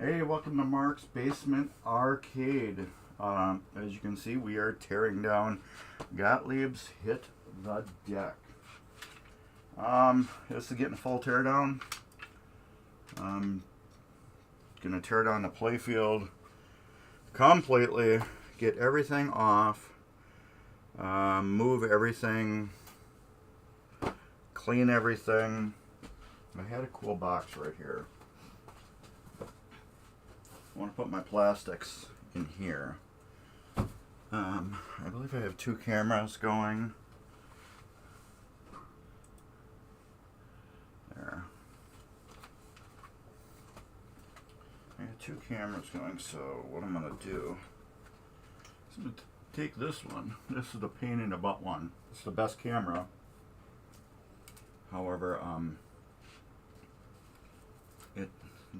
Hey, welcome to Mark's Basement Arcade. As you can see, we are tearing down Gottlieb's Hit the Deck. This is getting a full teardown. I'm gonna tear down the playfield completely, get everything off, move everything, clean everything. I had a cool box right here. I want to put my plastics in here. I believe I have two cameras going. There. I got two cameras going, so what I'm going to do is I'm going to take this one. This is the pain in the butt one. It's the best camera. However, it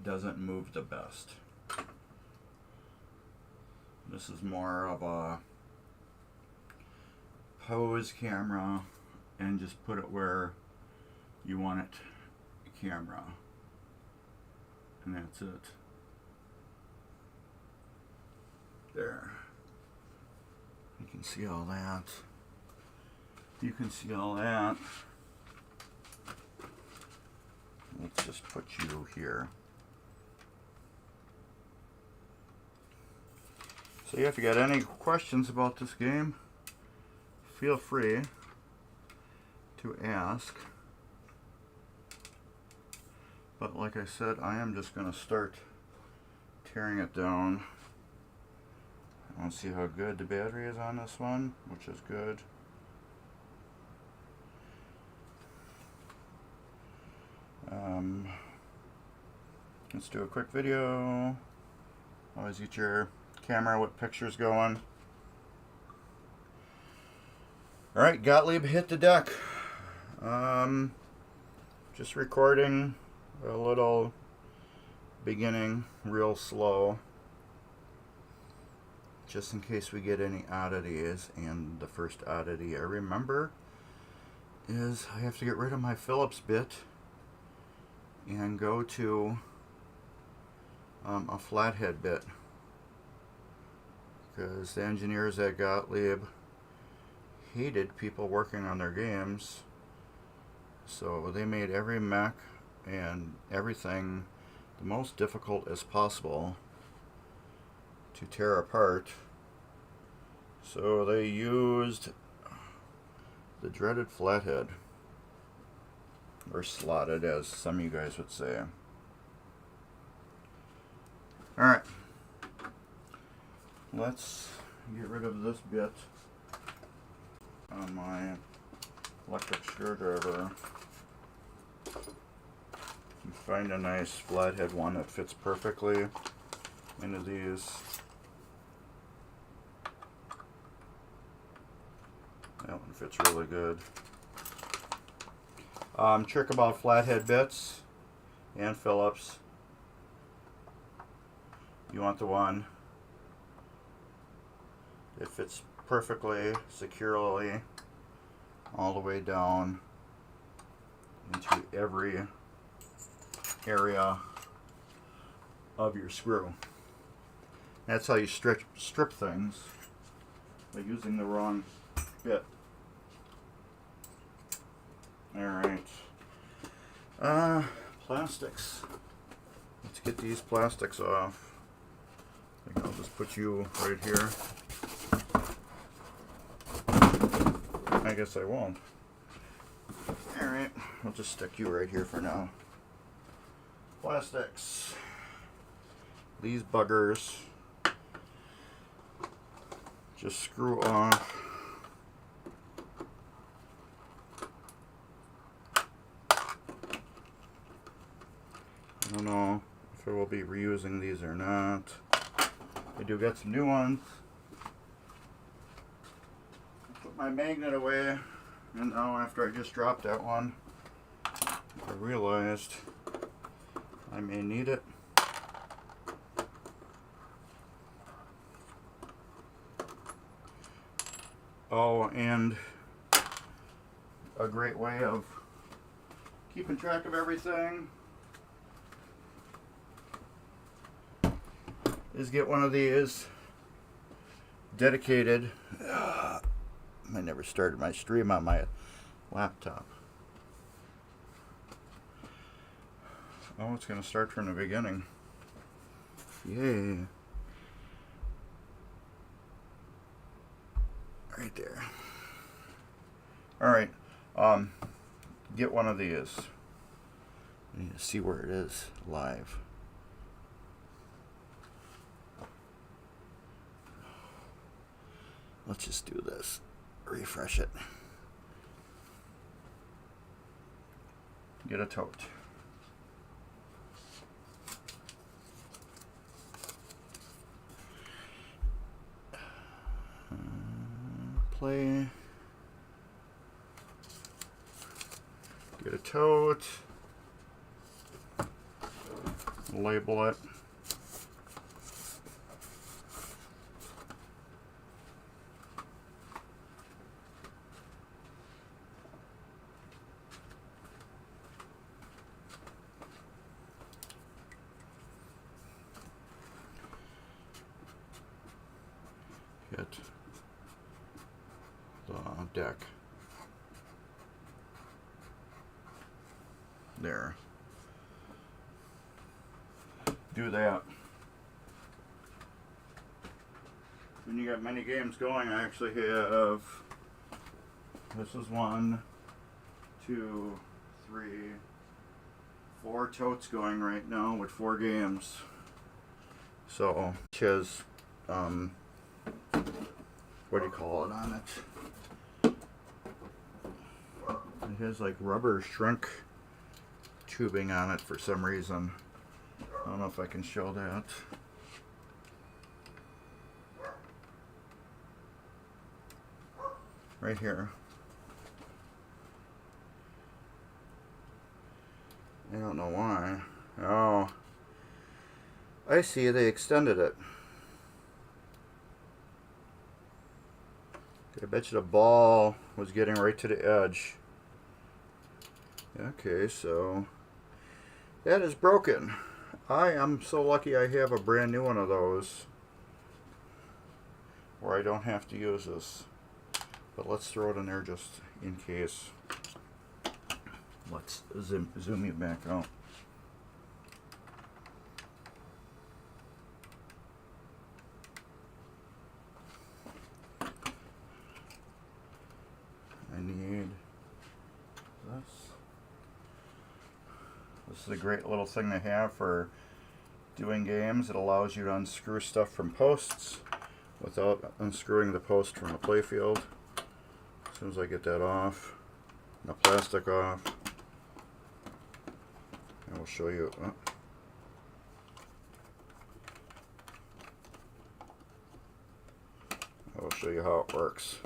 doesn't move the best. This is more of a pose camera, and just put it where you want it camera, and that's it. There. You can see all that. You can see all that. Let's just put you here. So yeah, if you got any questions about this game, feel free to ask. But like I said, I am just going to start tearing it down. I want to see how good the battery is on this one, which is good. Let's do a quick video. Always get your camera with pictures going. Alright, Gottlieb Hit the Deck. Just recording a little beginning, real slow, just in case we get any oddities. And the first oddity I remember is I have to get rid of my Phillips bit and go to a flathead bit, because the engineers at Gottlieb hated people working on their games, so they made every mech and everything the most difficult as possible to tear apart. So they used the dreaded flathead, or slotted, as some of you guys would say. Alright, let's get rid of this bit on my electric screwdriver and find a nice flathead one that fits perfectly into these. That one fits really good. Trick about flathead bits and Phillips: you want the one that fits perfectly, securely, all the way down into every area of your screw. That's how you strip things, by using the wrong bit. Alright. Plastics. Let's get these plastics off. I think I'll just put you right here. I guess I won't. Alright, I'll just stick you right here for now. Plastics. These buggers just screw off. I don't know if I will be reusing these or not. I do get some new ones. Put my magnet away, and now after I just dropped that one, I realized I may need it. Oh, and a great way of keeping track of everything is get one of these dedicated. I never started my stream on my laptop. Oh, it's going to start from the beginning. Yay. Right there. Alright. Get one of these. I need to see where it is live. Let's just do this. Refresh it. Get a tote. Play. Get a tote. Label it. Hit the deck. There. Do that. When you got many games going, I actually have, this is 1, 2, 3, 4 totes going right now with 4 games. So, it has, what do you call it on it? It has like rubber shrink tubing on it for some reason. I don't know if I can show that. Right here. I don't know why. Oh. I see, they extended it. I bet you the ball was getting right to the edge. Okay, so that is broken. I am so lucky I have a brand new one of those where I don't have to use this. But let's throw it in there just in case. Let's zoom you back out. I need this. This is a great little thing to have for doing games. It allows you to unscrew stuff from posts without unscrewing the post from the playfield. As soon as I get that off, the plastic off, I will show you. I will show you how it works.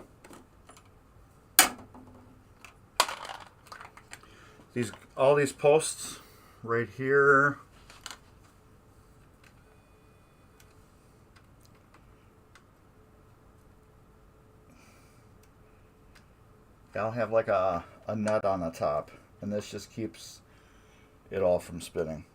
All these posts right here. I'll have like a nut on the top, and this just keeps it all from spinning.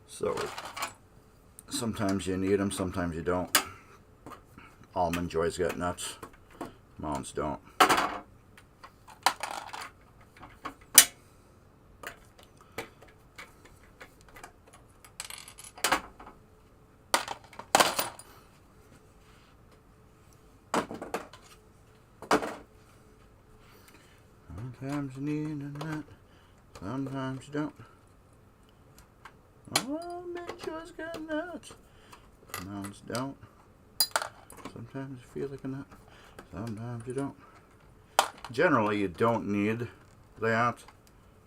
So sometimes you need them, sometimes you don't. Almond Joy's got nuts, Mounds don't. Sometimes you need a nut, sometimes you don't. Almond Joy's got nuts, Mounds don't. Sometimes you feel like a nut, sometimes you don't. Generally, you don't need that.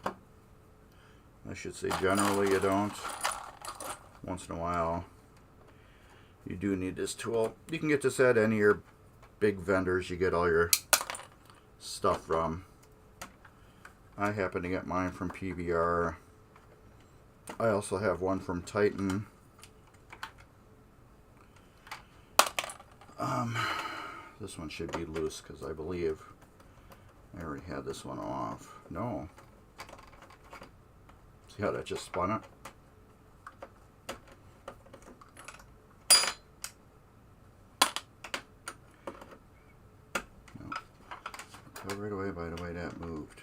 I should say generally you don't. Once in a while, you do need this tool. You can get this at any of your big vendors you get all your stuff from. I happen to get mine from PBR. I also have one from Titan. This one should be loose because I believe I already had this one off. No. See how that just spun it? No. Tell right away by the way that moved.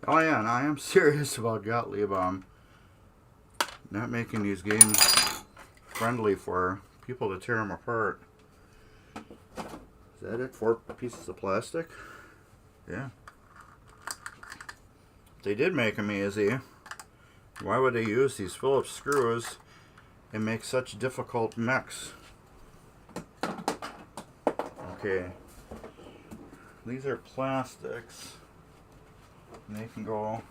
Oh yeah, and I am serious about Gottlieb. Not making these games friendly for people to tear them apart. Is that it? 4 pieces of plastic? Yeah. If they did make them easy, why would they use these Phillips screws and make such difficult mechs? Okay. These are plastics. And they can go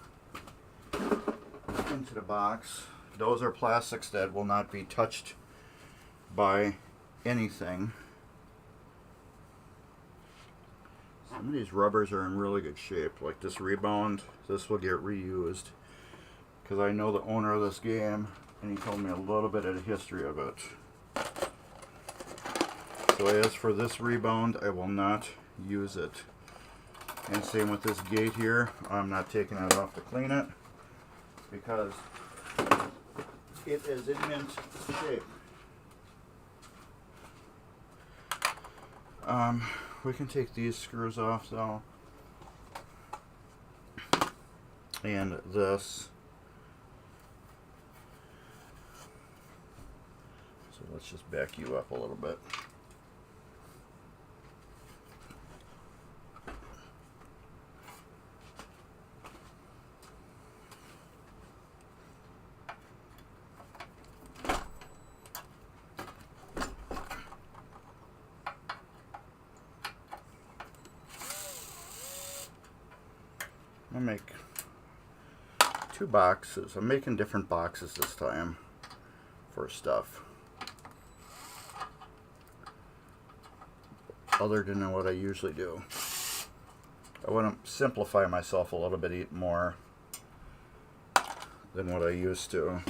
into the box. Those are plastics that will not be touched by anything. Some of these rubbers are in really good shape. Like this rebound, this will get reused. Because I know the owner of this game, and he told me a little bit of the history of it. So as for this rebound, I will not use it. And same with this gate here. I'm not taking it off to clean it because it is in mint shape. We can take these screws off though. And this. So let's just back you up a little bit. I'll make 2 boxes. I'm making different boxes this time for stuff. Other than what I usually do. I want to simplify myself a little bit more than what I used to.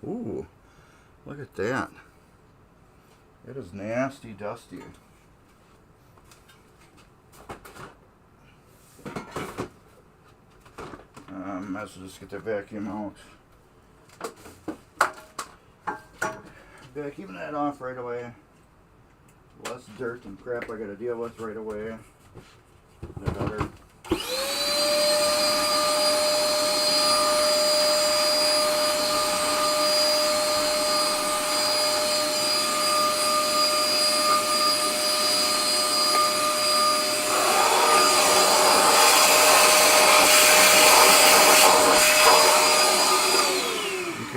Ooh, look at that. It is nasty dusty. Might as well just get the vacuum out. Vacuum that off right away. Less dirt and crap I gotta deal with right away. The better.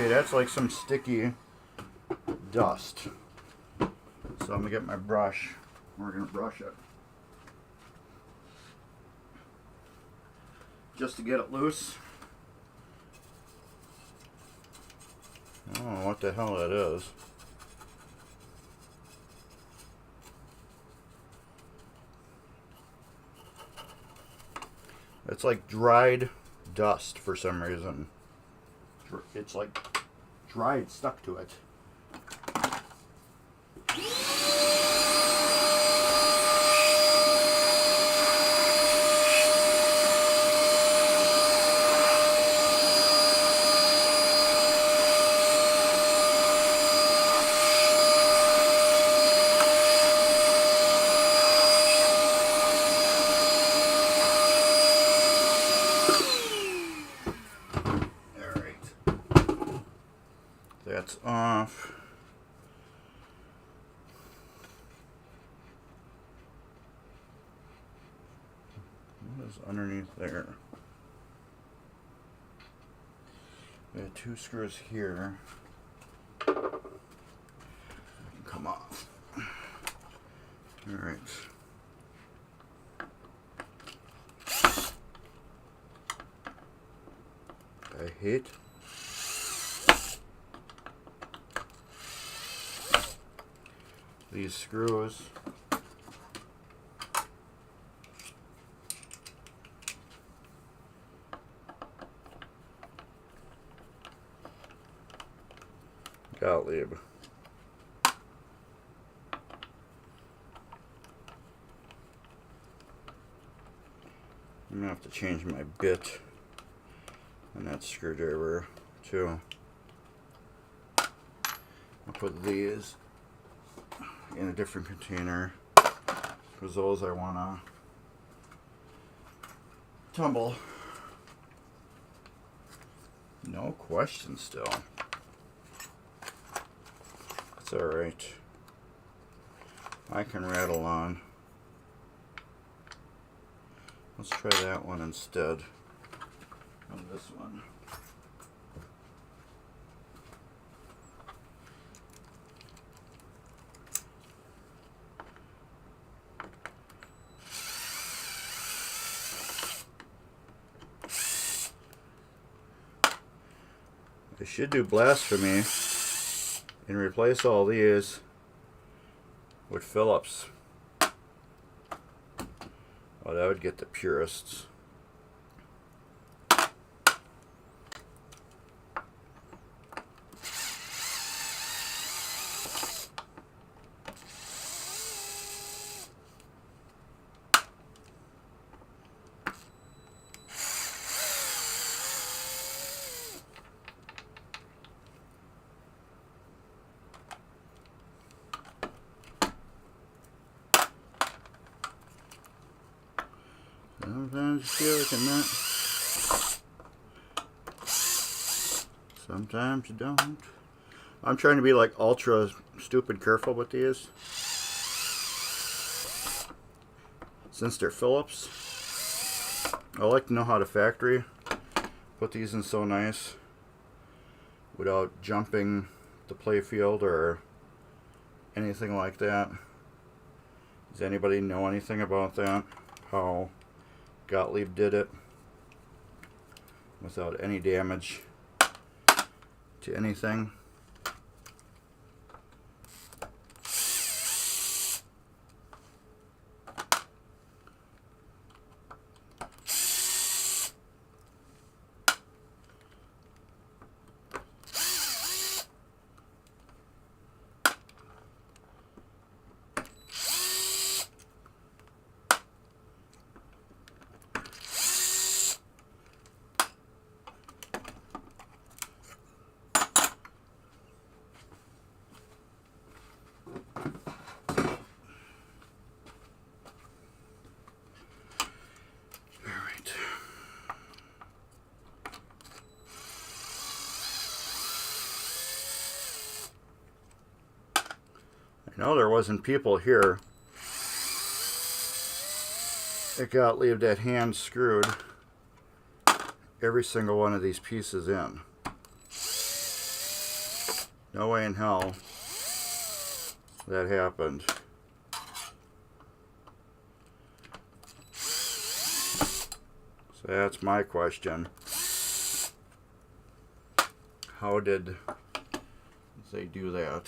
That's like some sticky dust. So I'm gonna get my brush. We're gonna brush it. Just to get it loose. I don't know what the hell that is. It's like dried dust for some reason. It's like dried stuck to it. That's off. What is underneath there? We have 2 screws here. Come off. All right. hate. These screws. Gottlieb. I'm gonna have to change my bit on that screwdriver too. I'll put these in a different container because those I wanna tumble. No question still. It's alright. I can rattle on. Let's try that one instead of this one. I should do blasphemy and replace all these with Phillips. Oh, that would get the purists. Sometimes you feel like a nut. Sometimes you don't. I'm trying to be like ultra stupid careful with these. Since they're Phillips, I like to know how to factory put these in so nice without jumping the playfield or anything like that. Does anybody know anything about that? How Gottlieb did it without any damage to anything. I know there wasn't people here that Gottlieb that hand screwed every single one of these pieces in. No way in hell that happened. So that's my question. How did they do that?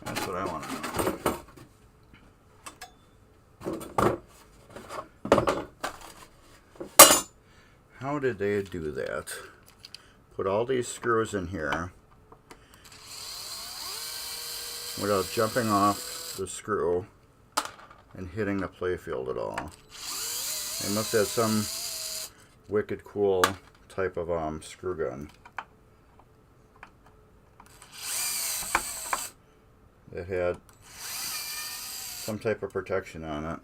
That's what I want to know. How did they do that? Put all these screws in here without jumping off the screw and hitting the playfield at all. They must have some wicked cool type of screw gun that had some type of protection on it.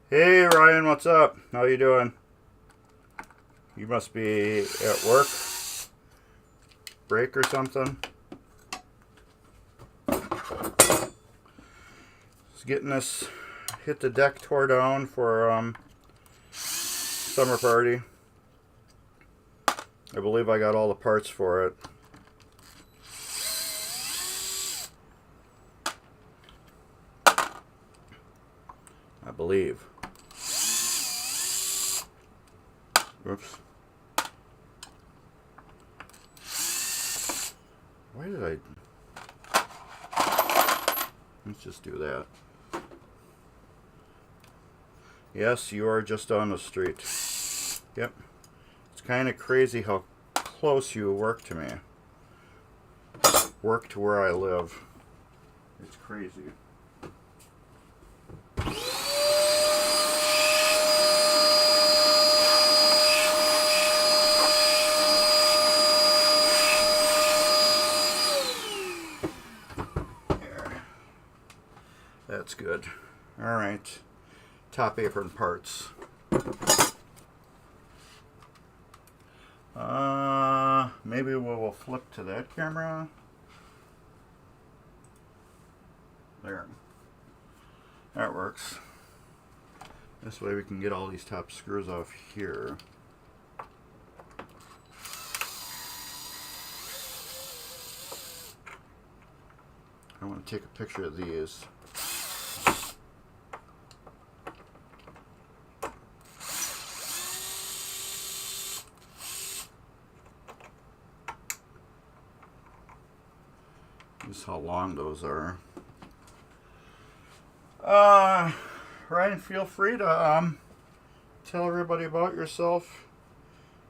Hey Ryan, what's up? How you doing? You must be at work, break or something. was getting this hit the deck tore down for summer party. I believe I got all the parts for it. I believe. Oops. Why did I... Let's just do that. Yes, you are just on the street. Yep. It's kind of crazy how close you work to me. Work to where I live. It's crazy. There. That's good. All right. Top apron parts. Maybe we'll flip to that camera. There. That works. This way we can get all these top screws off here. I want to take a picture of these. This is how long those are. Ryan, feel free to tell everybody about yourself,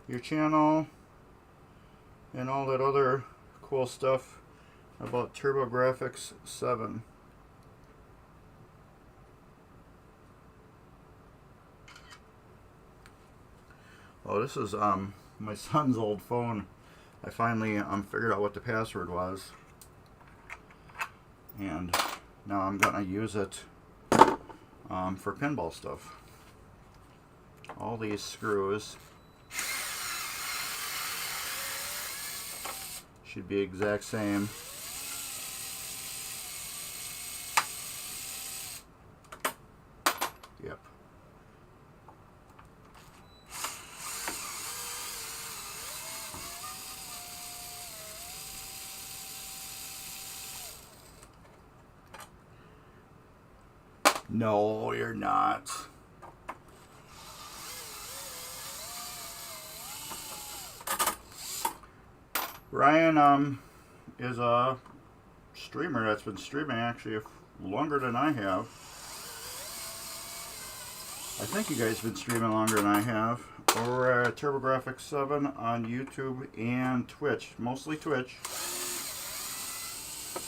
your channel, and all that other cool stuff about TurboGrafx 7. Oh, this is my son's old phone. I finally figured out what the password was, and now I'm gonna use it for pinball stuff. All these screws should be exact same. Yep. No, you're not. Ryan is a streamer that's been streaming actually longer than I have. I think you guys have been streaming longer than I have. Over at TurboGrafx 7 on YouTube and Twitch. Mostly Twitch.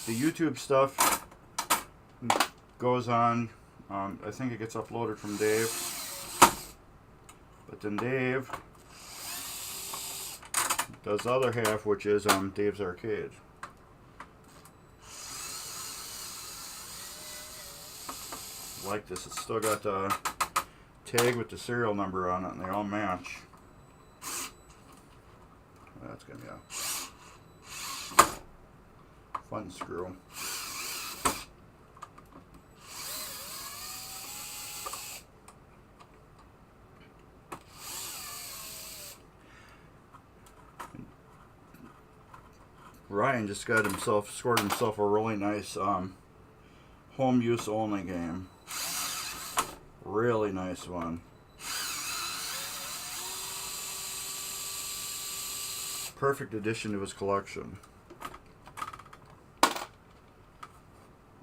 The YouTube stuff goes on. I think it gets uploaded from Dave. But then Dave does the other half, which is Dave's Arcade. Like this, it's still got the tag with the serial number on it, and they all match. That's gonna be a fun screw. Ryan just scored himself a really nice home use only game. Really nice one. Perfect addition to his collection.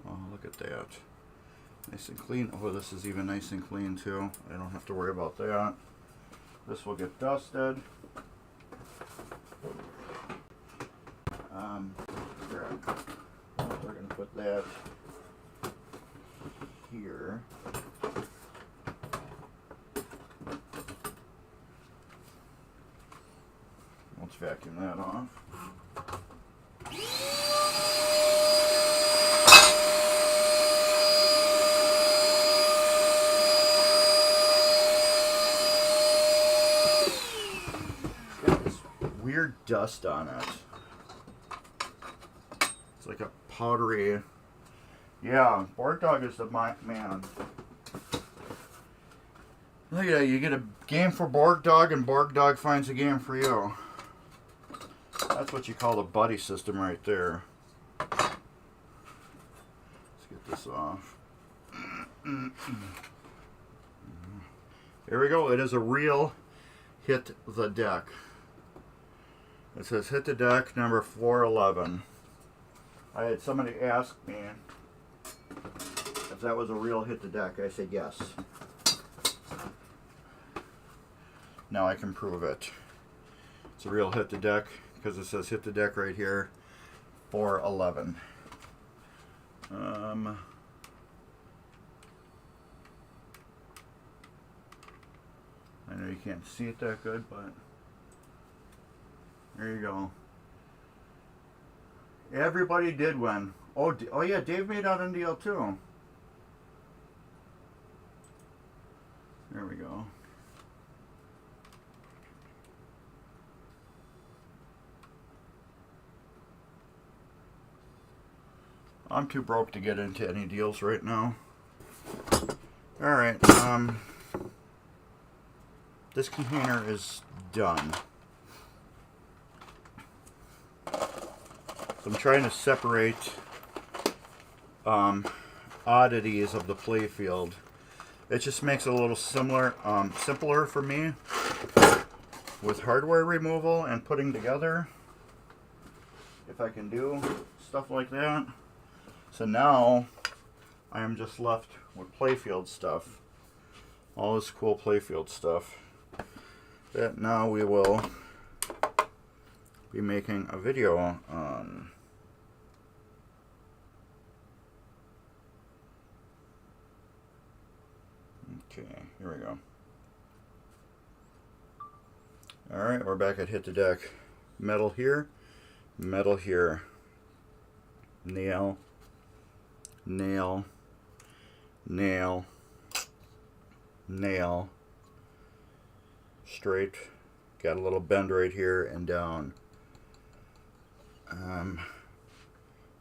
Oh, look at that. Nice and clean. Oh, this is even nice and clean too. I don't have to worry about that. This will get dusted. We're going to put that here. Let's vacuum that off. It's got this weird dust on it. It's like a powdery Yeah, Borg Dog is the man. Look at that, you get a game for Borg Dog and Borg Dog finds a game for you. That's what you call the buddy system right there. Let's get this off. Here we go, it is a real Hit the Deck. It says Hit the Deck number 411. I had somebody ask me if that was a real Hit the Deck. I said yes. Now I can prove it. It's a real Hit the Deck because it says Hit the Deck right here, 411. I know you can't see it that good, but there you go. Everybody did win. Oh yeah, Dave made out on deal too. There we go. I'm too broke to get into any deals right now. Alright, this container is done. So I'm trying to separate oddities of the playfield. It just makes it a little simpler for me with hardware removal and putting together, if I can do stuff like that. So now I am just left with playfield stuff, all this cool playfield stuff that now we will be making a video on. Okay, here we go. Alright, we're back at Hit the Deck. Metal here, nail, nail, nail, nail, straight, got a little bend right here and down.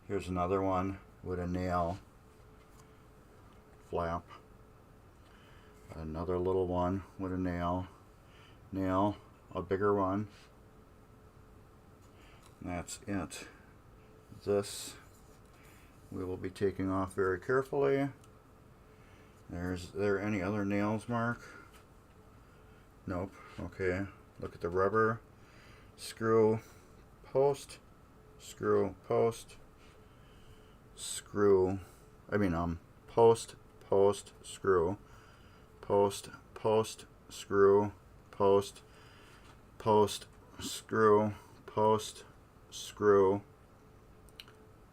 Here's another one with a nail, flap, another little one with a nail, a bigger one. That's it. This we will be taking off very carefully. There any other nails, Mark? Nope. Okay. Look at the rubber. Screw, post, screw, post, screw. Post, post, screw, post, post, screw, post, post, screw, post, screw,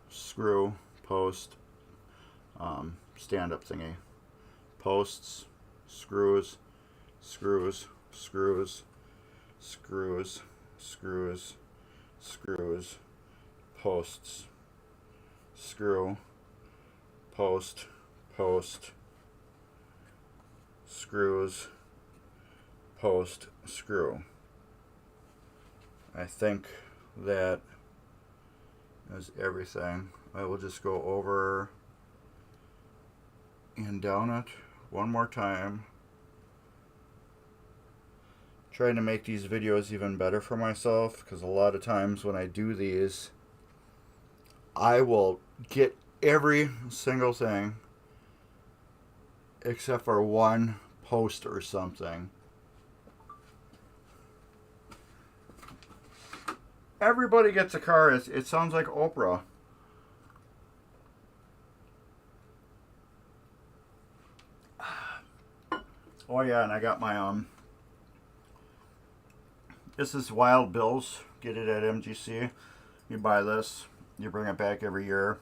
screw, post, stand-up thingy, posts, screws, screws, screws, screws, screws, screws, posts, screw, post, post, screws, post, screw. I think that is everything. I will just go over and down it one more time, trying to make these videos even better for myself, because a lot of times when I do these, I will get every single thing except for one post or something. Everybody gets a car. It sounds like Oprah. Oh yeah, and I got my this is Wild Bill's. Get it at MGC. You buy this, you bring it back every year.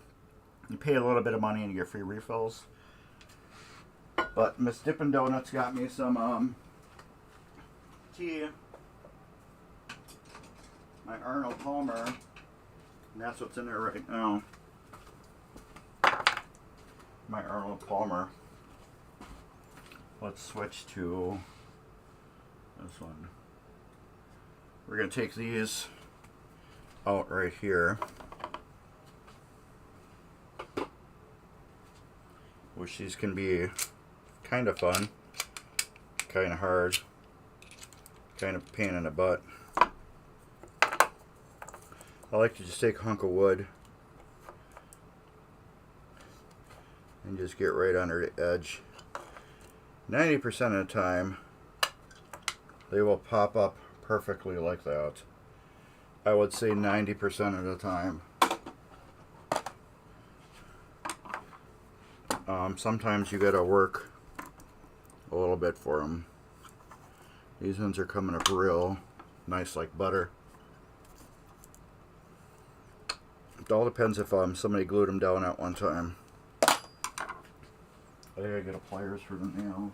You pay a little bit of money and you get free refills. But Miss Dippin' Donuts got me some tea. My Arnold Palmer, and that's what's in there right now. My Arnold Palmer. Let's switch to this one. We're going to take these out right here. which these can be kind of fun, kind of hard, kind of pain in the butt. I like to just take a hunk of wood and just get right under the edge. 90% of the time, they will pop up perfectly like that. I would say 90% of the time. Sometimes you gotta work a little bit for them. These ones are coming up real nice like butter. It all depends if somebody glued them down at one time. I gotta get a pliers for the nails.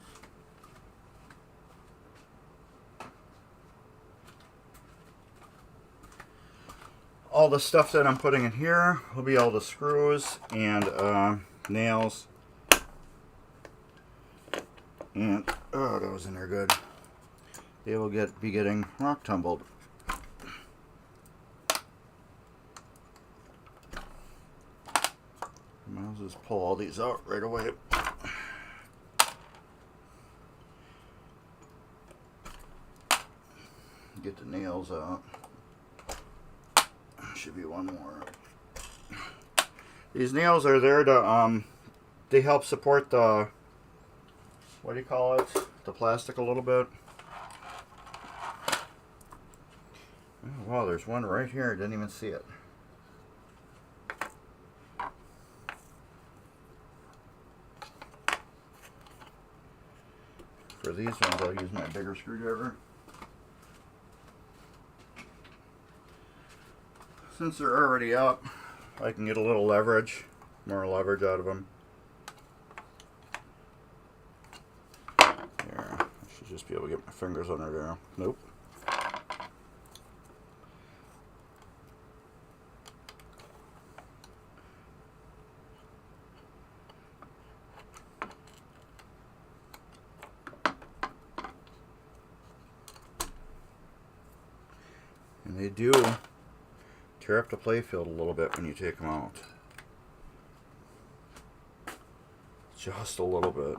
All the stuff that I'm putting in here will be all the screws and nails. And, oh, that was in there good. They will be getting rock tumbled. I'll just pull all these out right away. Get the nails out. Should be one more. These nails are there to, they help support the, what do you call it? The plastic a little bit. Oh, wow, there's one right here. I didn't even see it. For these ones, I'll use my bigger screwdriver. Since they're already up, I can get a little leverage, more leverage out of them. There, I should just be able to get my fingers under there. Nope. And they do tear up the playfield a little bit when you take them out. Just a little bit.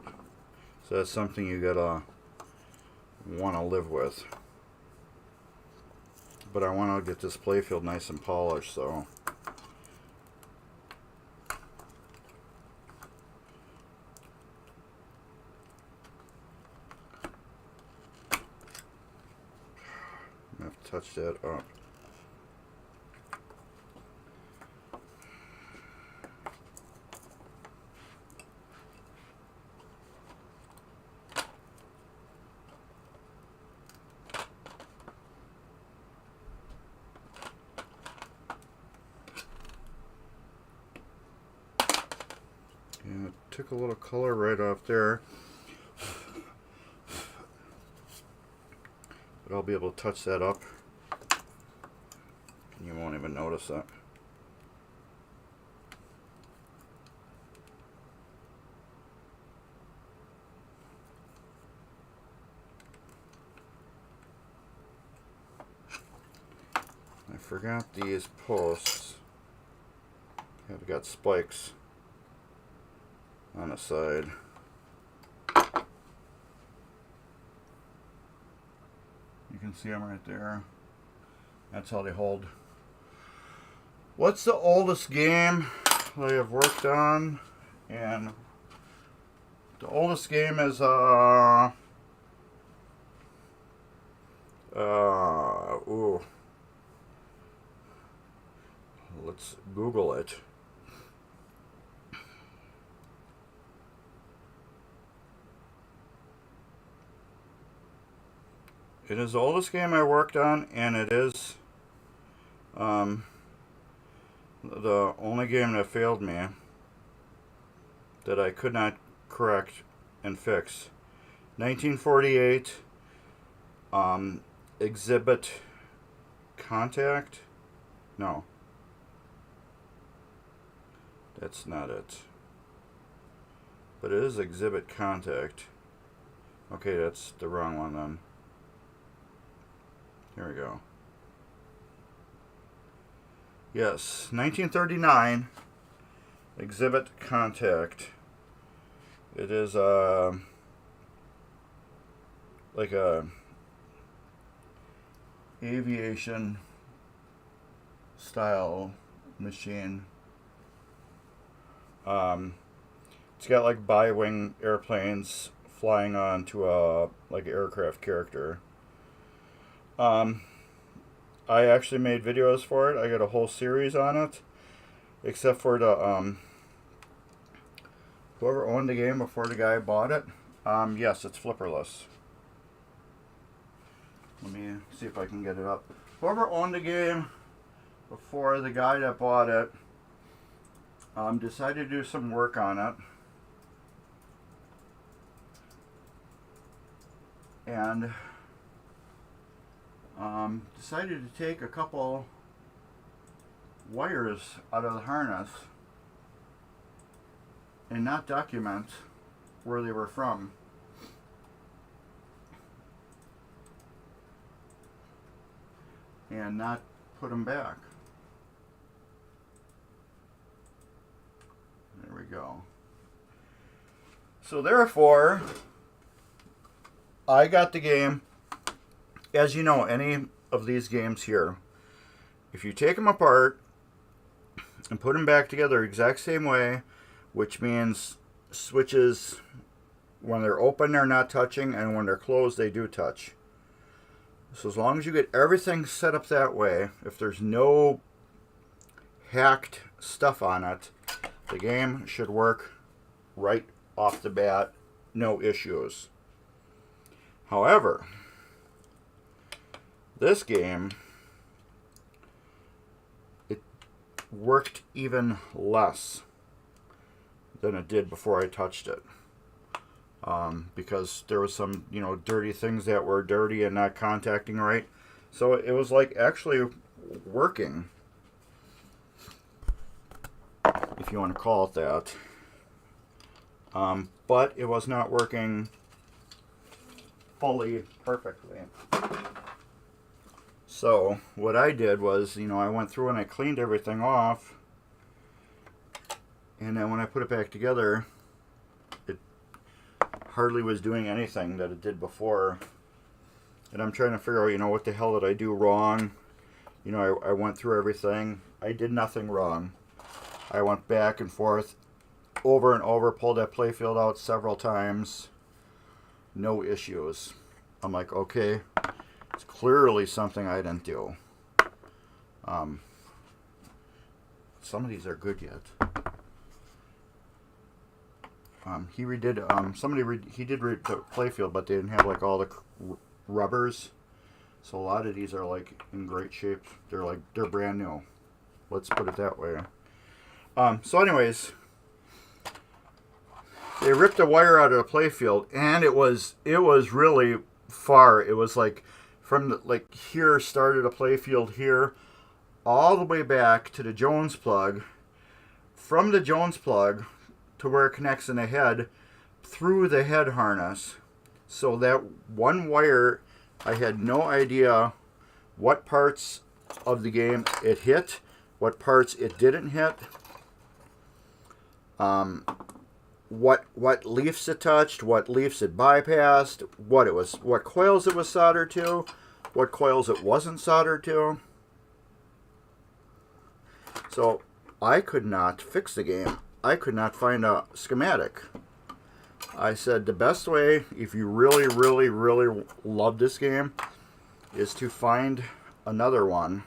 So that's something you gotta want to live with. But I want to get this playfield nice and polished, so I have to touch that up. Yeah, it took a little color right off there. But I'll be able to touch that up. And you won't even notice that. I forgot these posts have got spikes on the side. You can see them right there. That's how they hold. What's the oldest game I have worked on? And the oldest game is ooh. Let's Google it. It is the oldest game I worked on, and it is the only game that failed me that I could not correct and fix. 1948 Exhibit Contact. No. That's not it. But it is Exhibit Contact. Okay, that's the wrong one then. Here we go. Yes, 1939, Exhibit Contact. It is like a aviation style machine. It's got like bi-wing airplanes flying onto a like aircraft character. I actually made videos for it. I got a whole series on it, except for the whoever owned the game before the guy bought it. Yes, it's flipperless. Let me see if I can get it up. Whoever owned the game before the guy that bought it decided to do some work on it. And decided to take a couple wires out of the harness and not document where they were from. And not put them back. There we go. So therefore, I got the game. As you know, any of these games here, if you take them apart and put them back together exact same way, which means switches, when they're open they're not touching, and when they're closed they do touch. So as long as you get everything set up that way, if there's no hacked stuff on it, the game should work right off the bat, no issues. However, this game, it worked even less than it did before I touched it. Because there was some, dirty things that were dirty and not contacting right. So it was like actually working, if you want to call it that. But it was not working fully perfectly. So what I did was, I went through and I cleaned everything off. And then when I put it back together, it hardly was doing anything that it did before. And I'm trying to figure out, what the hell did I do wrong? I went through everything. I did nothing wrong. I went back and forth over and over, pulled that playfield out several times. No issues. I'm like, okay, it's clearly something I didn't do. Some of these are good yet. He redid, he did the playfield, but they didn't have like all the rubbers. So a lot of these are like in great shape. They're brand new. Let's put it that way. So anyways, they ripped a wire out of the playfield, and it was really far. It was like from here started a playfield here, all the way back to the Jones plug. From the Jones plug to where it connects in the head, through the head harness. So that one wire, I had no idea what parts of the game it hit, what parts it didn't hit, what leafs it touched, what leafs it bypassed, what coils it was soldered to, what coils it wasn't soldered to. So I could not fix the game. I could not find a schematic. I said the best way, if you really, really, really love this game, is to find another one,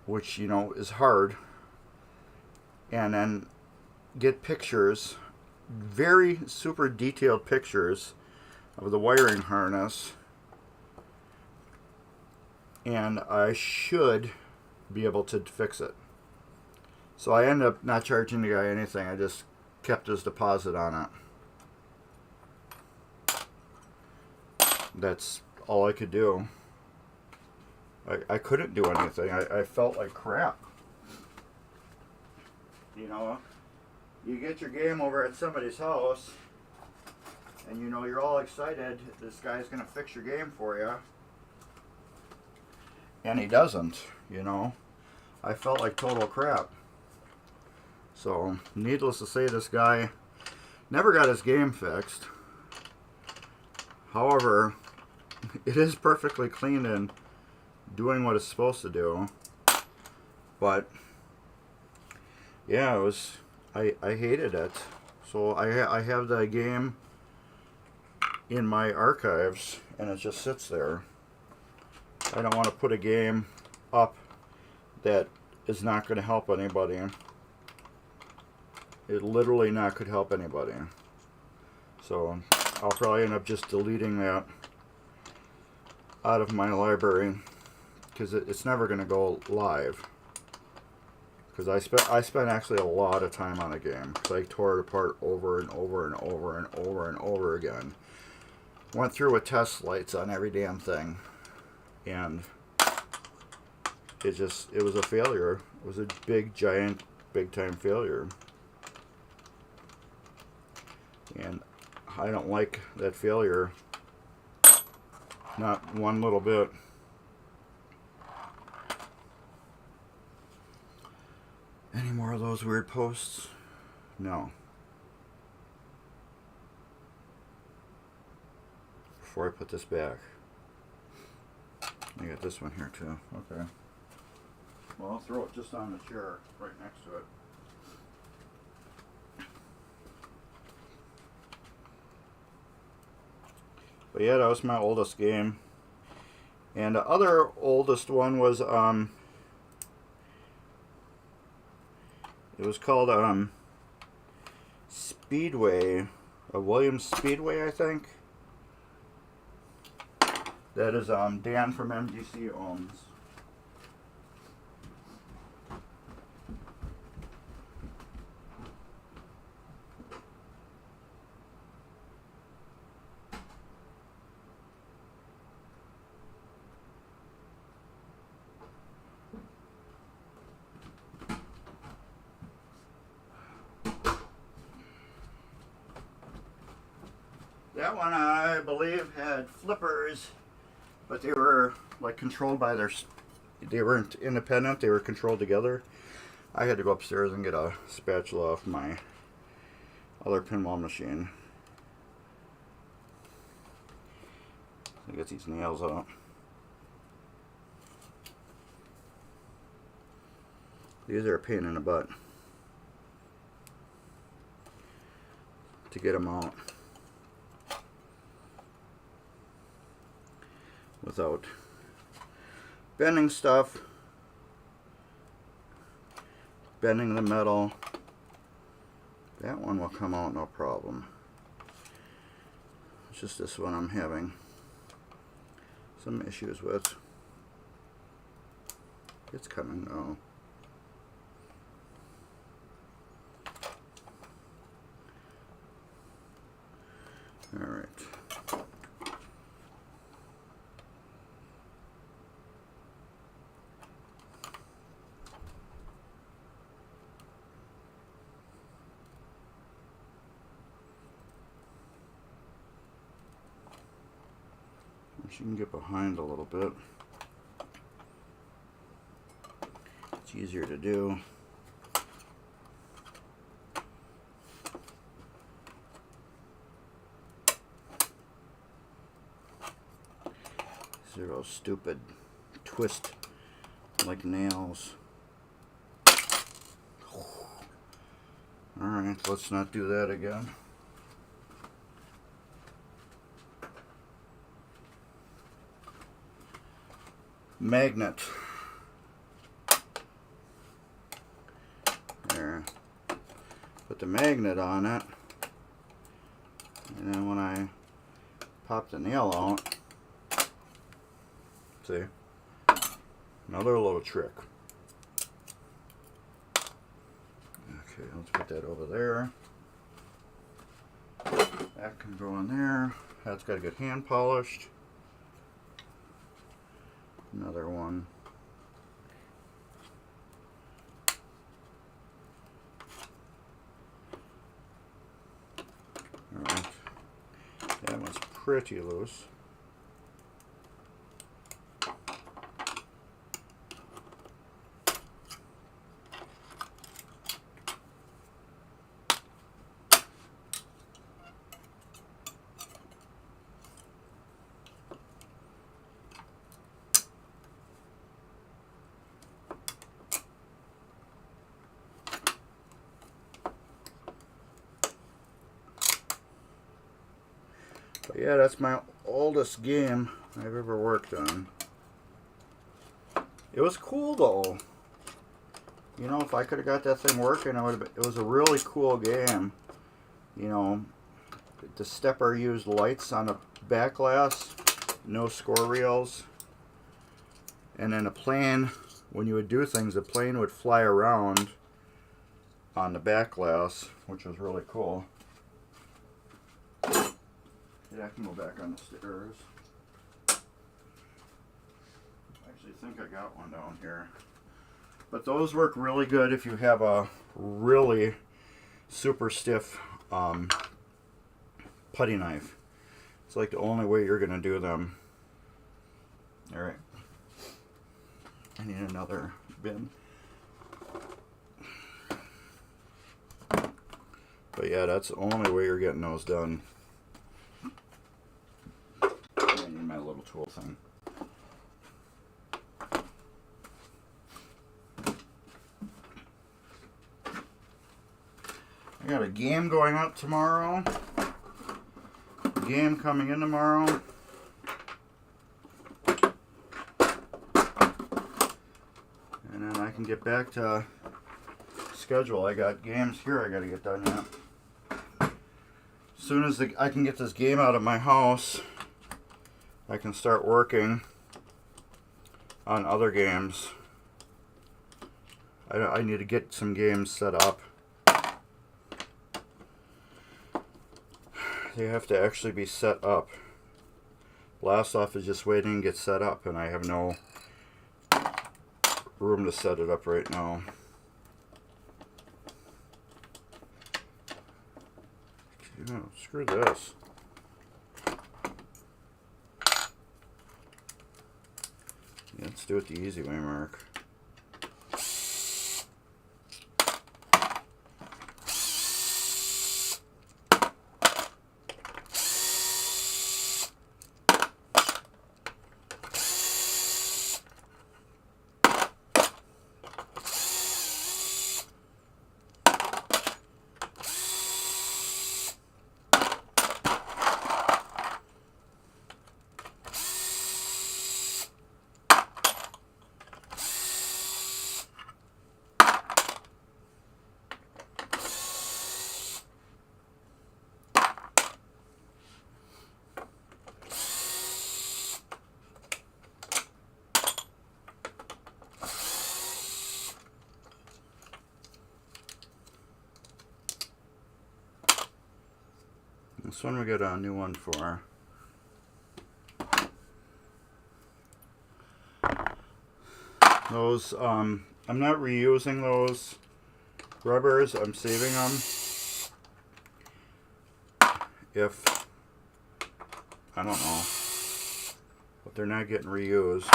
which, is hard, and then get pictures, very super detailed pictures of the wiring harness, and I should be able to fix it. So I ended up not charging the guy anything. I just kept his deposit on it. That's all I could do. I couldn't do anything. I felt like crap. You get your game over at somebody's house, and you're all excited. This guy's going to fix your game for you. And he doesn't, I felt like total crap. So, needless to say, this guy Never got his game fixed. However, it is perfectly clean and doing what it's supposed to do. But yeah, it was. I hated it. So I have the game in my archives, and it just sits there. I don't want to put a game up that is not going to help anybody. It literally not could help anybody. So I'll probably end up just deleting that out of my library, because it's never going to go live. Because I spent actually a lot of time on the game, because I tore it apart over and over and over and over and over again. Went through with test lights on every damn thing, and it was a failure. It was a big, giant, big time failure. And I don't like that failure, not one little bit. Any more of those weird posts? No. Before I put this back, I got this one here too. Okay. Well, I'll throw it just on the chair right next to it. But yeah, that was my oldest game. And the other oldest one was, it was called, Speedway, Williams Speedway, I think. That is, Dan from MDC owns. That one, I believe, had flippers, but they were like controlled by they weren't independent, they were controlled together. I had to go upstairs and get a spatula off my other pinball machine. I get these nails out. These are a pain in the butt to get them out without bending stuff, bending the metal. That one will come out no problem. It's just this one I'm having some issues with. It's coming though. Alright. You can get behind a little bit. It's easier to do. These are all stupid twist like nails. Alright, let's not do that again. Magnet. There. Put the magnet on it. And then when I pop the nail out, see? Another little trick. Okay, let's put that over there. That can go in there. That's got to get hand polished. Another one. Alright. That one's pretty loose. But yeah, that's my oldest game I've ever worked on. It was cool though. You know, if I could have got that thing working, it was a really cool game. You know, the stepper used lights on the back glass, no score reels. And then a plane, when you would do things, the plane would fly around on the back glass, which was really cool. Yeah, I can go back on the stairs. I actually think I got one down here. But those work really good if you have a really super stiff putty knife. It's like the only way you're going to do them. Alright. I need another bin. But yeah, that's the only way you're getting those done. I need my little tool thing. I got a game going up tomorrow. A game coming in tomorrow. And then I can get back to schedule. I got games here I got to get done yet. As soon as I can get this game out of my house, I can start working on other games. I need to get some games set up. They have to actually be set up. Blast Off is just waiting to get set up, and I have no room to set it up right now. Oh, screw this. Yeah, let's do it the easy way, Mark. This one we got a new one for. Those, I'm not reusing those rubbers. I'm saving them. If, I don't know, but they're not getting reused.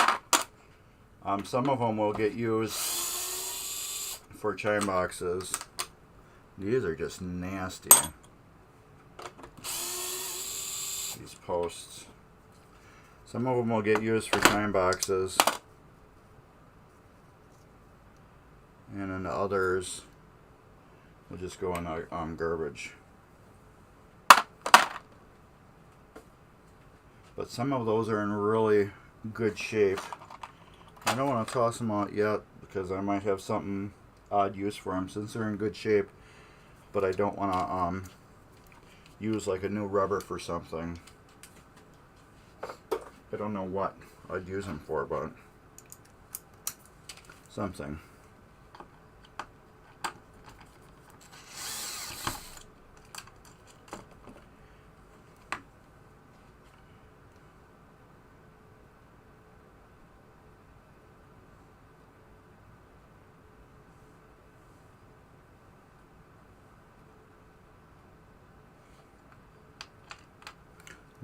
Some of them will get used for chime boxes. These are just nasty. These posts. Some of them will get used for chime boxes. And then the others will just go in garbage. But some of those are in really good shape. I don't want to toss them out yet because I might have something odd use for them since they're in good shape. But I don't want to use like a new rubber for something. I don't know what I'd use them for, but something.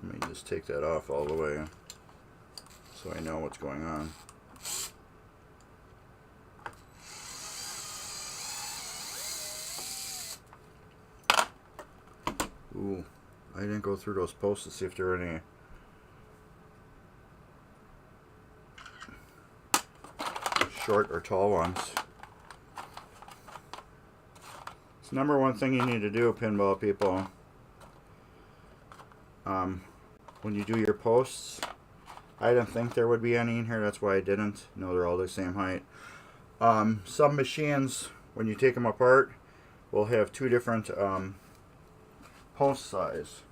Let me just take that off all the way so I know what's going on. Ooh, I didn't go through those posts to see if there are any short or tall ones. It's the number one thing you need to do, pinball people. when you do your posts. I didn't think there would be any in here, that's why I didn't. No, they're all the same height. Some machines, when you take them apart, will have two different post size.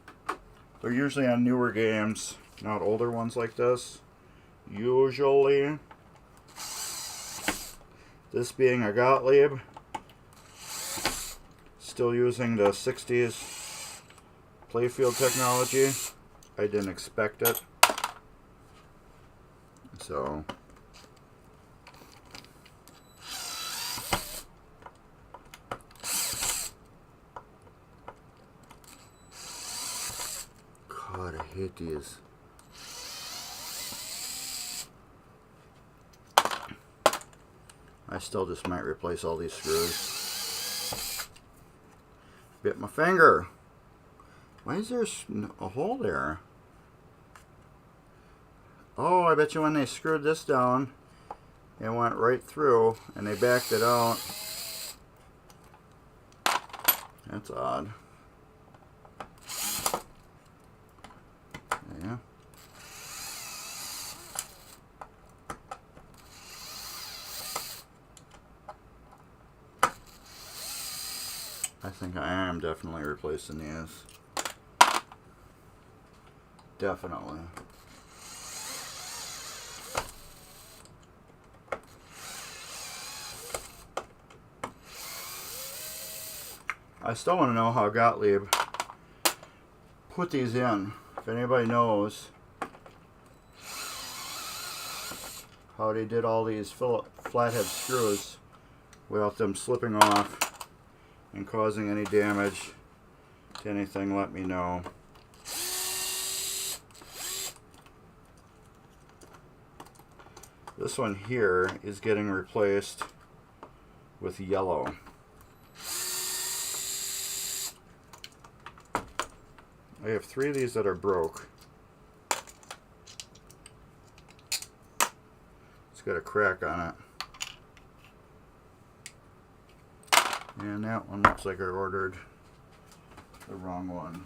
They're usually on newer games, not older ones like this. Usually. This being a Gottlieb, still using the 60s playfield technology. I didn't expect it. So God, I hate these. I still just might replace all these screws. Bit my finger. Why is there a hole there? Oh, I bet you when they screwed this down, it went right through and they backed it out. That's odd. Yeah. I think I am definitely replacing these. Definitely. I still want to know how Gottlieb put these in. If anybody knows how they did all these flathead screws without them slipping off and causing any damage to anything, let me know. This one here is getting replaced with yellow. I have 3 of these that are broke. It's got a crack on it. And that one looks like I ordered the wrong one.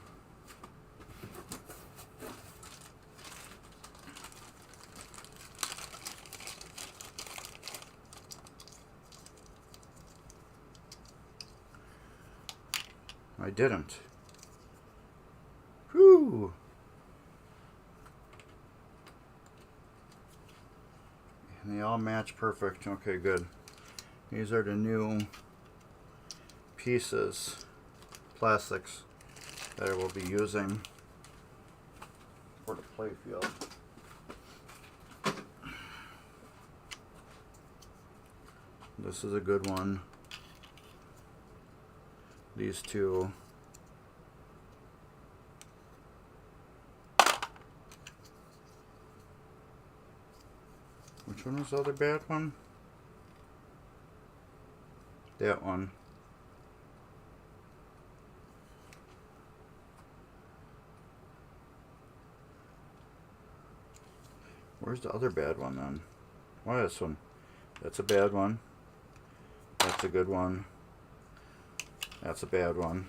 I didn't. Whew. And they all match perfect. Okay, good. These are the new pieces, plastics, that I will be using for the playfield. This is a good one. These two. Which one was the other bad one? That one. Where's the other bad one then? Why this one? That's a bad one. That's a good one. That's a bad one.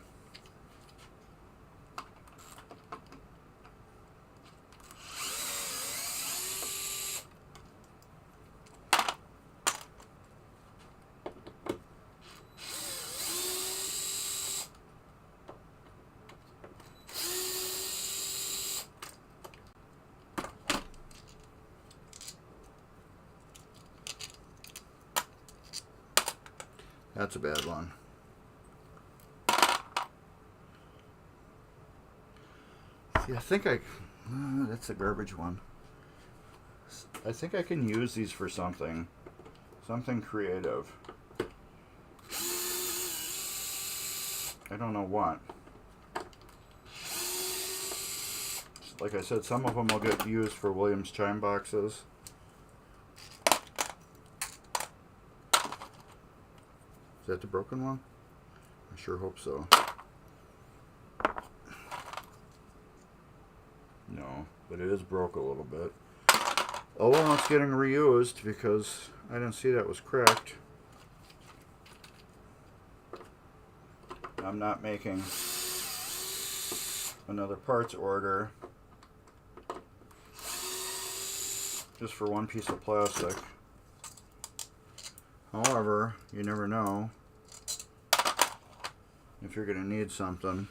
That's a bad one. See, I think that's a garbage one. I think I can use these for something creative. I don't know what. Like I said, some of them will get used for Williams chime boxes. Is that the broken one? I sure hope so. No, but it is broke a little bit. Oh well, it's getting reused because I didn't see that was cracked. I'm not making another parts order just for one piece of plastic. However, you never know if you're going to need something.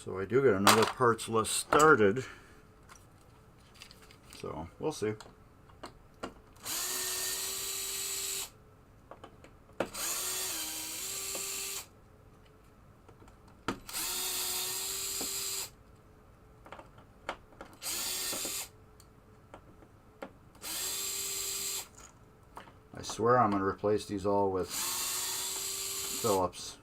So I do get another parts list started. So we'll see. I swear I'm going to replace these all with Phillips.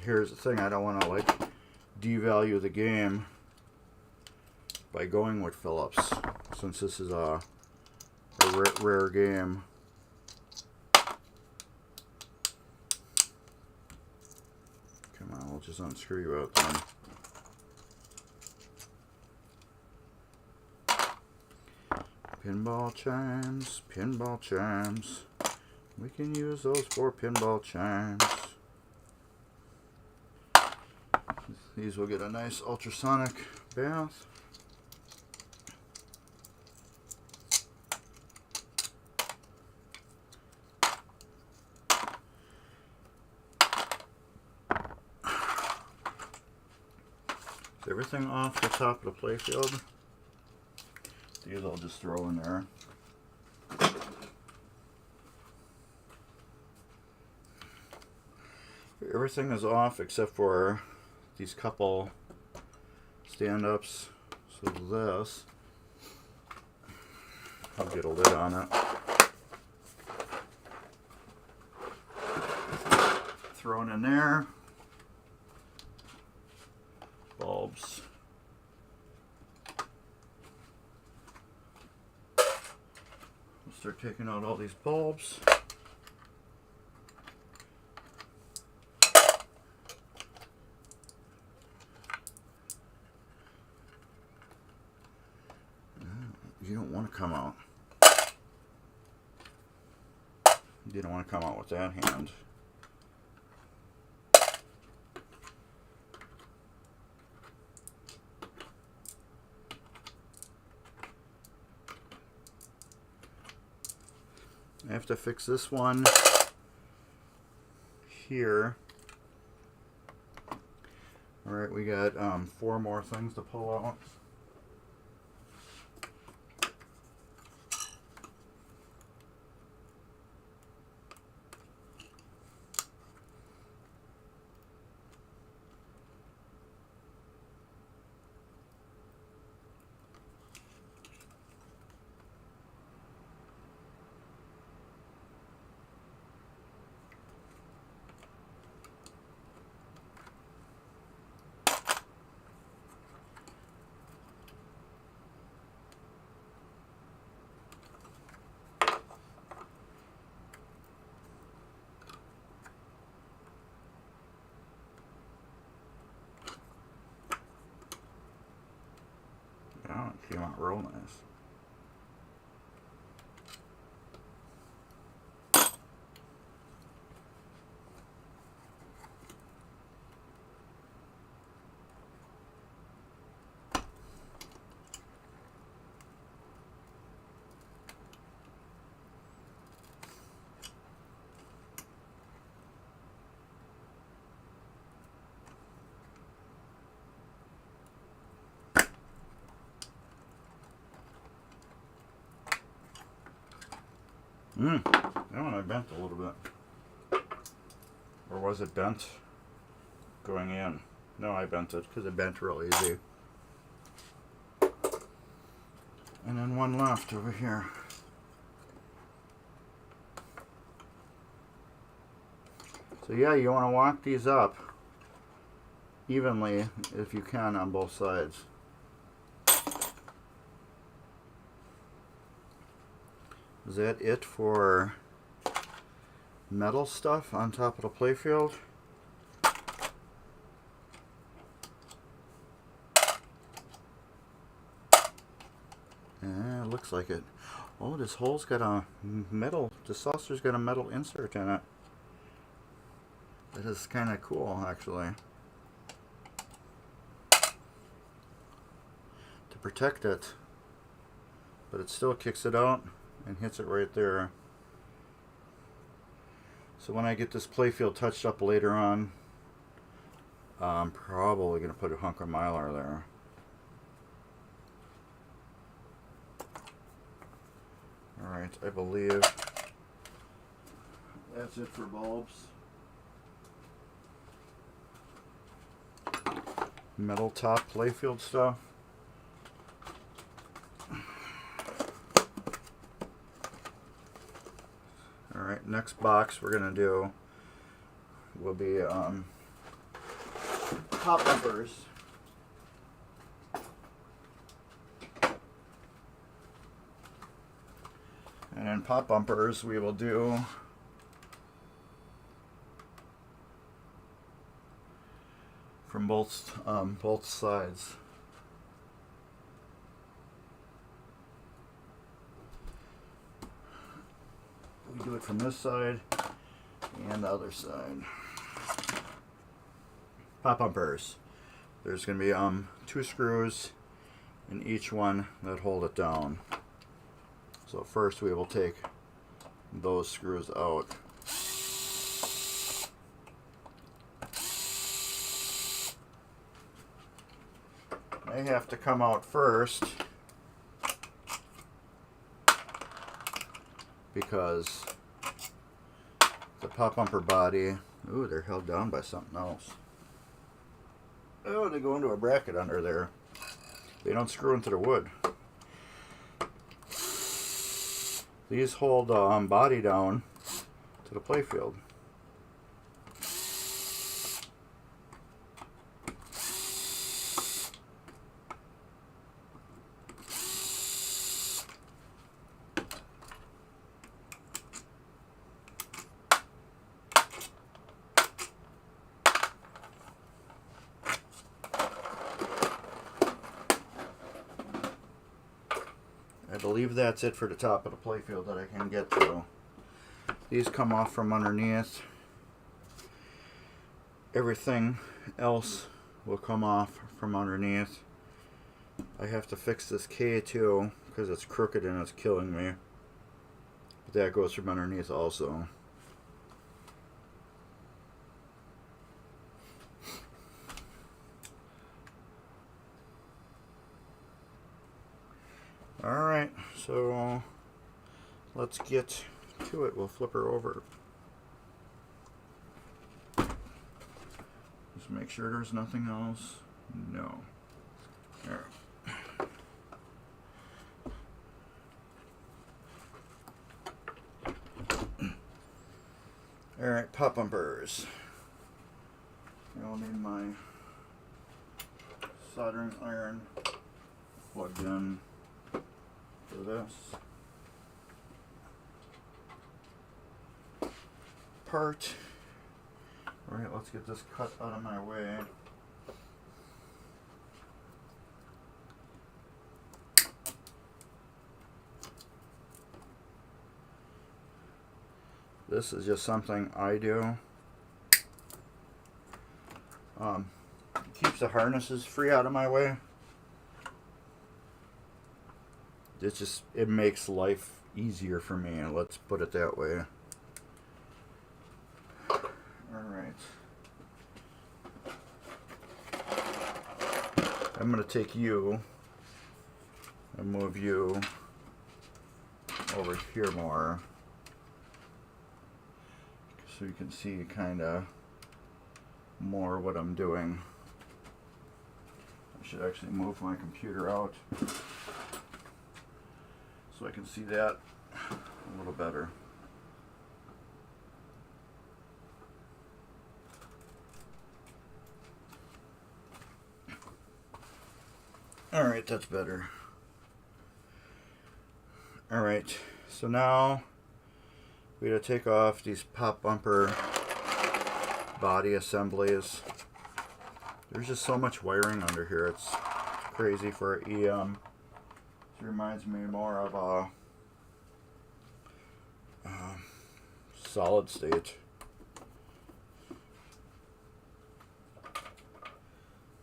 Here's the thing, I don't want to like devalue the game by going with Phillips, since this is a rare game. Come on, we'll just unscrew you out then. Pinball chimes, pinball chimes. We can use those for pinball chimes. These will get a nice ultrasonic bath. Is everything off the top of the playfield? These I'll just throw in there. Everything is off except for these couple stand-ups. So this, I'll get a lid on it. Thrown in there. Bulbs. We'll start taking out all these bulbs. You don't want to come out. You don't want to come out with that hand. I have to fix this one here. Alright, we got 4 more things to pull out. Oh, it came out real nice. That one I bent a little bit. Or was it bent going in? No, I bent it because it bent real easy. And then one left over here. So yeah, you want to walk these up evenly if you can on both sides. Is that it for metal stuff on top of the playfield? Yeah, it looks like it. Oh, this hole's got a metal, the saucer's got a metal insert in it. That is kind of cool, actually. To protect it. But it still kicks it out and hits it right there. So when I get this playfield touched up later on, I'm probably going to put a hunk of Mylar there. Alright, I believe that's it for bulbs. Metal top playfield stuff. Alright, next box we're going to do will be pop bumpers. And in pop bumpers we will do from both sides. We do it from this side and the other side. Pop bumpers. There's going to be 2 screws in each one that hold it down. So first we will take those screws out. They have to come out first because the pop bumper body, ooh, they're held down by something else. Oh, they go into a bracket under there. They don't screw into the wood. These hold the body down to the playfield. I believe that's it for the top of the playfield that I can get to. These come off from underneath. Everything else will come off from underneath. I have to fix this K too because it's crooked and it's killing me. But that goes from underneath also. Alright, so let's get to it. We'll flip her over. Just make sure there's nothing else. No. Alright. Alright, pop bumpers. I'll need my soldering iron plugged in for this part. Alright, let's get this cut out of my way. This is just something I do. Keeps the harnesses free out of my way. It makes life easier for me, let's put it that way. Alright. I'm going to take you and move you over here more so you can see kind of more what I'm doing. I should actually move my computer out so I can see that a little better. Alright, that's better. Alright, so now we gotta take off these pop bumper body assemblies. There's just so much wiring under here, it's crazy for an EM. It reminds me more of a solid state.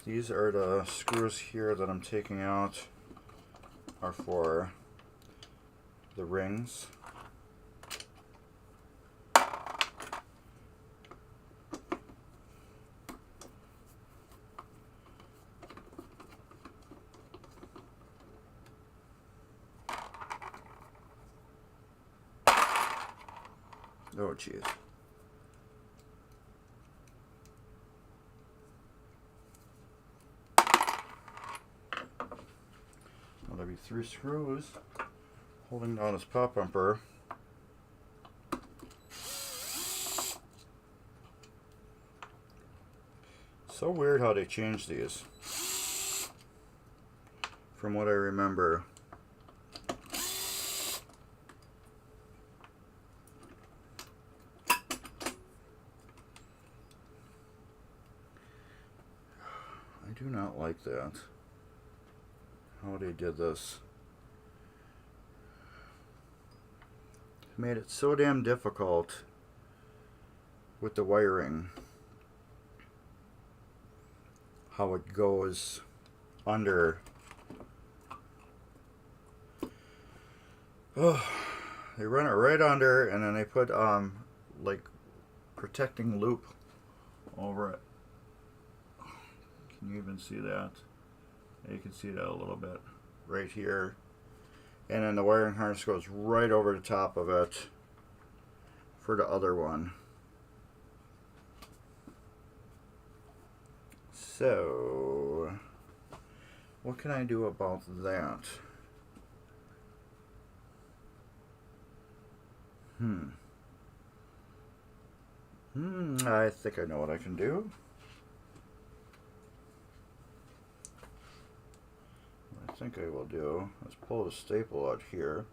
These are the screws here that I'm taking out, are for the rings. Oh, jeez. Well, there'll be 3 screws holding down this pop bumper. So weird how they changed these, from what I remember. I do not like that, how they did this. Made it so damn difficult with the wiring, how it goes under. Oh, they run it right under, and then they put like protecting loop over it. Can you even see that? You can see that a little bit right here. And then the wiring harness goes right over the top of it for the other one. So, what can I do about that? I think I know what I can do. What I think I will do is pull the staple out here.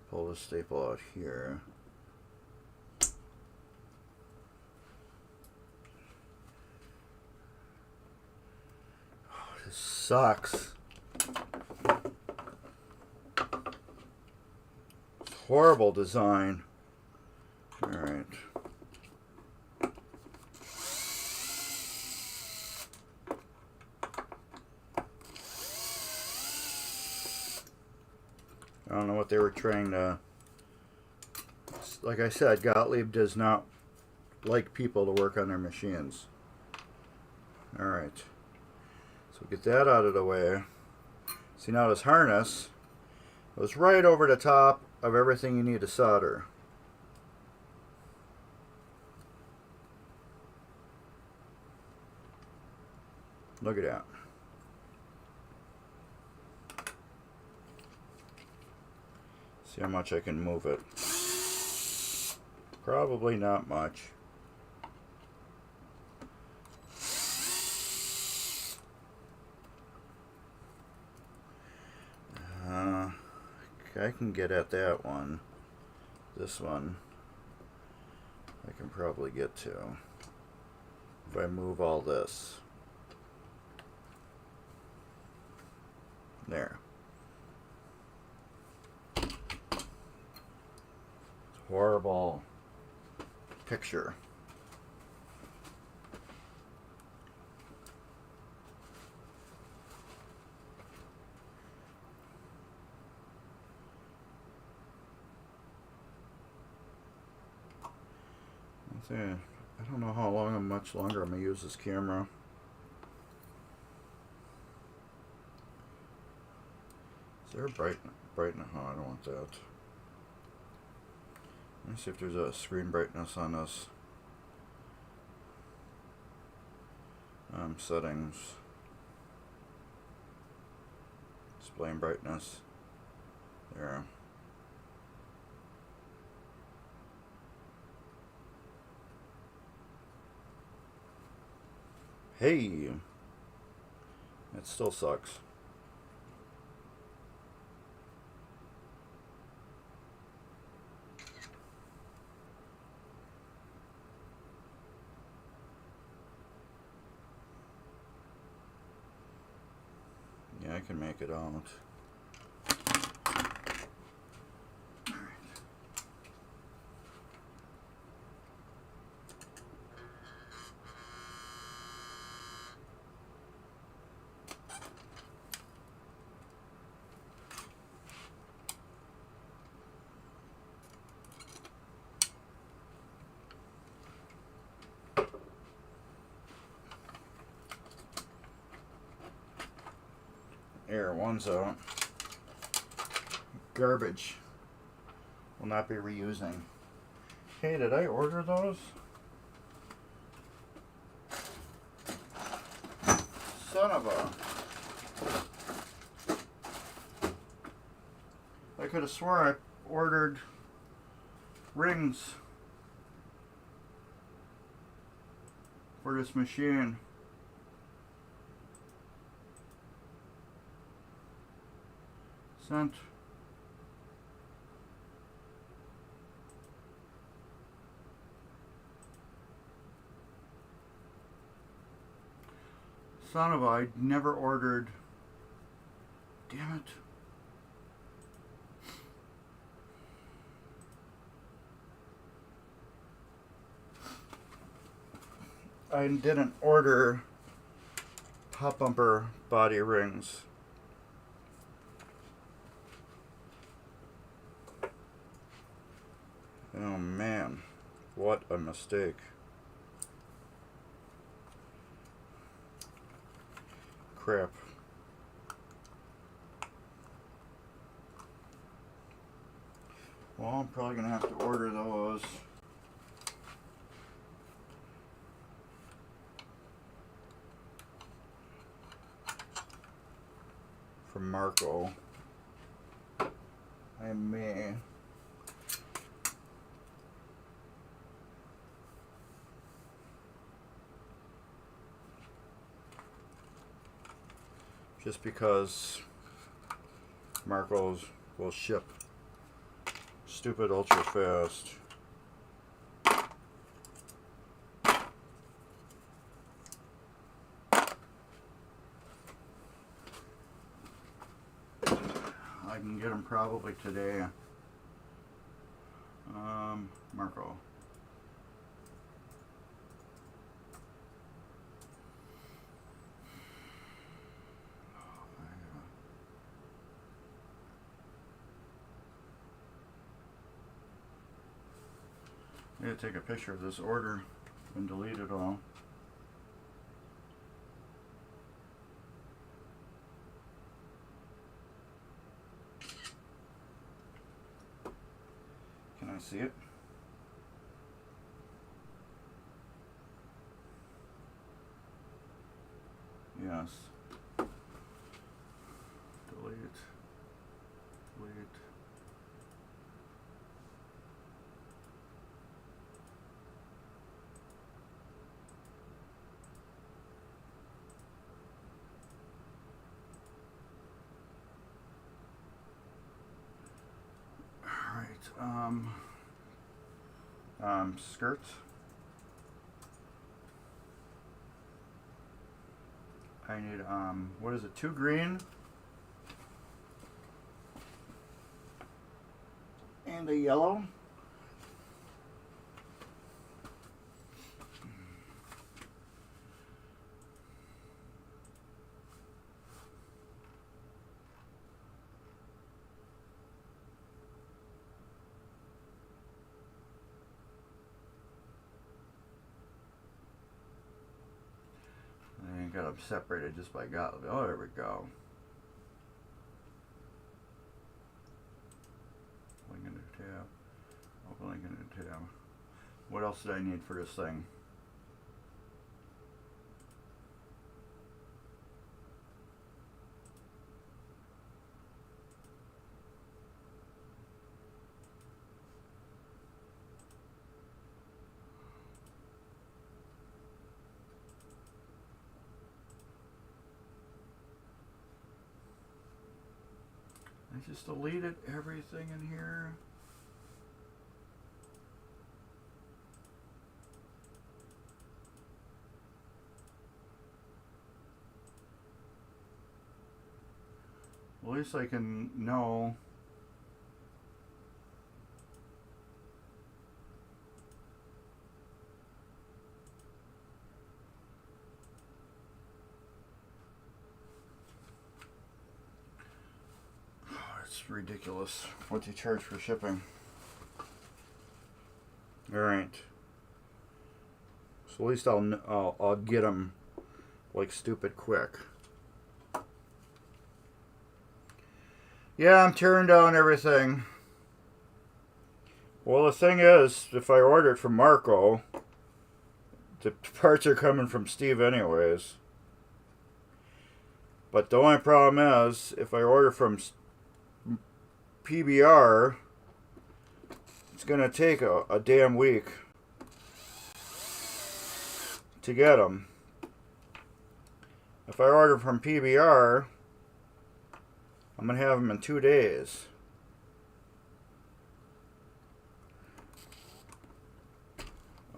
Pull the staple out here. Oh, this sucks. It's horrible design. Alright. I don't know what they were trying to... Like I said, Gottlieb does not like people to work on their machines. Alright. So get that out of the way. See, now this harness goes right over the top of everything you need to solder. Look at that. See how much I can move it. Probably not much. I can get at that one. This one I can probably get to if I move all this. There. It's a horrible picture. I don't know how much longer I'm going to use this camera. Is there a brightness? Oh, I don't want that. Let me see if there's a screen brightness on this. Settings. Display and brightness. There. Hey! It still sucks. can make it out. There, one's out. Garbage. Will not be reusing. Hey, did I order those? Son of a... I could have swore I ordered rings for this machine. Sent. Son of a, I never ordered. Damn it. I didn't order top bumper body rings. Oh man, what a mistake. Crap. Well, I'm probably gonna have to order those. From Marco. I may. Just because Marco's will ship stupid ultra fast. I can get them probably today. Marco. I gotta take a picture of this order and delete it all. Can I see it? Yes. Delete. Delete. Skirts. I need, what is it, 2 green and a yellow. Got them separated just by Gottlieb. Oh, there we go. Link into tab. Open link into tab. What else did I need for this thing? I just deleted everything in here. least I can know. Oh, it's ridiculous what you charge for shipping. Alright. So at least I'll get them like stupid quick. Yeah, I'm tearing down everything. Well, the thing is, if I order it from Marco, the parts are coming from Steve anyways. But the only problem is, if I order from PBR, it's going to take a damn week to get them. If I order from PBR, I'm going to have them in 2 days.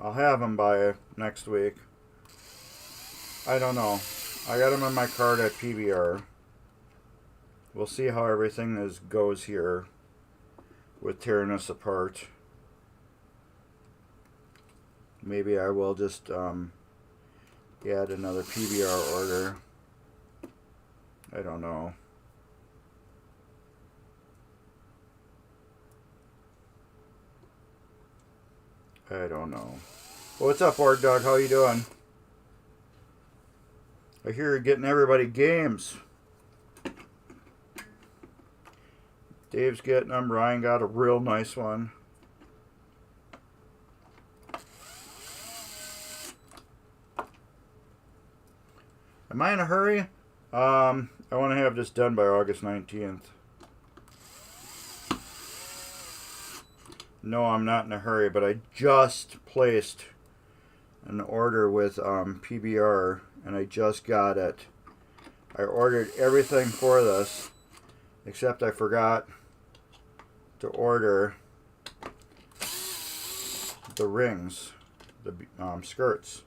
I'll have them by next week. I don't know. I got them on my card at PBR. We'll see how everything goes here with tearing us apart. Maybe I will just add another PBR order. I don't know. I don't know. What's up, Org Dog? How you doing? I hear you're getting everybody games. Dave's getting them. Ryan got a real nice one. Am I in a hurry? I want to have this done by August 19th. No, I'm not in a hurry, but I just placed an order with PBR, and I just got it. I ordered everything for this, except I forgot to order the rings, the skirts.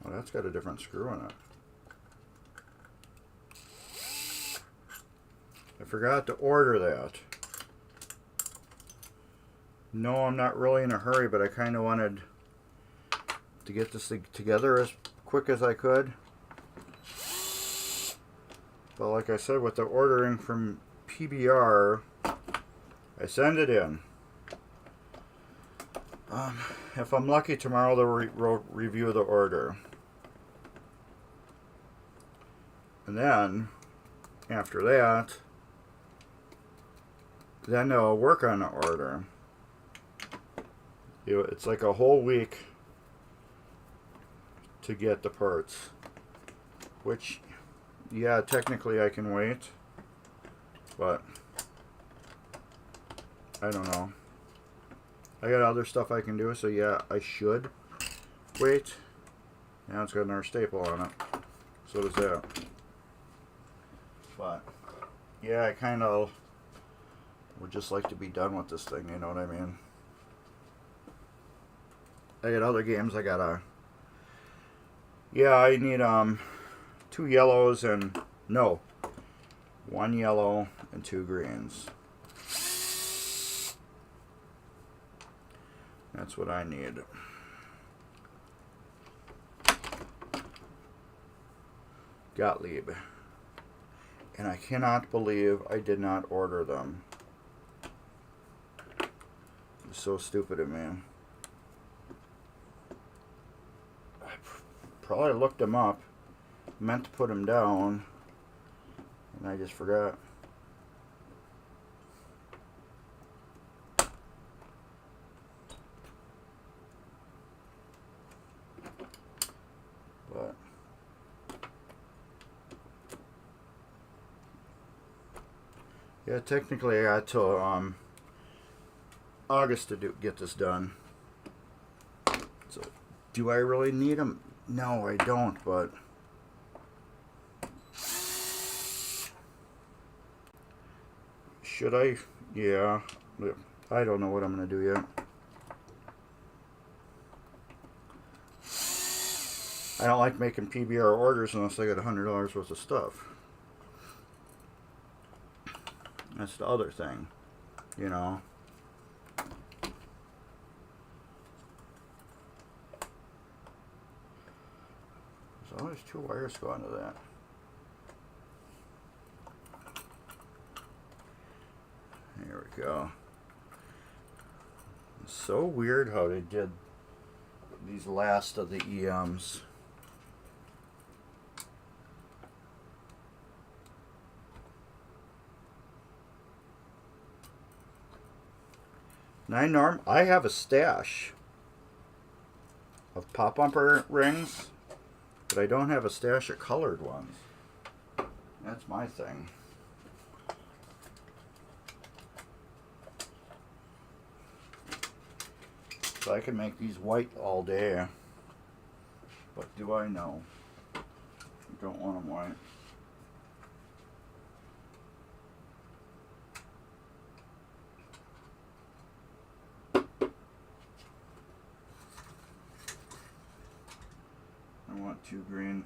Oh, that's got a different screw in it. I forgot to order that. No, I'm not really in a hurry, but I kind of wanted to get this thing together as quick as I could. But like I said, with the ordering from PBR, I send it in. If I'm lucky, tomorrow they'll review the order. And then, after that, then they'll work on the order. It's like a whole week to get the parts. Which, yeah, technically I can wait. But, I don't know. I got other stuff I can do, so yeah, I should wait. Now it's got another staple on it. So does that. But, yeah, I kind of would just like to be done with this thing, you know what I mean? I got other games I gotta... Yeah, I need 2 yellows and... No. 1 yellow and 2 greens. That's what I need. Gottlieb. And I cannot believe I did not order them. It's so stupid of me. I probably looked them up, meant to put them down, and I just forgot. But yeah, technically I got till August to get this done. So, do I really need them? No, I don't, but should I? Yeah. I don't know what I'm going to do yet. I don't like making PBR orders unless I got $100 worth of stuff. That's the other thing, you know. There's always 2 wires going to that. There we go. It's so weird how they did these last of the EMs. I have a stash of pop bumper rings, but I don't have a stash of colored ones. That's my thing. So I can make these white all day, but do I know? I don't want them white. I want 2 green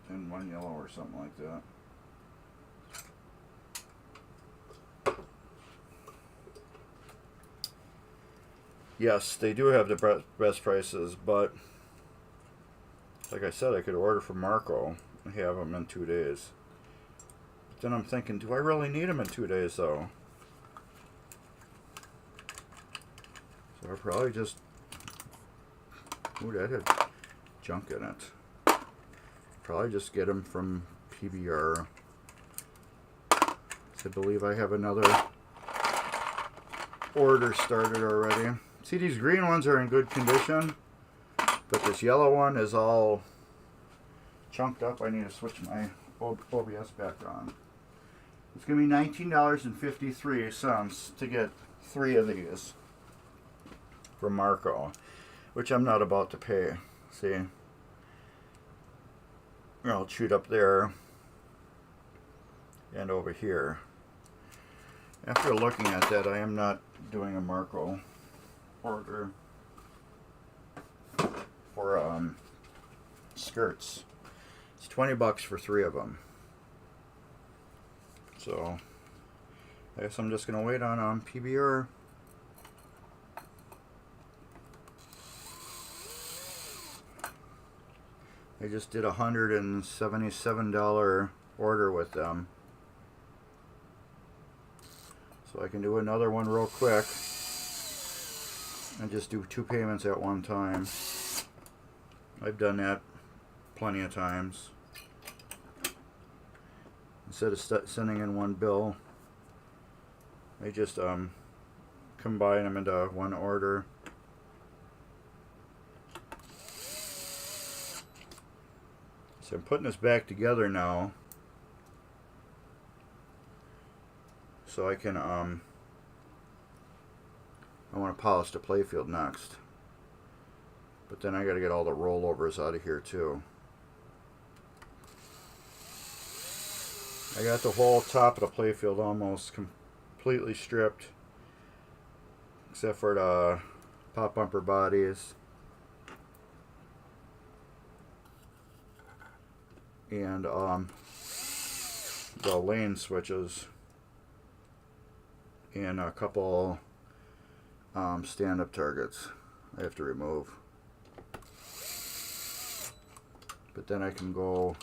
and 1 yellow or something like that. Yes, they do have the best prices, but like I said, I could order from Marco and have them in 2 days. But then I'm thinking, do I really need them in 2 days though? So I'll probably just... Ooh, that had junk in it. Probably just get them from PBR. I believe I have another order started already. See, these green ones are in good condition, but this yellow one is all chunked up. I need to switch my OBS back on. It's going to be $19.53 to get 3 of these from Marco, which I'm not about to pay. See? They're all chewed up there and over here. After looking at that, I am not doing a Marco order for skirts. It's $20 for 3 of them. So I guess I'm just gonna wait on PBR. I just did a $177 order with them, so I can do another one real quick and just do 2 payments at one time. I've done that plenty of times. Instead of sending in one bill, I just combine them into one order. So I'm putting this back together now, so I can I want to polish the playfield next, but then I got to get all the rollovers out of here too. I got the whole top of the playfield almost completely stripped, except for the pop bumper bodies and the lane switches and a couple stand-up targets I have to remove. But then I can go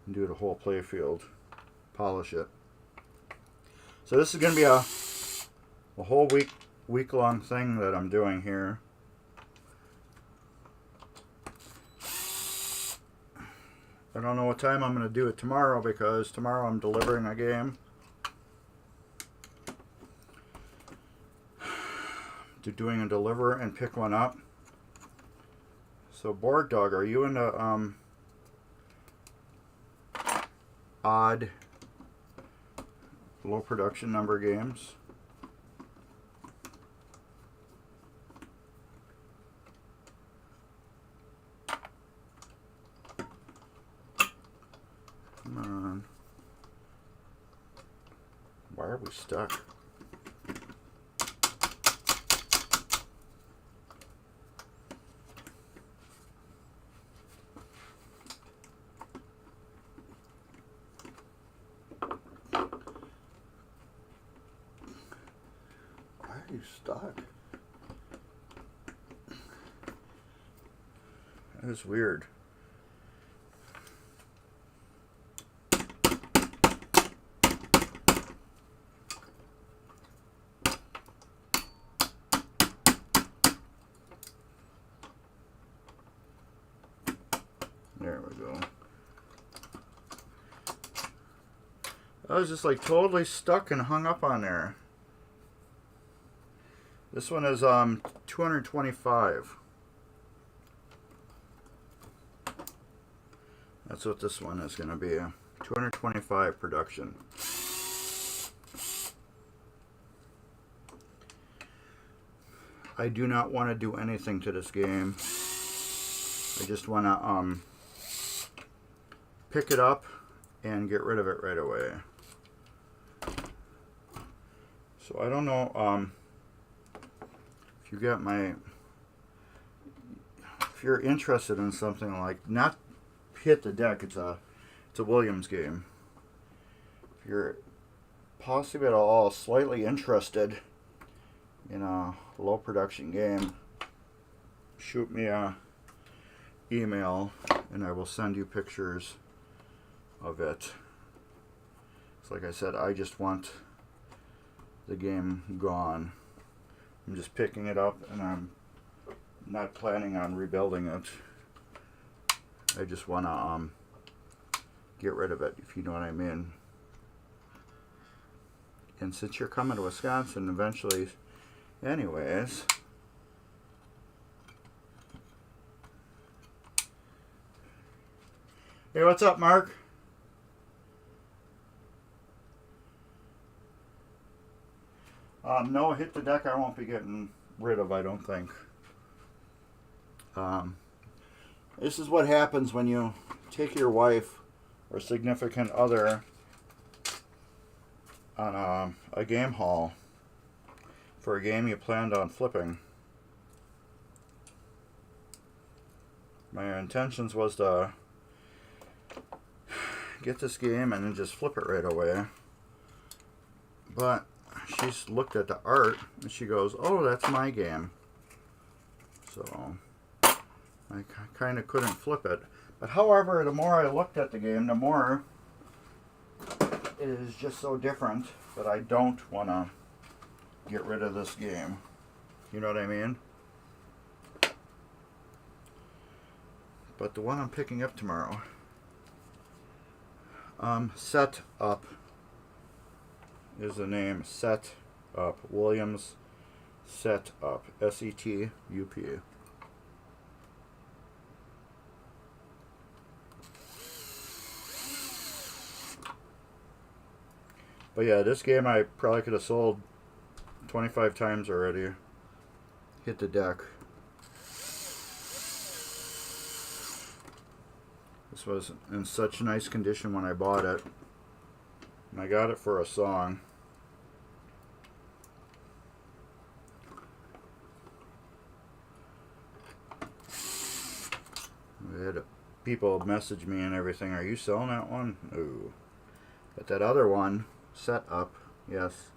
and do the whole playfield, polish it. So this is going to be a whole week-long thing that I'm doing here. I don't know what time I'm going to do it tomorrow, because tomorrow I'm delivering a game. Doing a deliver and pick one up. So Board Dog, are you into odd low production number games? Come on. Why are we stuck? stuck. That is weird. There we go. I was just like totally stuck and hung up on there. This one is 225. That's what this one is going to be. 225 production. I do not want to do anything to this game. I just want to pick it up and get rid of it right away. So I don't know if you got my, if you're interested in something like, not Hit the Deck, it's a Williams game. If you're possibly at all slightly interested in a low production game, shoot me a email and I will send you pictures of it. So like I said, I just want the game gone. I'm just picking it up and I'm not planning on rebuilding it. I just want to get rid of it, if you know what I mean. And since you're coming to Wisconsin eventually anyways, hey, what's up, Mark? No, Hit the Deck I won't be getting rid of, I don't think. This is what happens when you take your wife or significant other on a game haul for a game you planned on flipping. My intentions was to get this game and then just flip it right away. But she's looked at the art and she goes, "Oh, that's my game." So I kind of couldn't flip it. But however, the more I looked at the game, the more it is just so different that I don't want to get rid of this game. You know what I mean? But the one I'm picking up tomorrow, Set Up is the name. Set Up. Williams Set Up. S-E-T-U-P. But yeah, this game I probably could have sold 25 times already. Hit the Deck. This was in such nice condition when I bought it. And I got it for a song. We had people message me and everything. "Are you selling that one?" Ooh. But that other one, Set Up, yes.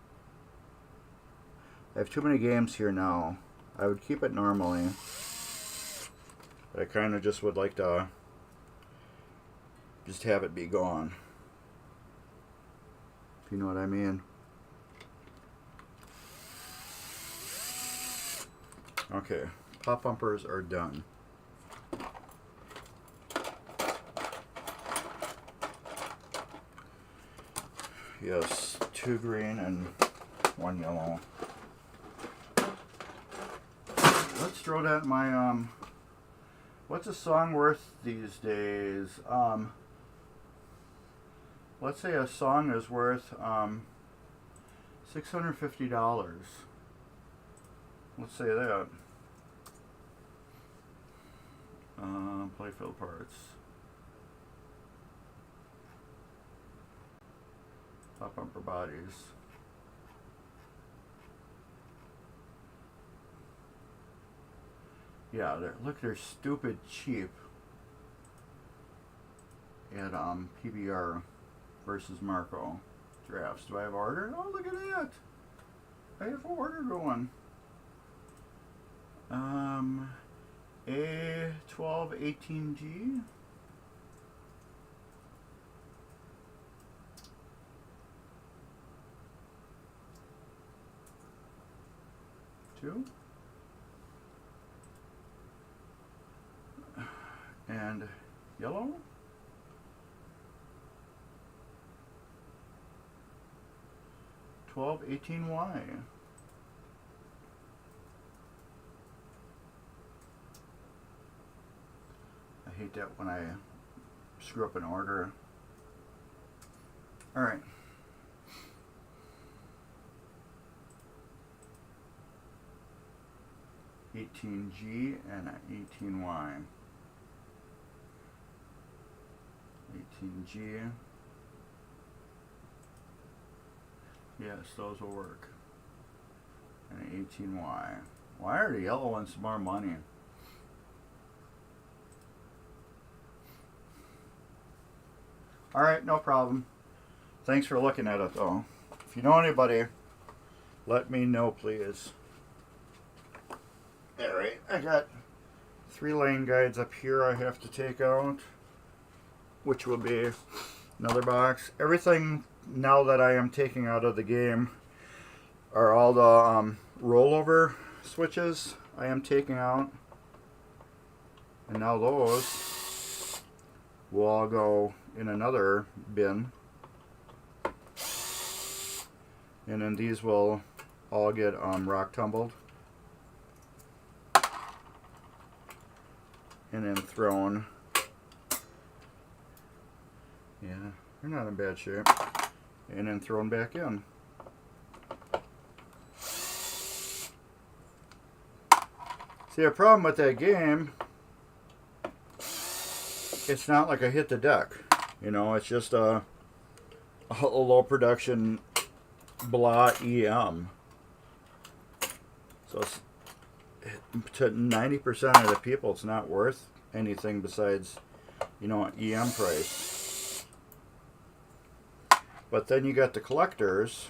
I have too many games here now. I would keep it normally. But I kind of just would like to just have it be gone. If you know what I mean. Okay, pop bumpers are done. Yes, 2 green and 1 yellow. Let's throw that in my, what's a song worth these days? Let's say a song is worth, $650. Let's say that. Playfield parts. Top bumper bodies. Yeah, look, they're stupid cheap at PBR versus Marco drafts. Do I have order? Oh, look at that. I have an order going. A1218G. Two. And yellow. Y. I hate that when I screw up an order. All right. $18G and $18Y. $18G. Yes, those will work. And $18Y. Why are the yellow ones more money? Alright, no problem. Thanks for looking at it though. If you know anybody, let me know please. Alright, I got 3 lane guides up here I have to take out, which will be another box. Everything now that I am taking out of the game are all the rollover switches I am taking out. And now those will all go in another bin. And then these will all get rock tumbled. And then thrown. Yeah, they're not in bad shape. And then thrown back in. See, the problem with that game, it's not like I hit the deck. You know, it's just a low production blah EM. So it's, to 90% of the people, it's not worth anything besides, you know, an EM price. But then you got the collectors,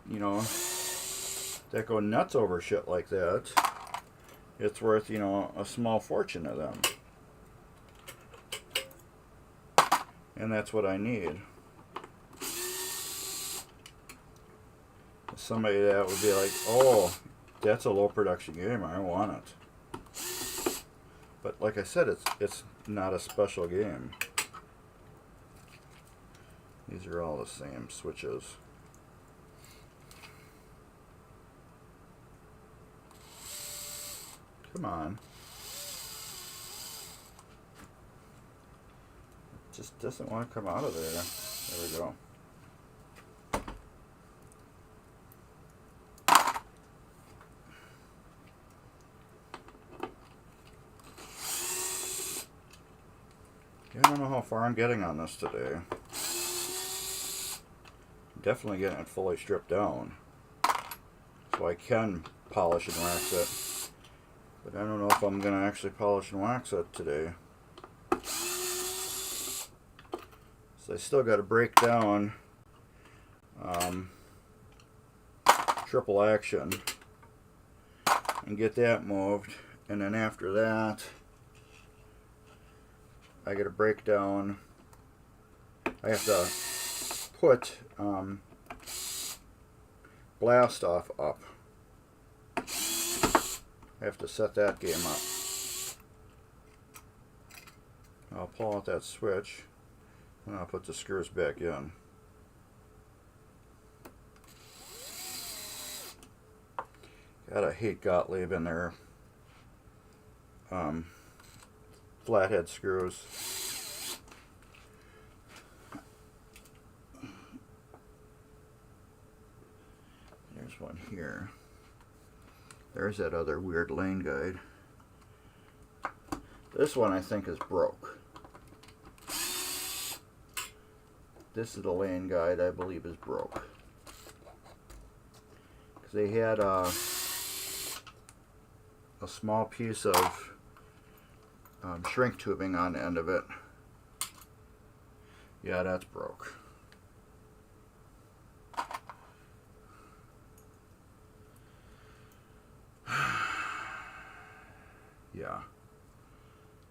you know, that go nuts over shit like that. It's worth, you know, a small fortune to them. And that's what I need. Somebody that would be like, oh, that's a low production game, I want it. But like I said, it's not a special game. These are all the same switches. Come on. It just doesn't want to come out of there. There we go. Yeah, I don't know how far I'm getting on this today. Definitely getting it fully stripped down, so I can polish and wax it. But I don't know if I'm going to actually polish and wax it today. So I still got to break down triple action and get that moved. And then after that, I got to break down. I have to put blast off up. I have to set that game up. I'll pull out that switch and I'll put the screws back in. God, I hate Gottlieb in their flathead screws. There's one here. There's that other weird lane guide. This one I think is broke. This is the lane guide I believe is broke. Because they had a small piece of shrink tubing on the end of it. Yeah, that's broke. Yeah.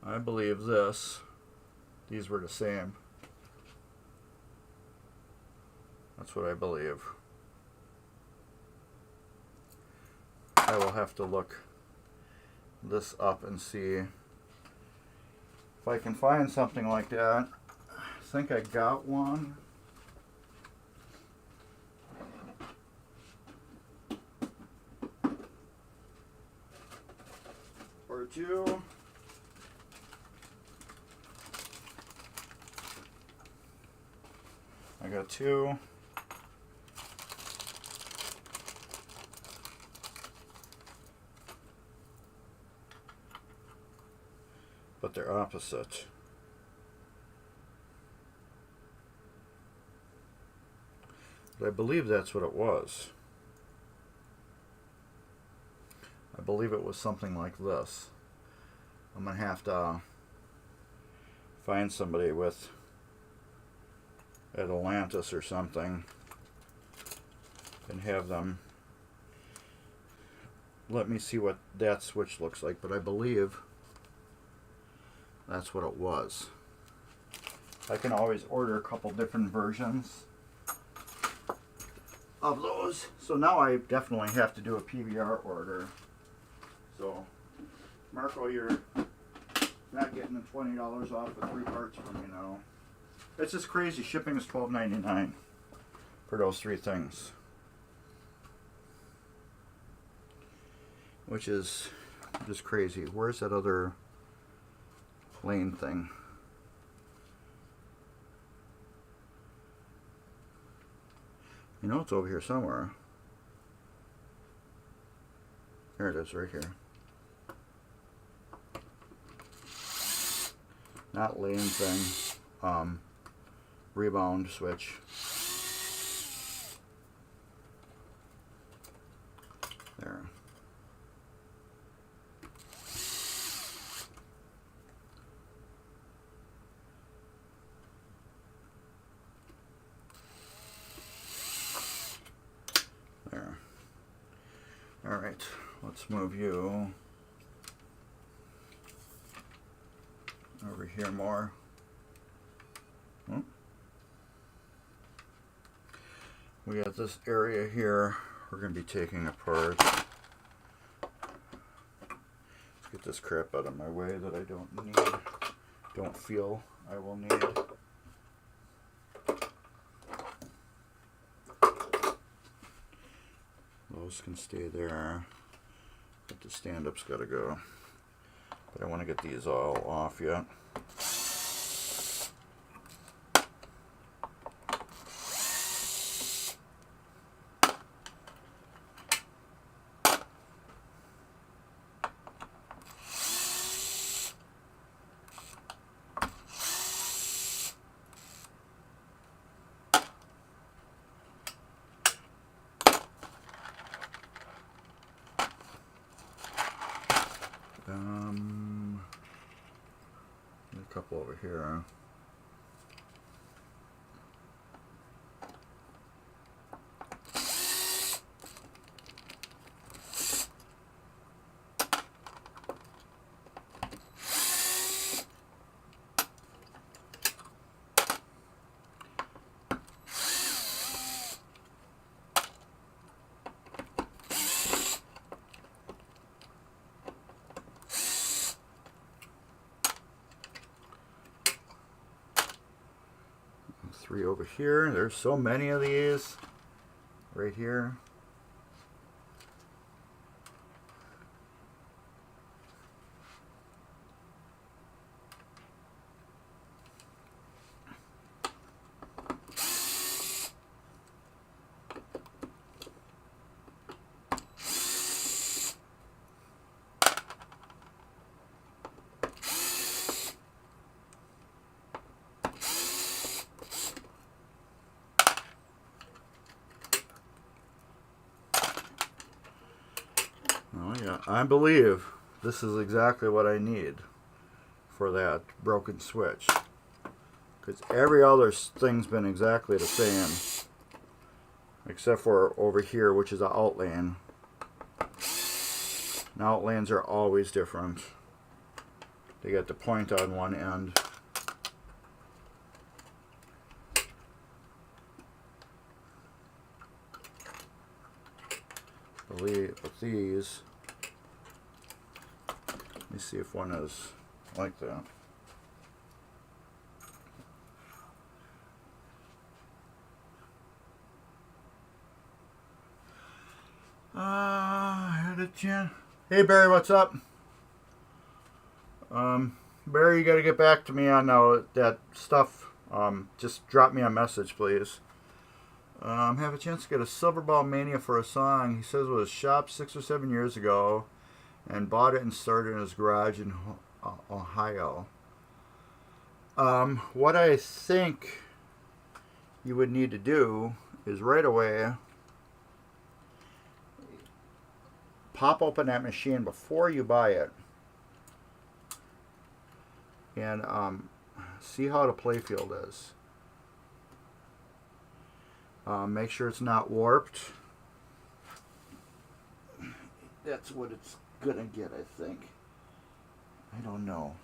I believe these were the same. That's what I believe. I will have to look this up and see if I can find something like that. I think I got one. Or two. I got two. But they're opposite. But I believe that's what it was. I believe it was something like this. I'm going to have to find somebody with at Atlantis or something and have them let me see what that switch looks like, but I believe that's what it was. I can always order a couple different versions of those. So now I definitely have to do a PBR order. So, Marco, you're not getting the $20 off with 3 parts from me now. It's just crazy. Shipping is $12.99 for those 3 things. Which is just crazy. Where's that other plain thing? You know it's over here somewhere. There it is, right here. Not lane thing. Rebound switch. There. There. All right, let's move you over here more. Oh. We got this area here we're going to be taking apart. Let's get this crap out of my way that I don't feel I will need. Those can stay there, but the stand-up's got to go. But I want to get these all off yet. A couple over here. Three over here. There's so many of these right here. Oh yeah, I believe this is exactly what I need for that broken switch. Because every other thing's been exactly the same. Except for over here, which is an out lane. And out lanes are always different. They got the point on one end. With these, let me see if one is like that. I had a chance. Hey Barry, what's up? Barry, you got to get back to me on that stuff. Just drop me a message, please. Have a chance to get a Silver Ball Mania for a song. He says it was shopped 6 or 7 years ago, and bought it and started in his garage in Ohio. What I think you would need to do is right away pop open that machine before you buy it, and see how the playfield is. Make sure it's not warped. That's what it's gonna get, I think. I don't know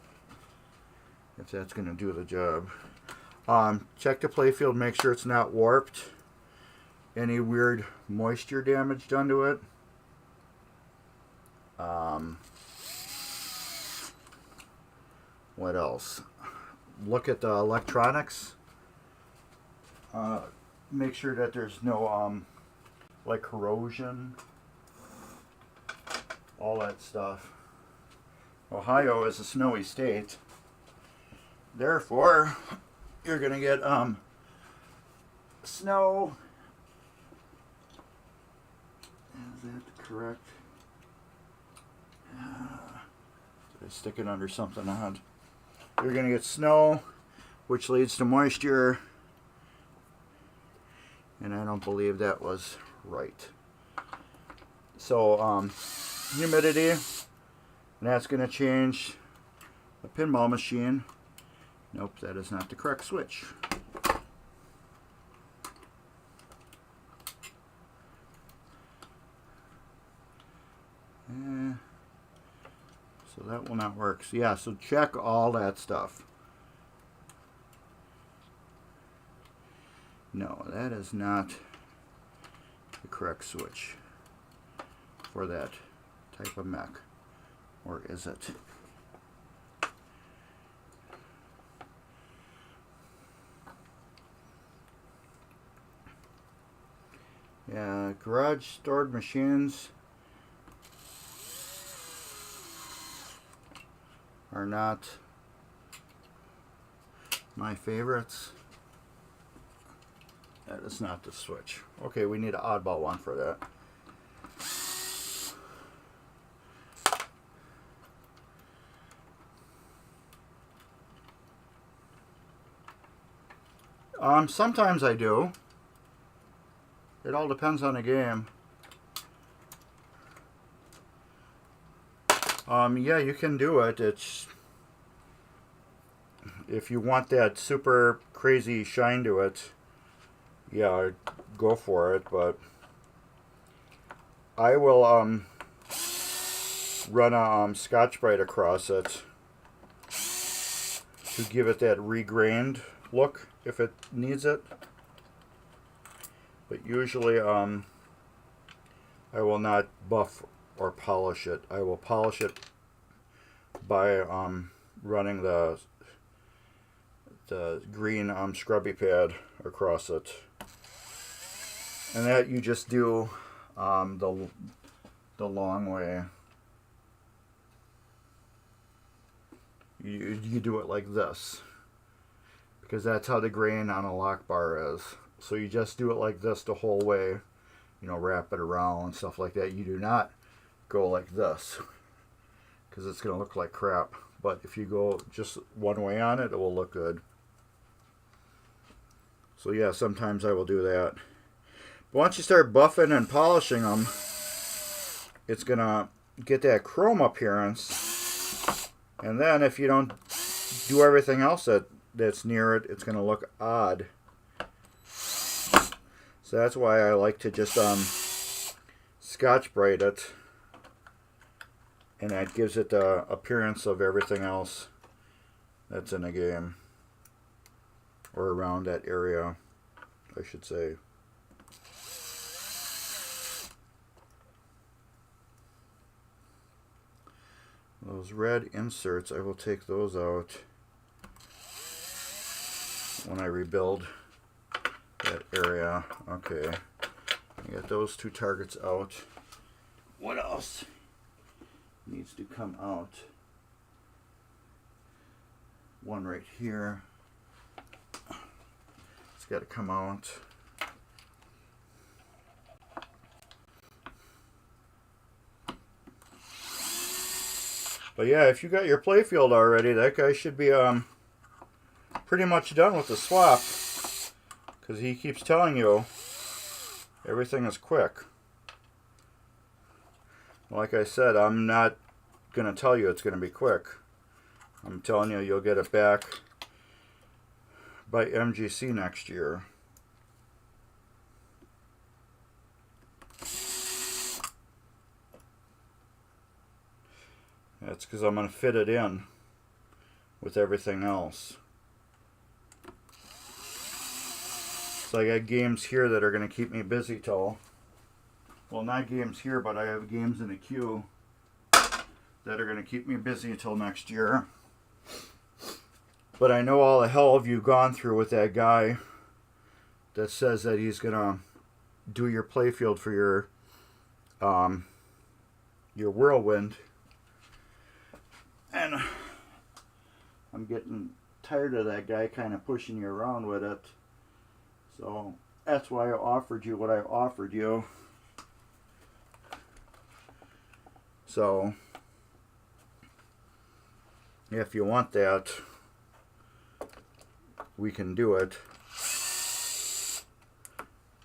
if that's gonna do the job. Check the playfield, make sure it's not warped. Any weird moisture damage done to it. What else? Look at the electronics. Make sure that there's no like corrosion, all that stuff. Ohio is a snowy state, therefore you're gonna get snow. Is that correct? Did I stick it under something odd? You're gonna get snow, which leads to moisture. And I don't believe that was right. So, humidity, and that's going to change the pinball machine. Nope, that is not the correct switch. So that will not work. So yeah, so check all that stuff. No, that is not the correct switch for that type of mech. Or is it? Yeah, garage stored machines are not my favorites. That is not the switch. Okay, we need an oddball one for that. Sometimes I do. It all depends on the game. Yeah, you can do it. It's if you want that super crazy shine to it. Yeah, go for it, but I will run a Scotch-Brite across it to give it that regrained look if it needs it. But usually I will not buff or polish it. I will polish it by running the green scrubby pad across it. And that you just do the long way. You do it like this, because that's how the grain on a lock bar is. So you just do it like this the whole way, you know, wrap it around and stuff like that. You do not go like this, because it's going to look like crap. But if you go just one way on it, it will look good. So yeah, sometimes I will do that. But once you start buffing and polishing them, it's going to get that chrome appearance. And then if you don't do everything else that's near it, it's going to look odd. So that's why I like to just Scotch-Brite it And that gives it the appearance of everything else that's in the game. Or around that area, I should say. Those red inserts, I will take those out when I rebuild that area. Okay, I got those two targets out. What else needs to come out? One right here. It's got to come out. But yeah, if you got your playfield already, that guy should be pretty much done with the swap. Because he keeps telling you everything is quick. Like I said, I'm not going to tell you it's going to be quick. I'm telling you you'll get it back by MGC next year. That's because I'm going to fit it in with everything else. So I got games here that are going to keep me busy till, well, not games here, but I have games in the queue that are going to keep me busy until next year. But I know all the hell have you gone through with that guy that says that he's going to do your playfield for your whirlwind. And I'm getting tired of that guy kind of pushing you around with it. So that's why I offered you what I offered you. So if you want that, we can do it.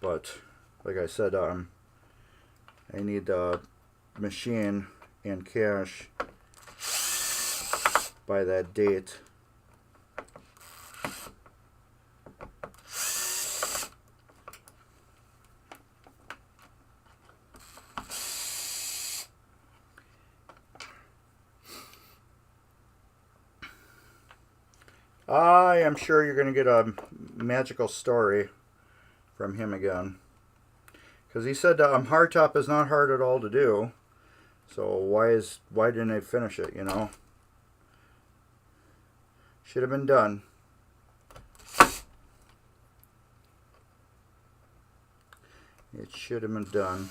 But like I said, I need the machine and cash by that date. I am sure you're going to get a magical story from him again. Because he said hardtop is not hard at all to do. So why didn't they finish it, you know? Should have been done. It should have been done.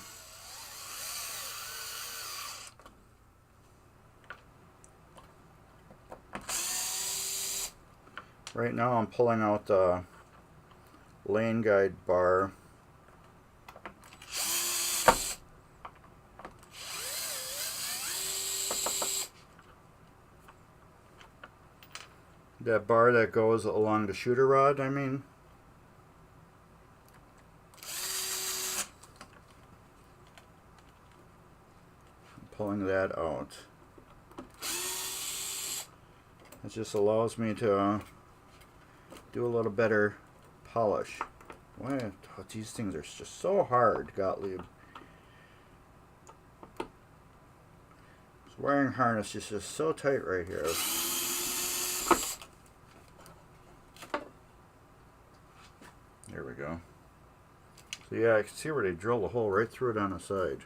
Right now I'm pulling out the lane guide bar. That bar that goes along the shooter rod, I mean. I'm pulling that out. It just allows me to do a little better polish. Why? Oh, these things are just so hard, Gottlieb. This wiring harness is just so tight right here. There we go. So yeah, I can see where they drilled a hole right through it on the side.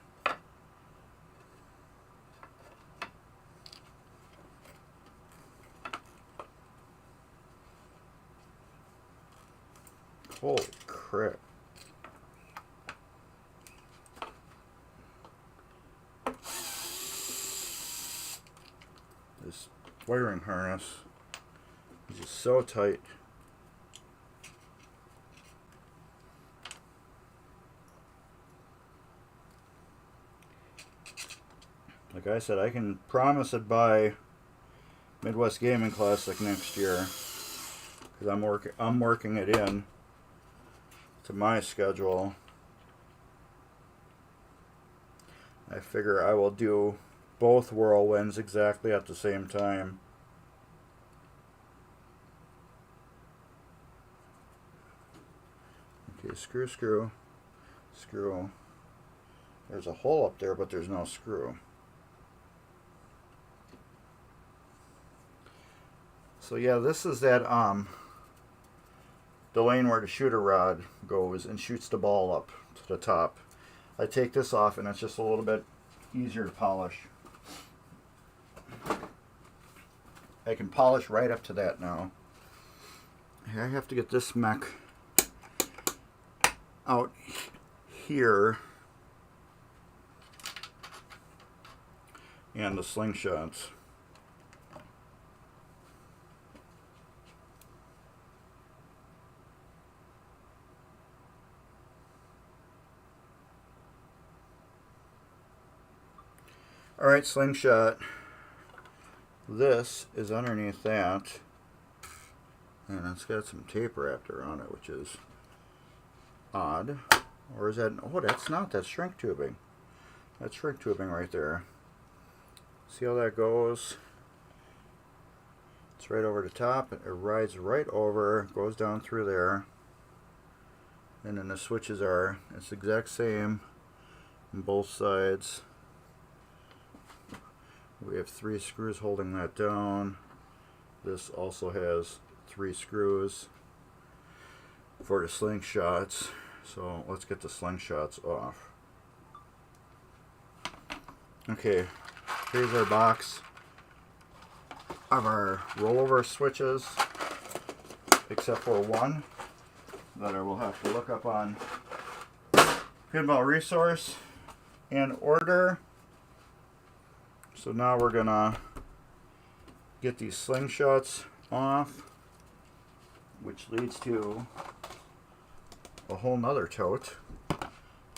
Holy crap. This wiring harness is just so tight. Like I said, I can promise it by Midwest Gaming Classic next year, because I'm working it in to my schedule. I figure I will do both whirlwinds exactly at the same time. Okay, screw, screw, screw. There's a hole up there, but there's no screw. So yeah, this is that the lane where the shooter rod goes and shoots the ball up to the top. I take this off and it's just a little bit easier to polish. I can polish right up to that now. I have to get this mech out here and the slingshots. Alright, slingshot. This is underneath that. And it's got some tape wrapped around it, which is odd. Or is that... Oh, that's not. That's shrink tubing. That's shrink tubing right there. See how that goes? It's right over the top. It rides right over, goes down through there. And then the switches are... It's the exact same on both sides. We have 3 screws holding that down. This also has 3 screws for the slingshots. So let's get the slingshots off. Okay, here's our box of our rollover switches, except for one that I will have to look up on Pinball Resource and order. So now we're gonna get these slingshots off, which leads to a whole nother tote,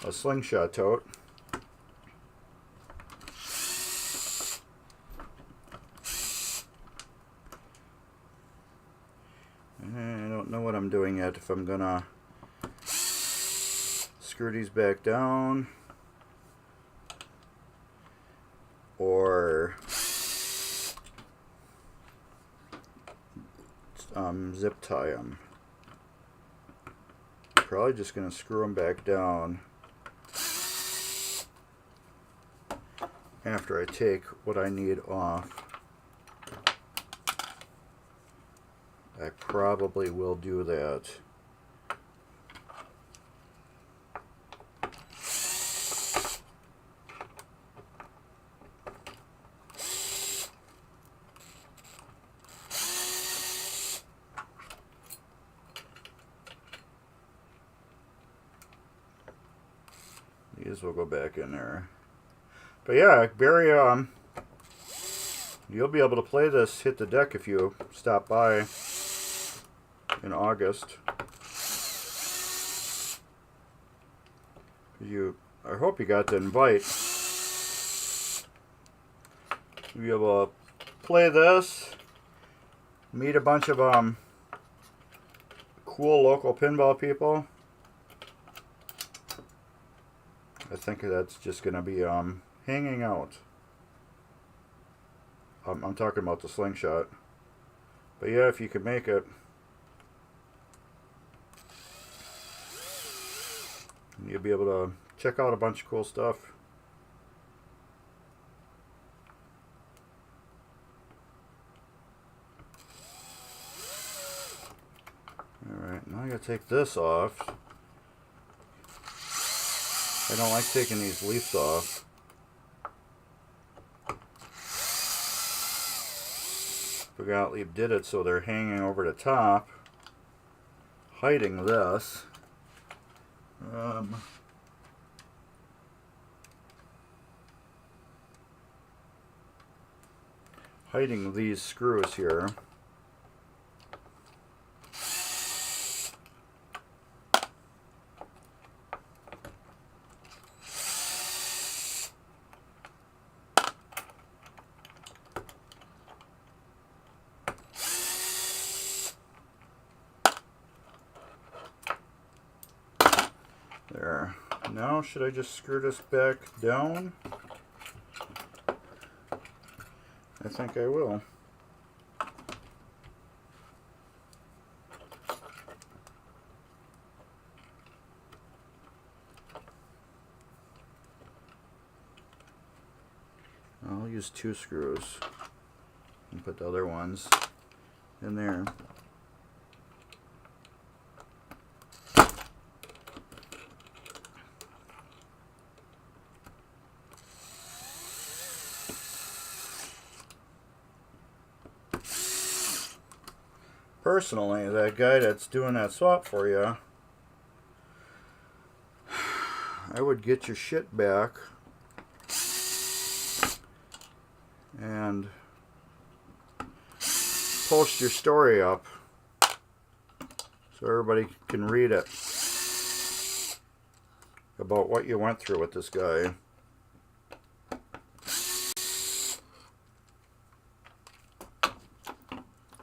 a slingshot tote. I don't know what I'm doing yet, if I'm gonna screw these back down or zip tie them. Probably just going to screw them back down after I take what I need off. I probably will do that. These will go back in there. But yeah, Barry, you'll be able to play this Hit the Deck if you stop by in August. I hope you got the invite. You'll be able to play this, meet a bunch of cool local pinball people. I think that's just going to be hanging out. I'm talking about the slingshot. But yeah, if you can make it. You'll be able to check out a bunch of cool stuff. Alright, now I gotta take this off. I don't like taking these leaves off. But Gottlieb did it so they're hanging over the top, hiding this. Hiding these screws here. There. Now, should I just screw this back down? I think I will. I'll use 2 screws and put the other ones in there. Personally, that guy that's doing that swap for you, I would get your shit back and post your story up so everybody can read it about what you went through with this guy.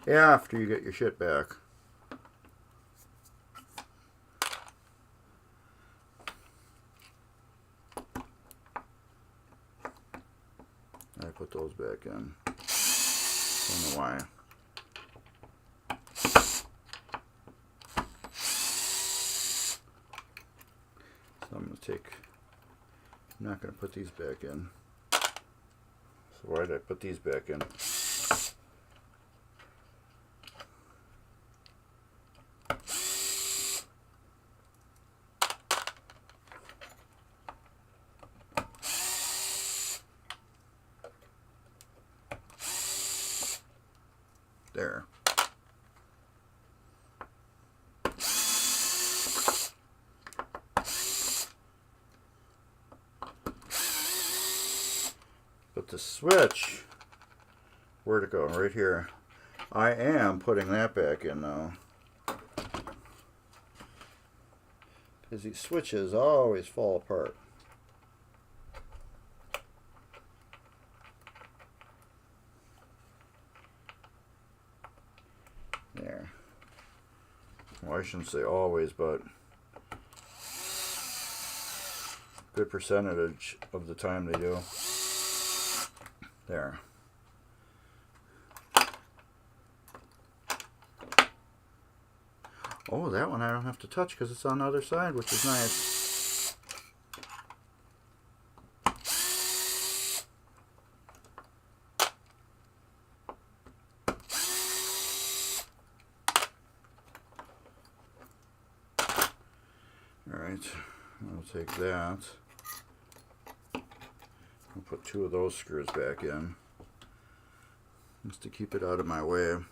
After you get your shit back. I put those back in. Don't know why. So I'm not going to put these back in. So why did I put these back in? There. But the switch, where'd it go? Right here. I am putting that back in now. Because these switches always fall apart. There. Well, I shouldn't say always, but good percentage of the time they do. There. Oh, that one I don't have to touch because it's on the other side, which is nice. Alright, I'll take that. I'll put 2 of those screws back in, just to keep it out of my way. And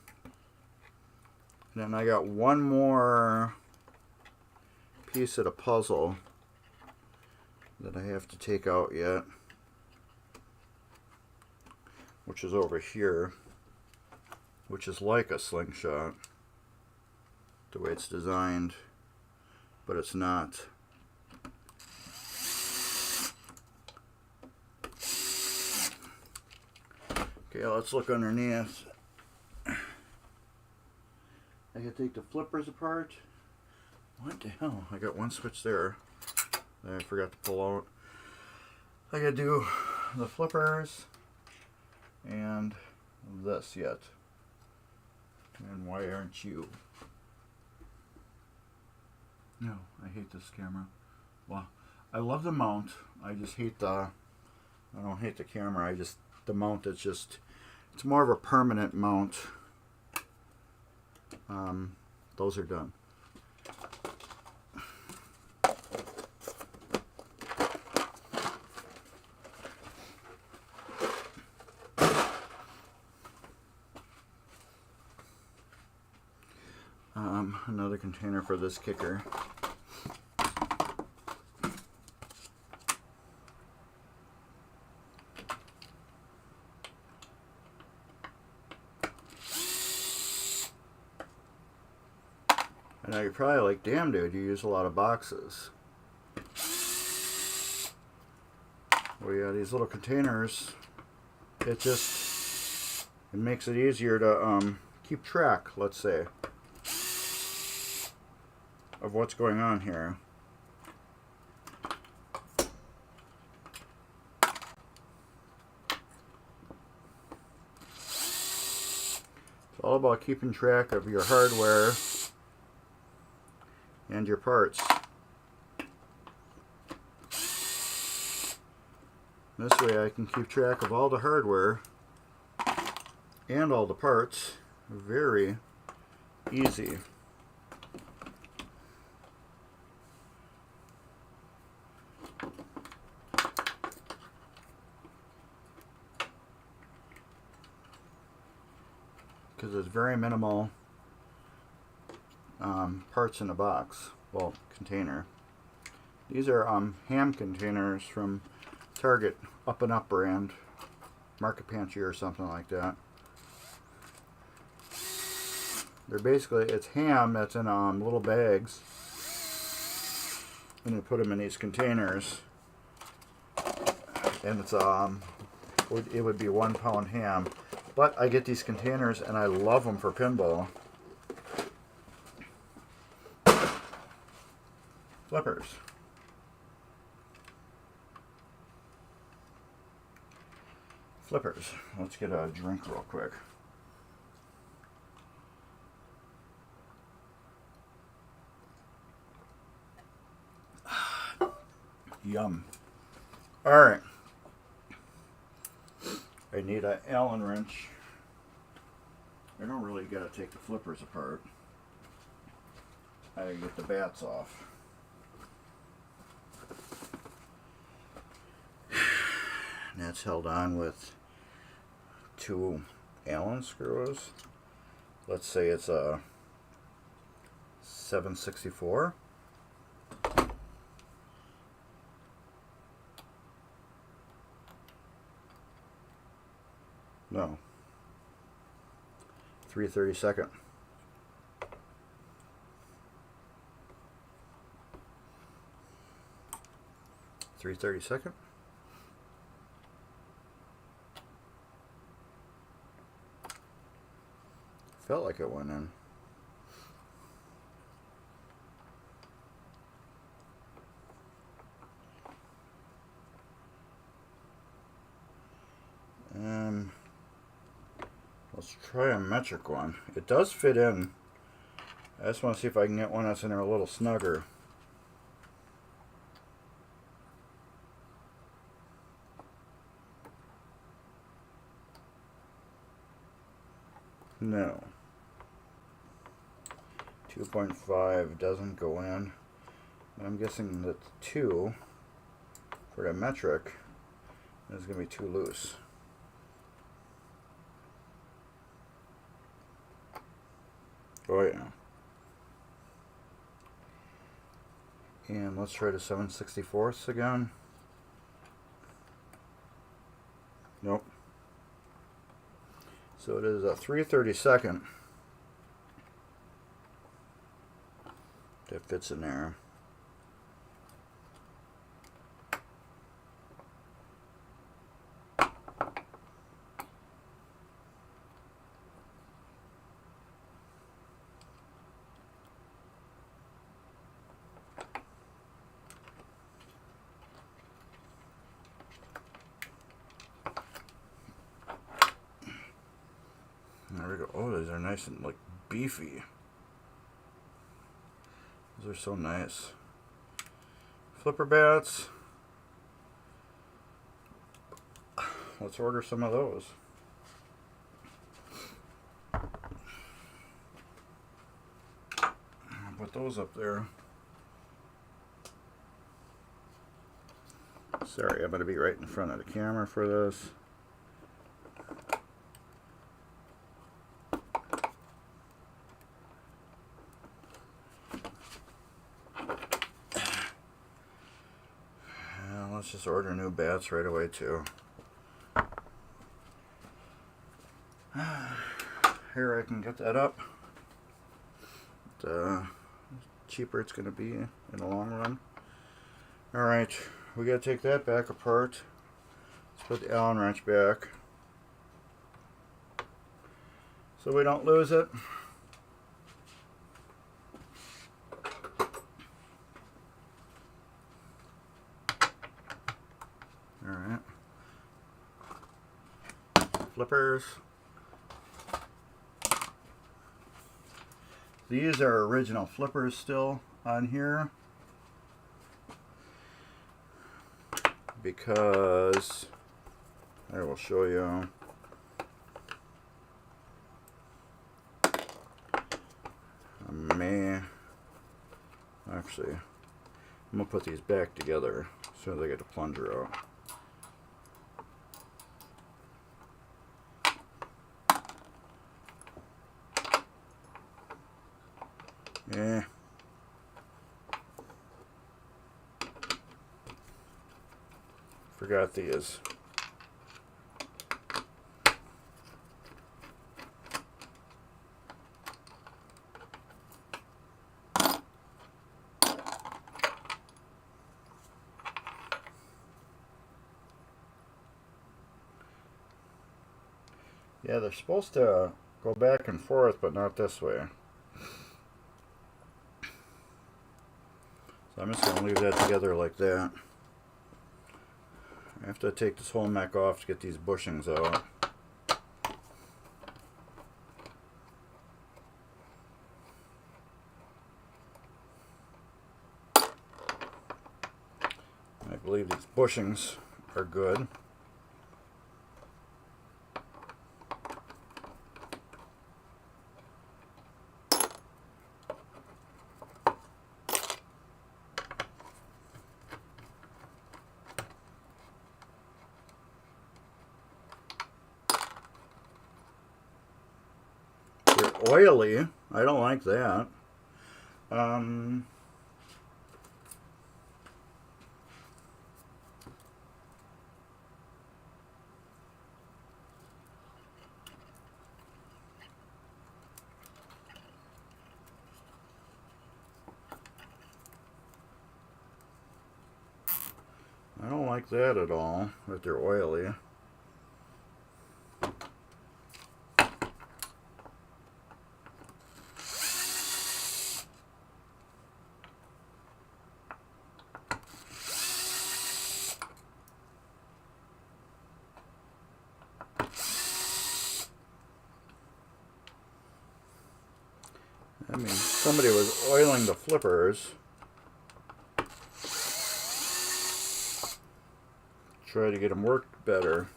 then I got one more piece of the puzzle that I have to take out yet, which is over here, which is like a slingshot, the way it's designed, but it's not. Okay, let's look underneath. I gotta take the flippers apart. What the hell? I got one switch there that I forgot to pull out. I gotta do the flippers and this yet. And why aren't you? No, I hate this camera. Well, I love the mount. I just hate I don't hate the camera. The mount is just, it's more of a permanent mount. Those are done. Another container for this kicker. And now you're probably like, damn dude, you use a lot of boxes. Well, yeah, these little containers, it makes it easier to keep track, let's say, of what's going on here. It's all about keeping track of your hardware and your parts. This way I can keep track of all the hardware and all the parts very easy. Because there's very minimal parts in the box, well, container. These are ham containers from Target, Up and Up brand, Market Pantry or something like that. They're basically, it's ham that's in little bags, and you put them in these containers, and it's it would be 1 pound ham. But I get these containers and I love them for pinball. Flippers. Flippers. Let's get a drink real quick. Yum. Alright. I need an Allen wrench. I don't really got to take the flippers apart. I gotta get the bats off. And that's held on with 2 Allen screws. Let's say it's a 764. No. 3/32. 3/32. Felt like it went in. Let's try a metric one. It does fit in. I just want to see if I can get one that's in there a little snugger. No. 2.5 doesn't go in. I'm guessing that 2 for the metric is going to be too loose. Oh yeah. And let's try the 7/64 again. Nope. So it is a 3/32 that fits in there. There we go. Oh, these are nice and like beefy. Those are so nice. Flipper bats. Let's order some of those. I'll put those up there. Sorry, I'm going to be right in front of the camera for this. Let's just order new bats right away too. Here I can get that up. The cheaper it's going to be in the long run. Alright, we got to take that back apart. Let's put the Allen wrench back so we don't lose it. Alright. Flippers. These are original flippers still on here because I will show you. I'm going to put these back together as soon as I get the plunger out. Yeah. Forgot these. Yeah, they're supposed to go back and forth, but not this way. So I'm just going to leave that together like that. I have to take this whole mech off to get these bushings out. I believe these bushings are good. They're oily. I don't like that. I don't like that at all, that they're oily. I mean, somebody was oiling the flippers. Try to get them worked better.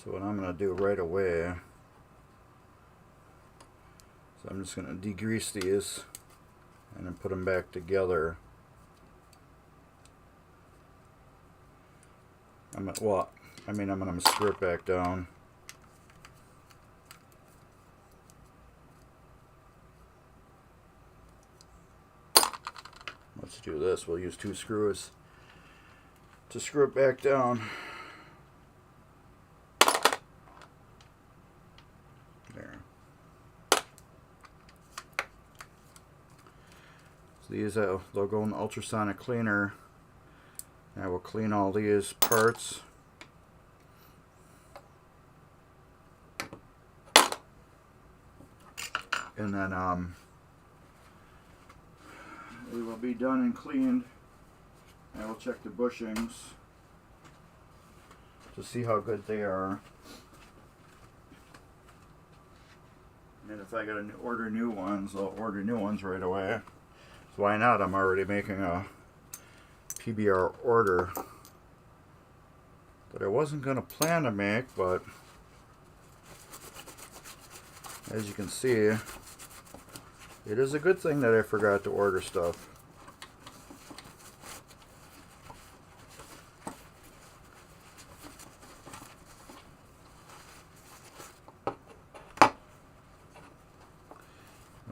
So what I'm going to do right away, so I'm just going to degrease these and then put them back together. I'm going to screw it back down. Let's do this. We'll use 2 screws to screw it back down. There. So these, they'll go in the ultrasonic cleaner. I will clean all these parts. And then they will be done and cleaned. I will check the bushings to see how good they are. And if I gotta order new ones, I'll order new ones right away. So why not? I'm already making a PBR order that I wasn't gonna plan to make, but as you can see, it is a good thing that I forgot to order stuff. It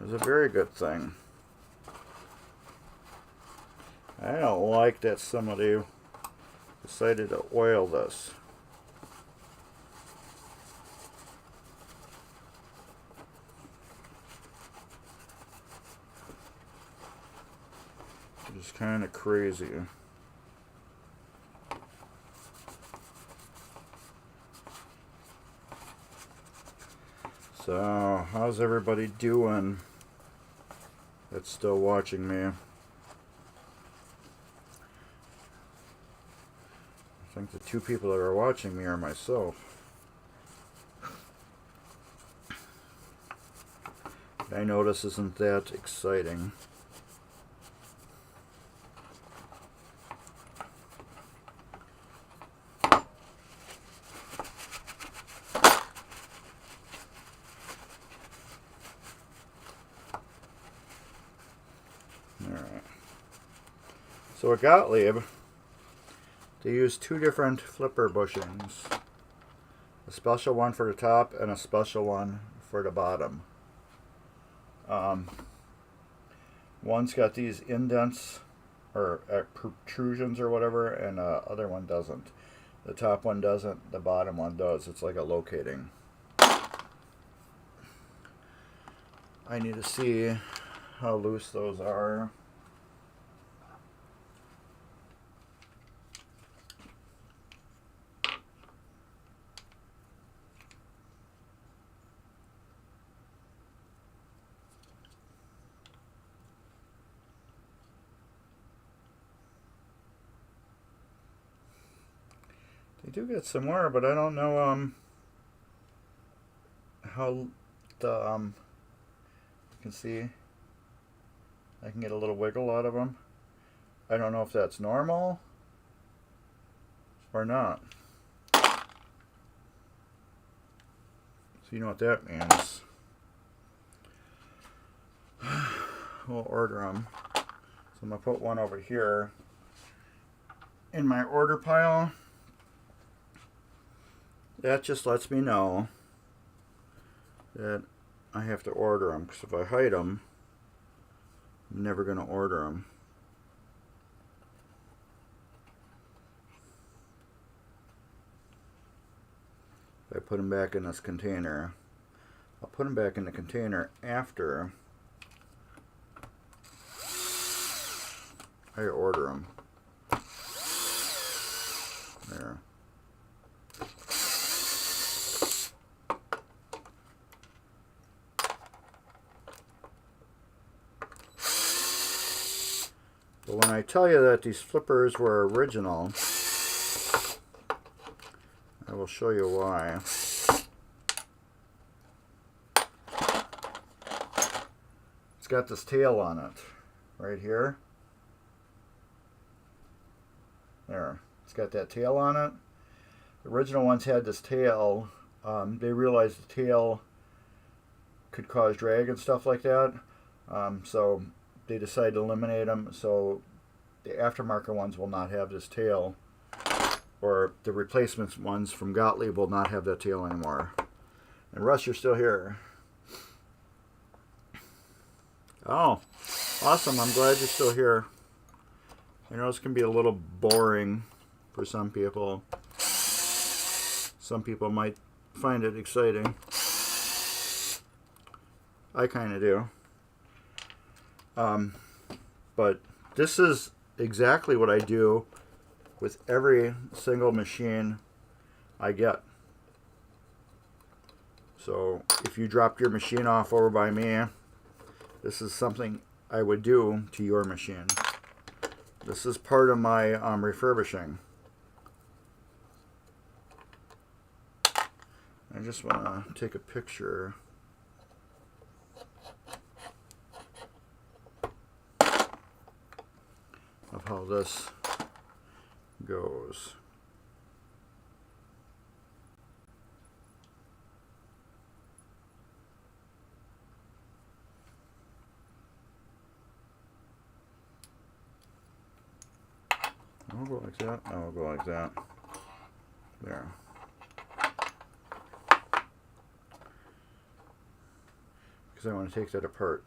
was a very good thing. I don't like that somebody decided to oil this. It's kind of crazy. So, how's everybody doing that's still watching me? I think the 2 people that are watching me are myself. I know this isn't that exciting. So at Gottlieb, they use two different flipper bushings. A special one for the top and a special one for the bottom. One's got these indents or protrusions or whatever, and the other one doesn't. The top one doesn't, the bottom one does. It's like a locating. I need to see how loose those are. They do get somewhere, but I don't know how the you can see I can get a little wiggle out of them. I don't know if that's normal or not. So you know what that means. We'll order them. So I'm going to put one over here in my order pile. That just lets me know that I have to order them, because if I hide them, I'm never going to order them. If I put them back in this container, I'll put them back in the container after I order them. There. But when I tell you that these flippers were original, I will show you why. It's got this tail on it, right here. There, it's got that tail on it. The original ones had this tail. They realized the tail could cause drag and stuff like that. So they decided to eliminate them. So the aftermarket ones will not have this tail, or the replacement ones from Gottlieb will not have that tail anymore. And Russ, you're still here. Oh, awesome. I'm glad you're still here. I know this can be a little boring for some people. Some people might find it exciting. I kind of do. But this is exactly what I do with every single machine I get. So if you dropped your machine off over by me, this is something I would do to your machine. This is part of my refurbishing. I just want to take a picture of how this goes. I'll go like that. I'll go like that. There. Because I want to take that apart.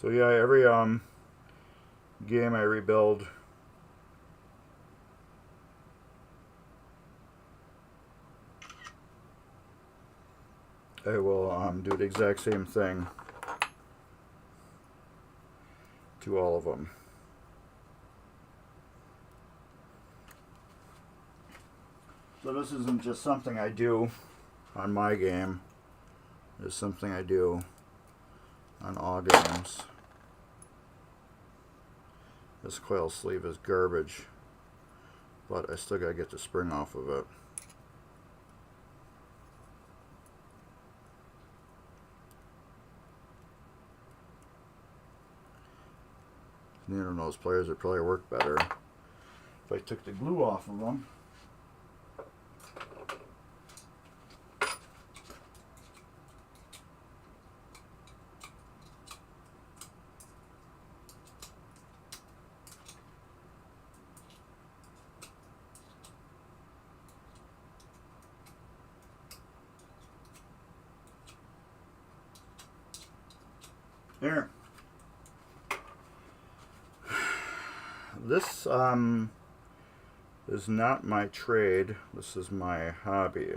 So yeah, every game I rebuild, I will do the exact same thing to all of them. So this isn't just something I do on my game. It's something I do on all games. This coil sleeve is garbage, but I still gotta get the spring off of it. Neither of those players would probably work better if I took the glue off of them. Here. This is not my trade. This is my hobby.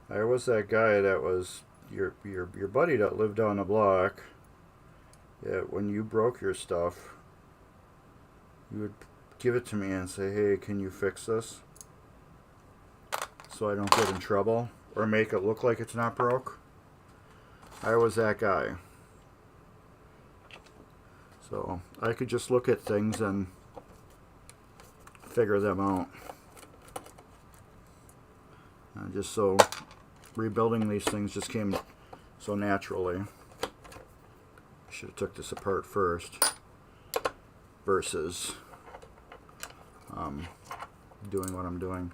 I was that guy that was your buddy that lived down the block. That when you broke your stuff, you would give it to me and say, "Hey, can you fix this?" So I don't get in trouble or make it look like it's not broke. I was that guy. So I could just look at things and figure them out. Just so rebuilding these things just came so naturally. I should have took this apart first versus doing what I'm doing.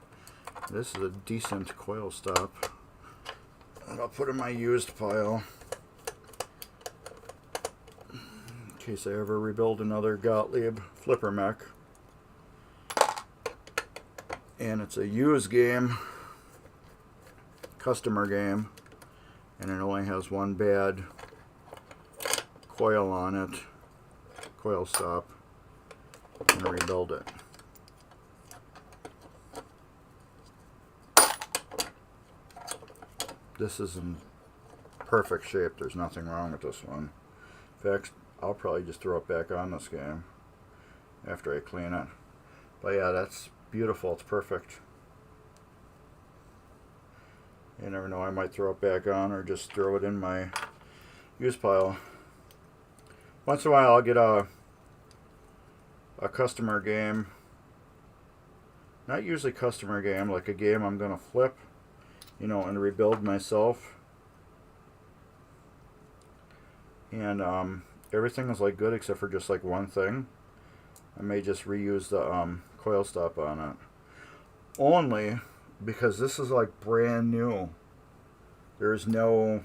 This is a decent coil stop. I'll put in my used pile in case I ever rebuild another Gottlieb flipper mech. And it's a used game, customer game, and it only has one bad coil on it, coil stop. I'm going to rebuild it. This is in perfect shape. There's nothing wrong with this one. In fact, I'll probably just throw it back on this game after I clean it. But yeah, that's beautiful. It's perfect. You never know. I might throw it back on or just throw it in my use pile. Once in a while, I'll get a customer game. Not usually customer game, like a game I'm going to flip, you know, and rebuild myself. And everything is like good except for just like one thing. I may just reuse the coil stop on it. Only because this is like brand new. There's no...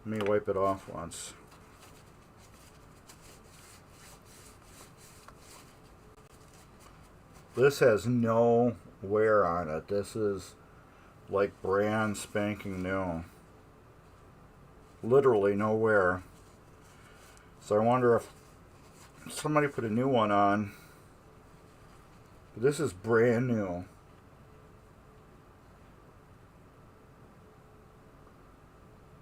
Let me wipe it off once. This has no wear on it. This is like brand spanking new. Literally no wear. So I wonder if somebody put a new one on. This is brand new.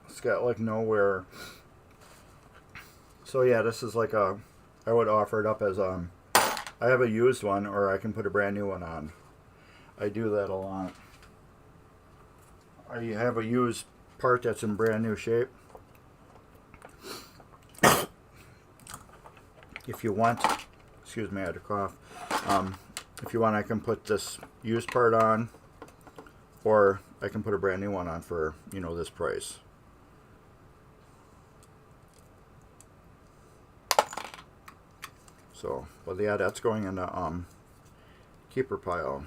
It's got like no wear. So yeah, this is like a... I would offer it up as I have a used one, or I can put a brand new one on. I do that a lot. I have a used part that's in brand new shape. If you want, excuse me, I had a cough. If you want, I can put this used part on, or I can put a brand new one on for, you know, this price. So, but yeah, that's going in the keeper pile.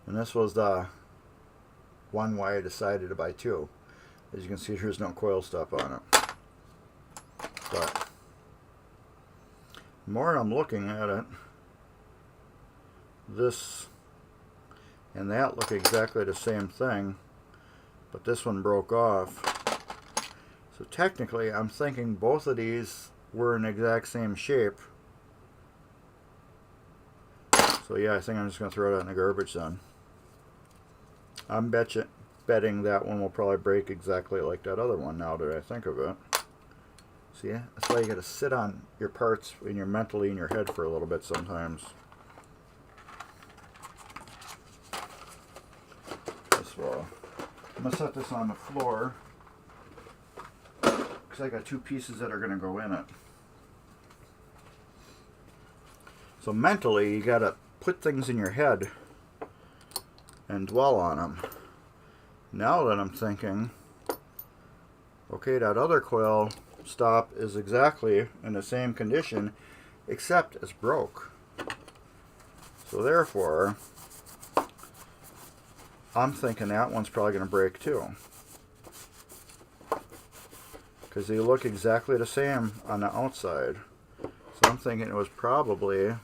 And this was the one why I decided to buy two. As you can see, there's no coil stop on it. But the more I'm looking at it, this and that look exactly the same thing, but this one broke off. So technically, I'm thinking both of these were in the exact same shape. So yeah, I think I'm just going to throw that in the garbage then. I'm betting that one will probably break exactly like that other one now that I think of it. See, that's why you got to sit on your parts when you're mentally in your head for a little bit sometimes. This will. I'm going to set this on the floor because I got two pieces that are going to go in it. So mentally, you got to put things in your head and dwell on them. Now that I'm thinking, okay, that other coil stop is exactly in the same condition, except it's broke. So therefore, I'm thinking that one's probably going to break too. Because they look exactly the same on the outside. So I'm thinking it was probably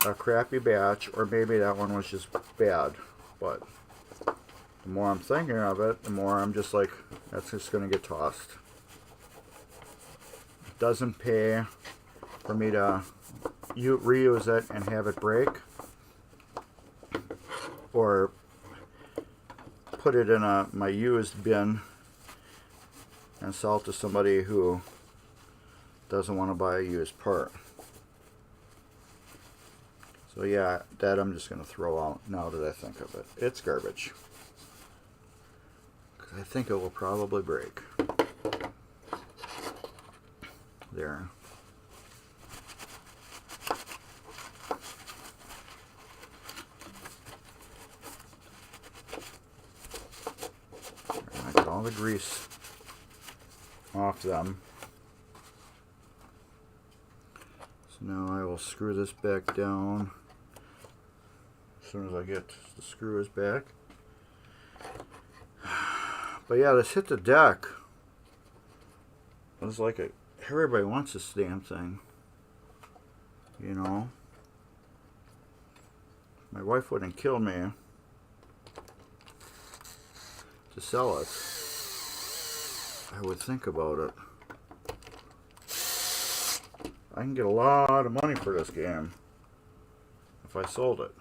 a crappy batch, or maybe that one was just bad. But the more I'm thinking of it, the more I'm just like, that's just going to get tossed. It doesn't pay for me to reuse it and have it break, or put it in my used bin and sell it to somebody who doesn't want to buy a used part. So yeah, that I'm just going to throw out now that I think of it. It's garbage. I think it will probably break. There. I got all the grease off them. So now I will screw this back down as soon as I get the screws back. But yeah, this hit the deck. It's like everybody wants this damn thing. You know? My wife wouldn't kill me to sell it. I would think about it. I can get a lot of money for this game if I sold it.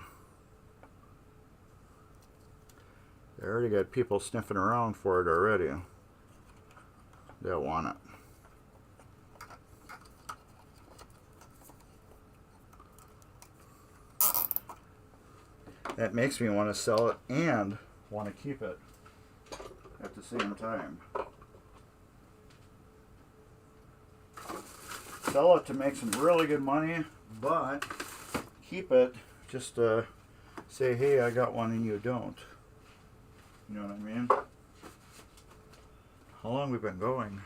I already got people sniffing around for it already. They'll want it. That makes me want to sell it and want to keep it at the same time. Sell it to make some really good money, but keep it just to say, hey, I got one and you don't. You know what I mean? How long we've been going?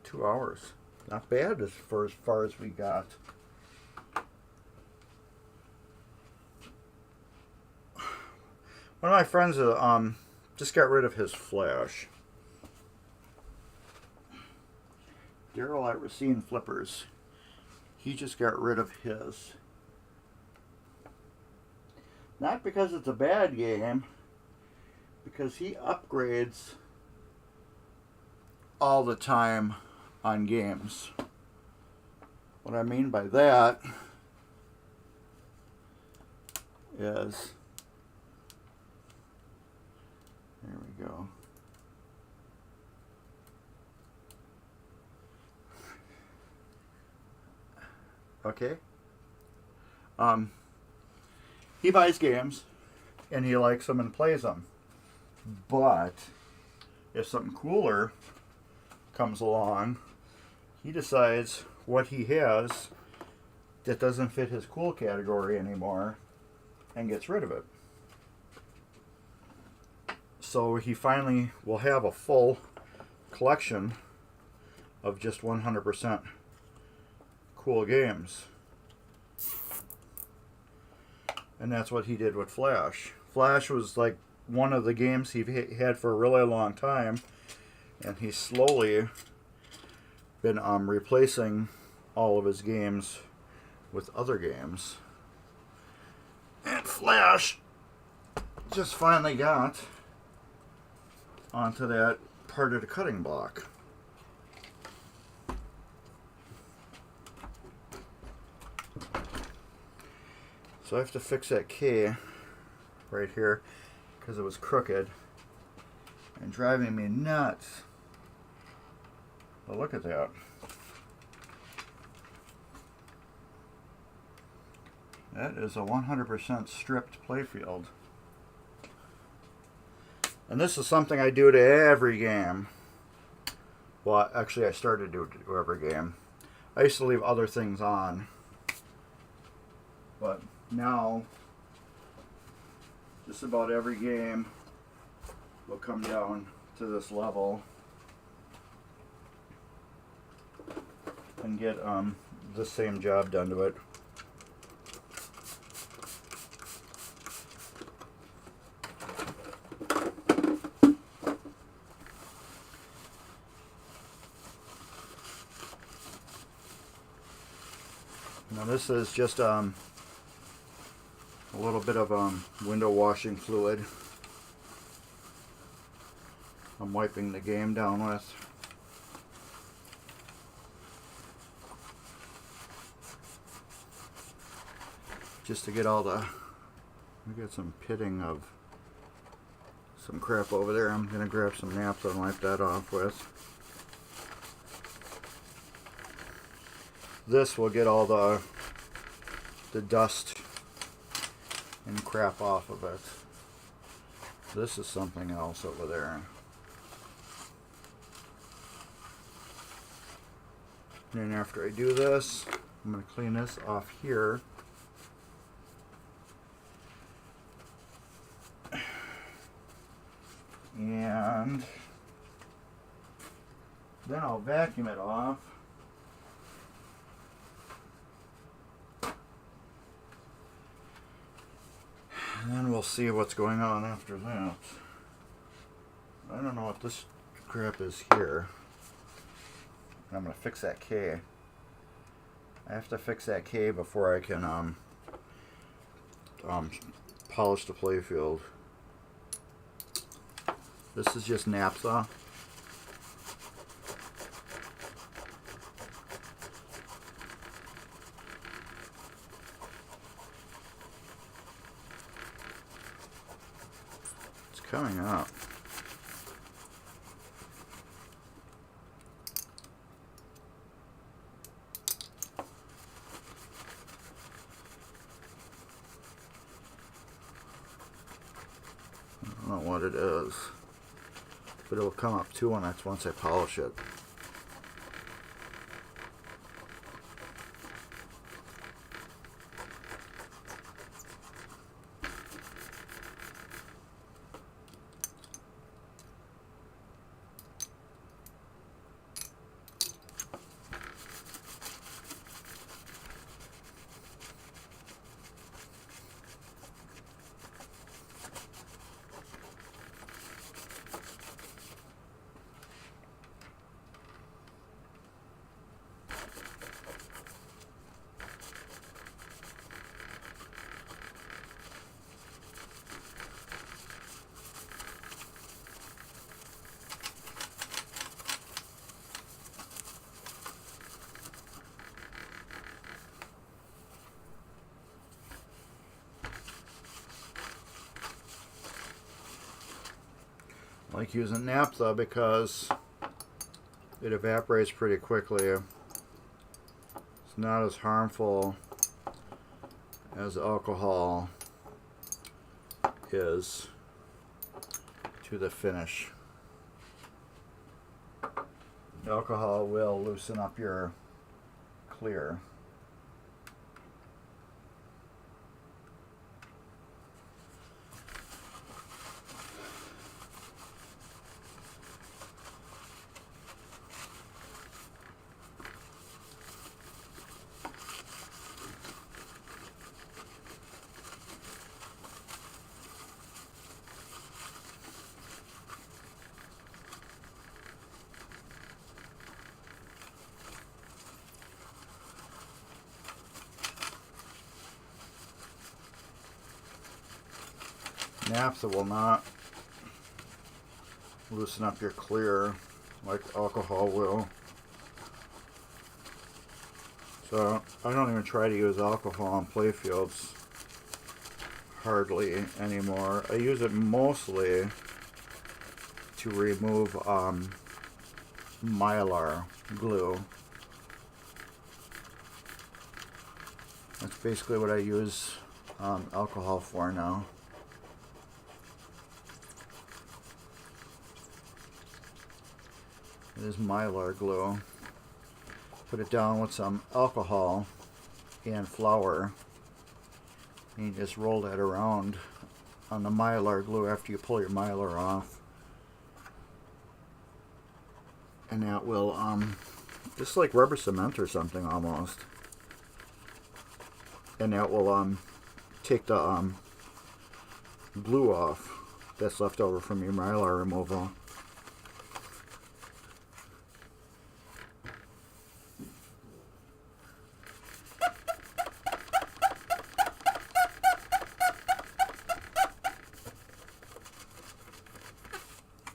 2 hours. Not bad as far as we got. One of my friends just got rid of his flash. Daryl at Racine Flippers. He just got rid of his. Not because it's a bad game, because he upgrades all the time on games. What I mean by that is, there we go. Okay. He buys games and he likes them and plays them. But if something cooler comes along, he decides what he has that doesn't fit his cool category anymore and gets rid of it. So he finally will have a full collection of just 100% cool games. And that's what he did with Flash. Flash was like one of the games he had for a really long time, and he's slowly been replacing all of his games with other games. And Flash just finally got onto that part of the cutting block. So I have to fix that K right here because it was crooked and driving me nuts. But look at that. That is a 100% stripped playfield. And this is something I do to every game. Well, actually I started to do every game. I used to leave other things on. But now, just about every game will come down to this level and get the same job done to it. Now this is just a little bit of window washing fluid. I'm wiping the game down with. Just to get all the, we got some pitting of some crap over there. I'm gonna grab some naphtha and wipe that off with. This will get all the dust and crap off of it. This is something else over there. And then after I do this, I'm going to clean this off here. And then I'll vacuum it off. And then we'll see what's going on after that. I don't know what this crap is here. I'm going to fix that K. I have to fix that K before I can polish the playfield. This is just naphtha. It's coming up. I don't know what it is, but it'll come up too, and that's once I polish it. I like using naphtha because it evaporates pretty quickly. It's not as harmful as alcohol is to the finish. Alcohol will loosen up your clear. Naphtha will not loosen up your clear like alcohol will. So I don't even try to use alcohol on playfields hardly anymore. I use it mostly to remove mylar glue. That's basically what I use alcohol for now. It is mylar glue. Put it down with some alcohol and flour, and you just roll that around on the mylar glue after you pull your mylar off, and that will just like rubber cement or something almost, and that will take the glue off that's left over from your mylar removal.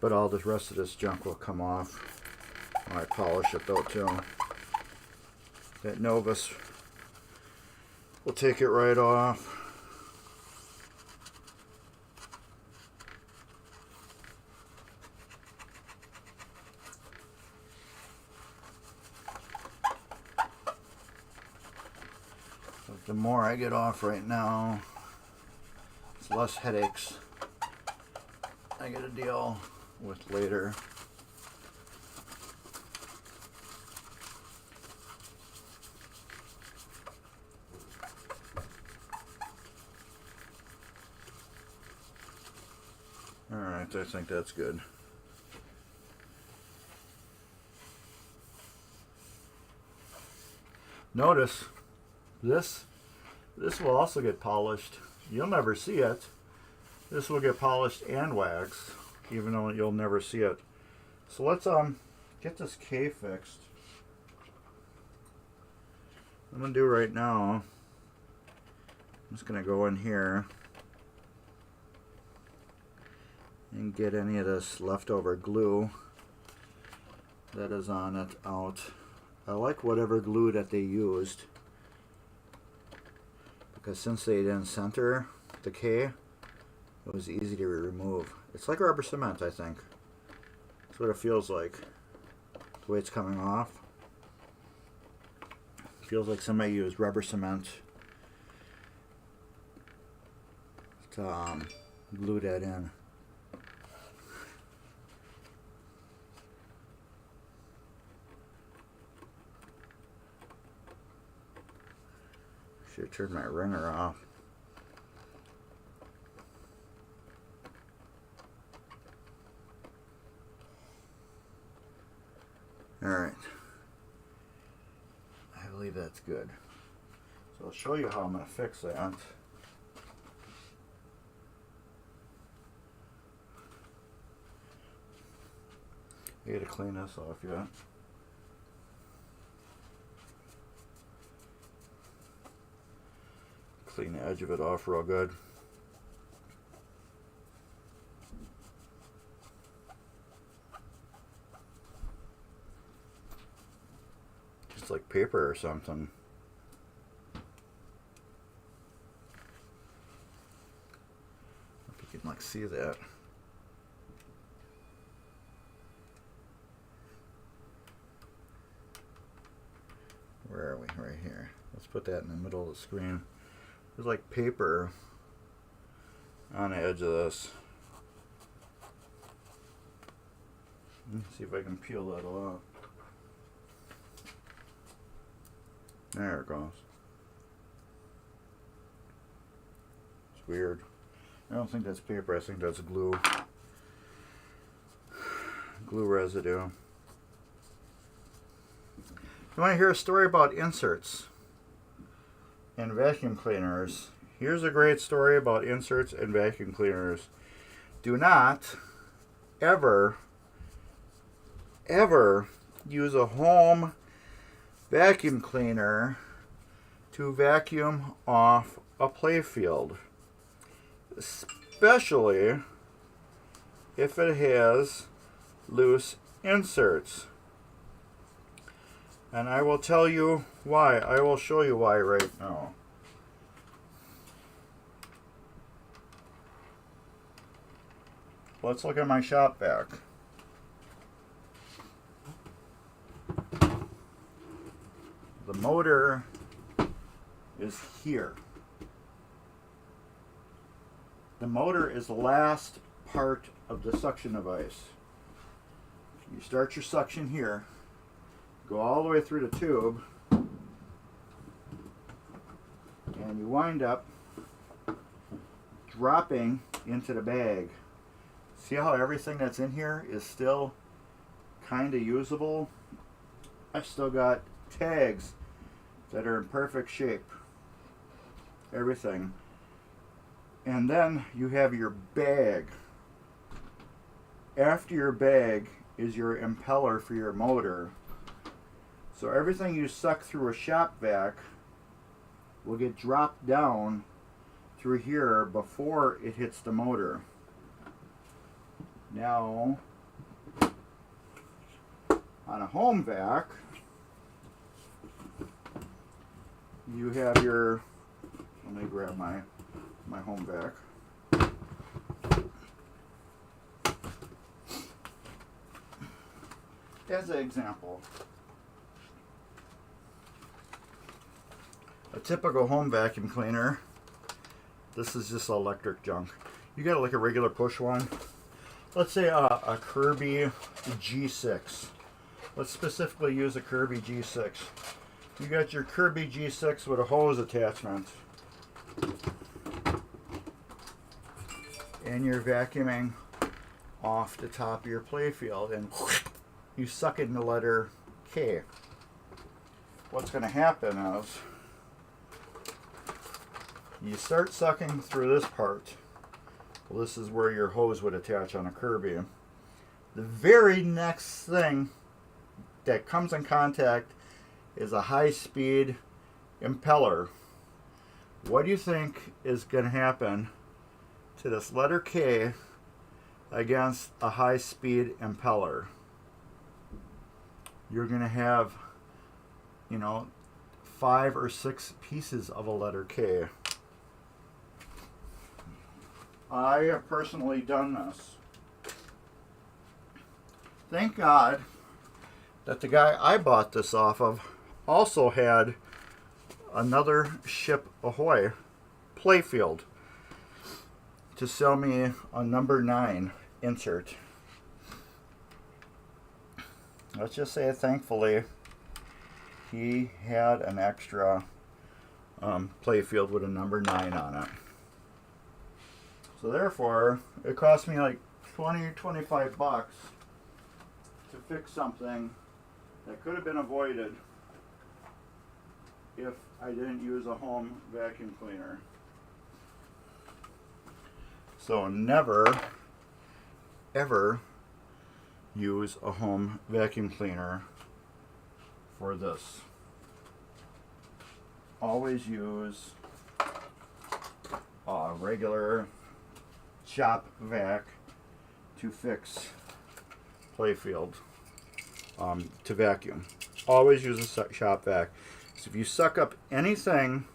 But all the rest of this junk will come off when I polish it though too. That Novus will take it right off. But the more I get off right now, it's less headaches I get to deal with later. Alright, I think that's good. Notice this will also get polished. You'll never see it. This will get polished and waxed, even though you'll never see it. So let's get this K fixed. What I'm gonna do right now, I'm just gonna go in here and get any of this leftover glue that is on it out. I like whatever glue that they used, because since they didn't center the K, it was easy to remove. It's like rubber cement, I think. That's what it feels like, the way it's coming off. It feels like somebody used rubber cement to glue that in. Should turn my ringer off. Alright. I believe that's good. So I'll show you how I'm going to fix that. I got to clean this off yet. Clean the edge of it off real good. Just like paper or something. Hope you can like see that. Where are we? Right here. Let's put that in the middle of the screen. There's like paper on the edge of this. Let's see if I can peel that off. There it goes. It's weird. I don't think that's paper. I think that's glue. Glue residue. You want to hear a story about inserts and vacuum cleaners? Here's a great story about inserts and vacuum cleaners. Do not ever use a home vacuum cleaner to vacuum off a playfield, especially if it has loose inserts. And I will tell you why. I will show you why right now. Let's look at my shop vac. The motor is here. The motor is the last part of the suction device. You start your suction here. Go all the way through the tube, and you wind up dropping into the bag. See how everything that's in here is still kind of usable? I've still got tags that are in perfect shape. Everything. And then you have your bag. After your bag is your impeller for your motor. So everything you suck through a shop vac will get dropped down through here before it hits the motor. Now, On a home vac, you have your, let me grab my home vac. As an example, a typical home vacuum cleaner, this is just electric junk. You got like a regular push one. Let's say a Kirby G6. Let's specifically use a Kirby G6. You got your Kirby G6 with a hose attachment. And you're vacuuming off the top of your playfield and you suck in the letter K. What's going to happen is you start sucking through this part. Well, this is where your hose would attach on a Kirby. The very next thing that comes in contact is a high-speed impeller. What do you think is going to happen to this letter K against a high-speed impeller? You're going to have, 5 or 6 pieces of a letter K. I have personally done this. Thank God that the guy I bought this off of also had another Ship Ahoy playfield to sell me a number 9 insert. Let's just say, thankfully, he had an extra playfield with a number 9 on it. So therefore, it cost me like 20 or 25 bucks to fix something that could have been avoided if I didn't use a home vacuum cleaner. So never, ever use a home vacuum cleaner for this. Always use a regular shop vac to fix playfield, to vacuum. Always use a shop vac. So if you suck up anything,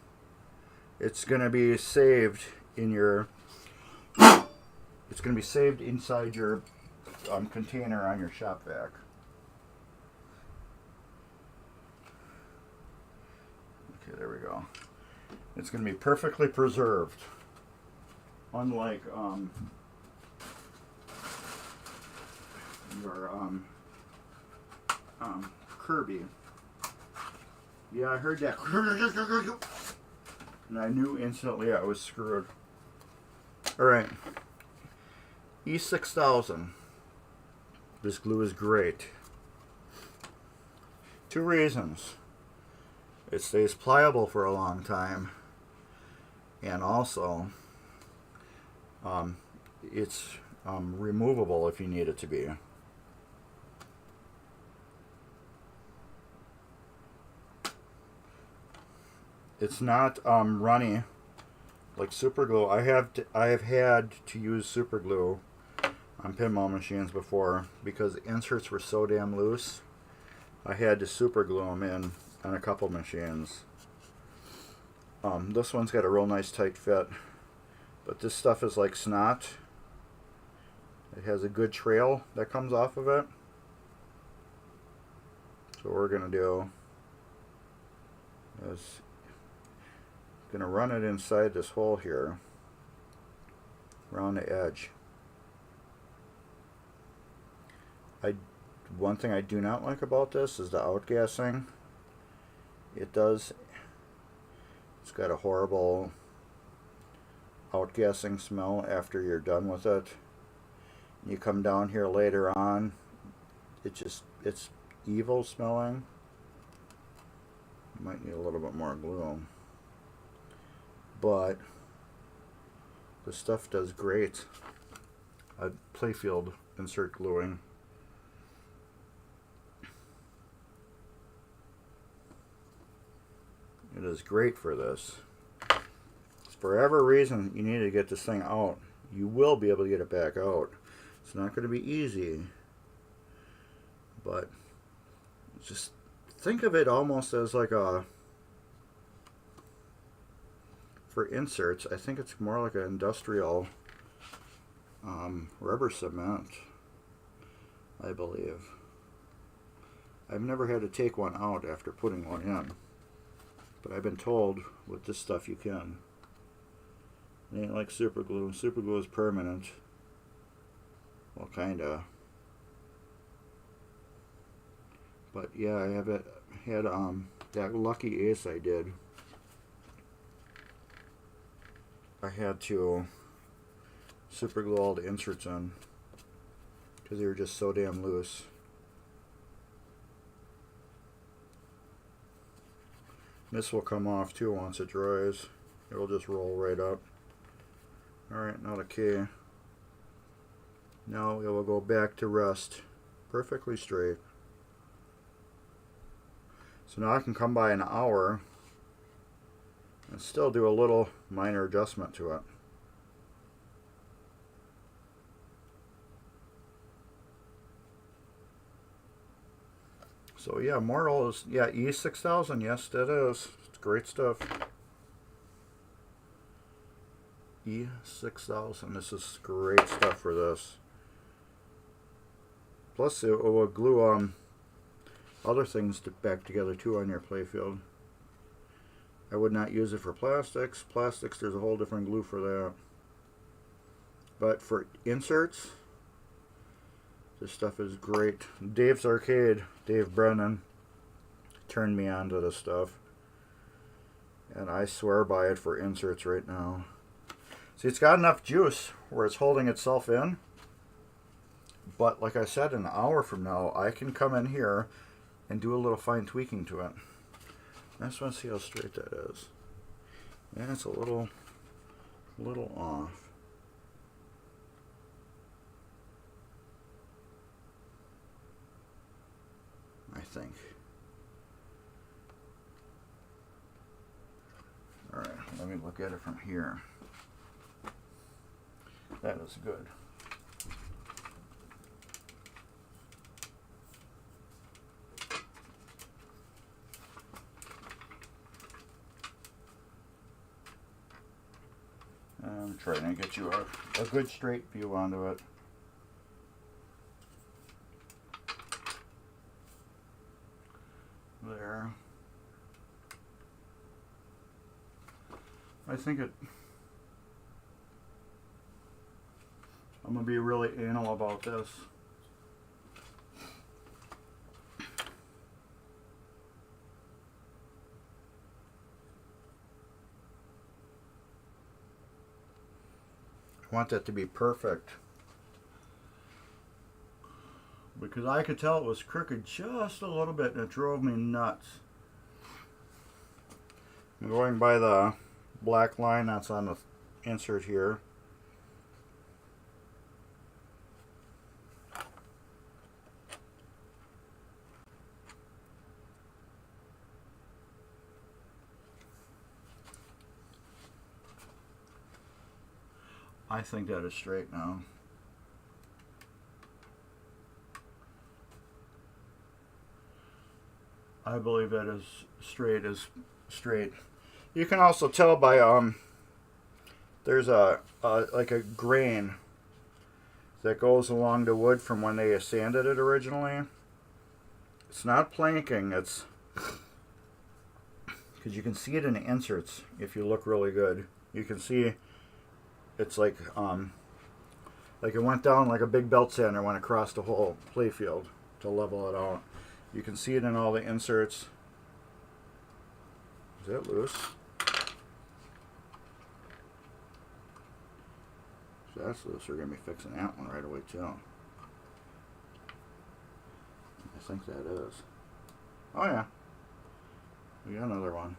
it's going to be saved in your, it's going to be saved inside your container on your shop vac. Okay, there we go. It's going to be perfectly preserved. Unlike your Kirby. Yeah, I heard that. And I knew instantly I was screwed. Alright. E6000. This glue is great. 2 reasons. It stays pliable for a long time. And also, it's removable if you need it to be. It's not runny like super glue. I have had to use super glue on pinball machines before because inserts were so damn loose. I had to super glue them in on a couple machines. This one's got a real nice tight fit, but this stuff is like snot. It has a good trail that comes off of it. So what we're going to do is going to run it inside this hole here, around the edge. One thing I do not like about this is the outgassing. It's got a horrible outgassing smell after you're done with it. You come down here later on, it's evil smelling. You might need a little bit more glue. But the stuff does great at playfield insert gluing. It is great for this. If for whatever reason you need to get this thing out, you will be able to get it back out. It's not going to be easy, but Just think of it almost as like a, for inserts, I think it's more like an industrial rubber cement, I believe. I've never had to take one out after putting one in, but I've been told with this stuff you can. It ain't like super glue. Super glue is permanent. Well, kinda. But yeah, I have it, had that lucky ace I did. I had to super glue all the inserts in because they were just so damn loose. This will come off too once it dries. It'll just roll right up. Alright, now the key. Now it will go back to rest perfectly straight. So now I can come by an hour and still do a little minor adjustment to it. So yeah, moral is, yeah, E6000, yes that is. It's great stuff. E6000, this is great stuff for this. Plus it will glue other things back together too on your playfield. I would not use it for plastics. Plastics, there's a whole different glue for that. But for inserts, this stuff is great. Dave's Arcade, Dave Brennan, turned me on to this stuff. And I swear by it for inserts right now. See, it's got enough juice where it's holding itself in. But like I said, an hour from now, I can come in here and do a little fine tweaking to it. I just want to see how straight that is. Yeah, it's a little off. I think. Alright, let me look at it from here. That is good. I'm trying to get you a good straight view onto it. There. I think it... I'm going to be really anal about this. I want that to be perfect. Because I could tell it was crooked just a little bit and it drove me nuts. I'm going by the black line that's on the insert here. I think that is straight now. I believe that is straight as straight. You can also tell by there's like a grain that goes along the wood from when they sanded it originally. It's not planking, it's because you can see it in the inserts if you look really good. You can see it's like it went down like a big belt sander went across the whole playfield to level it out. You can see it in all the inserts. Is that loose? If that's loose, we're going to be fixing that one right away too. I think that is. Oh yeah. We got another one.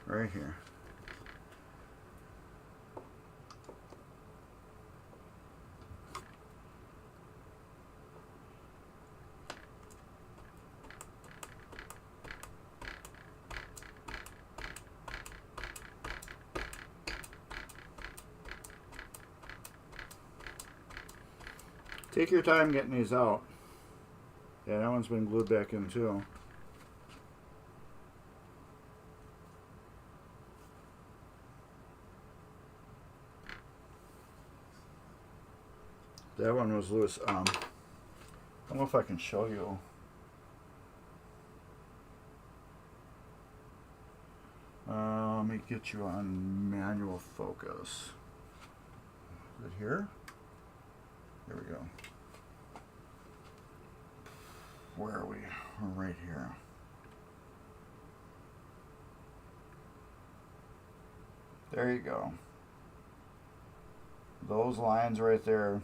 Right here. Take your time getting these out. Yeah, that one's been glued back in too. That one was loose. I don't know if I can show you. Let me get you on manual focus. Is it here? There we go. Where are we? We're right here. There you go. Those lines right there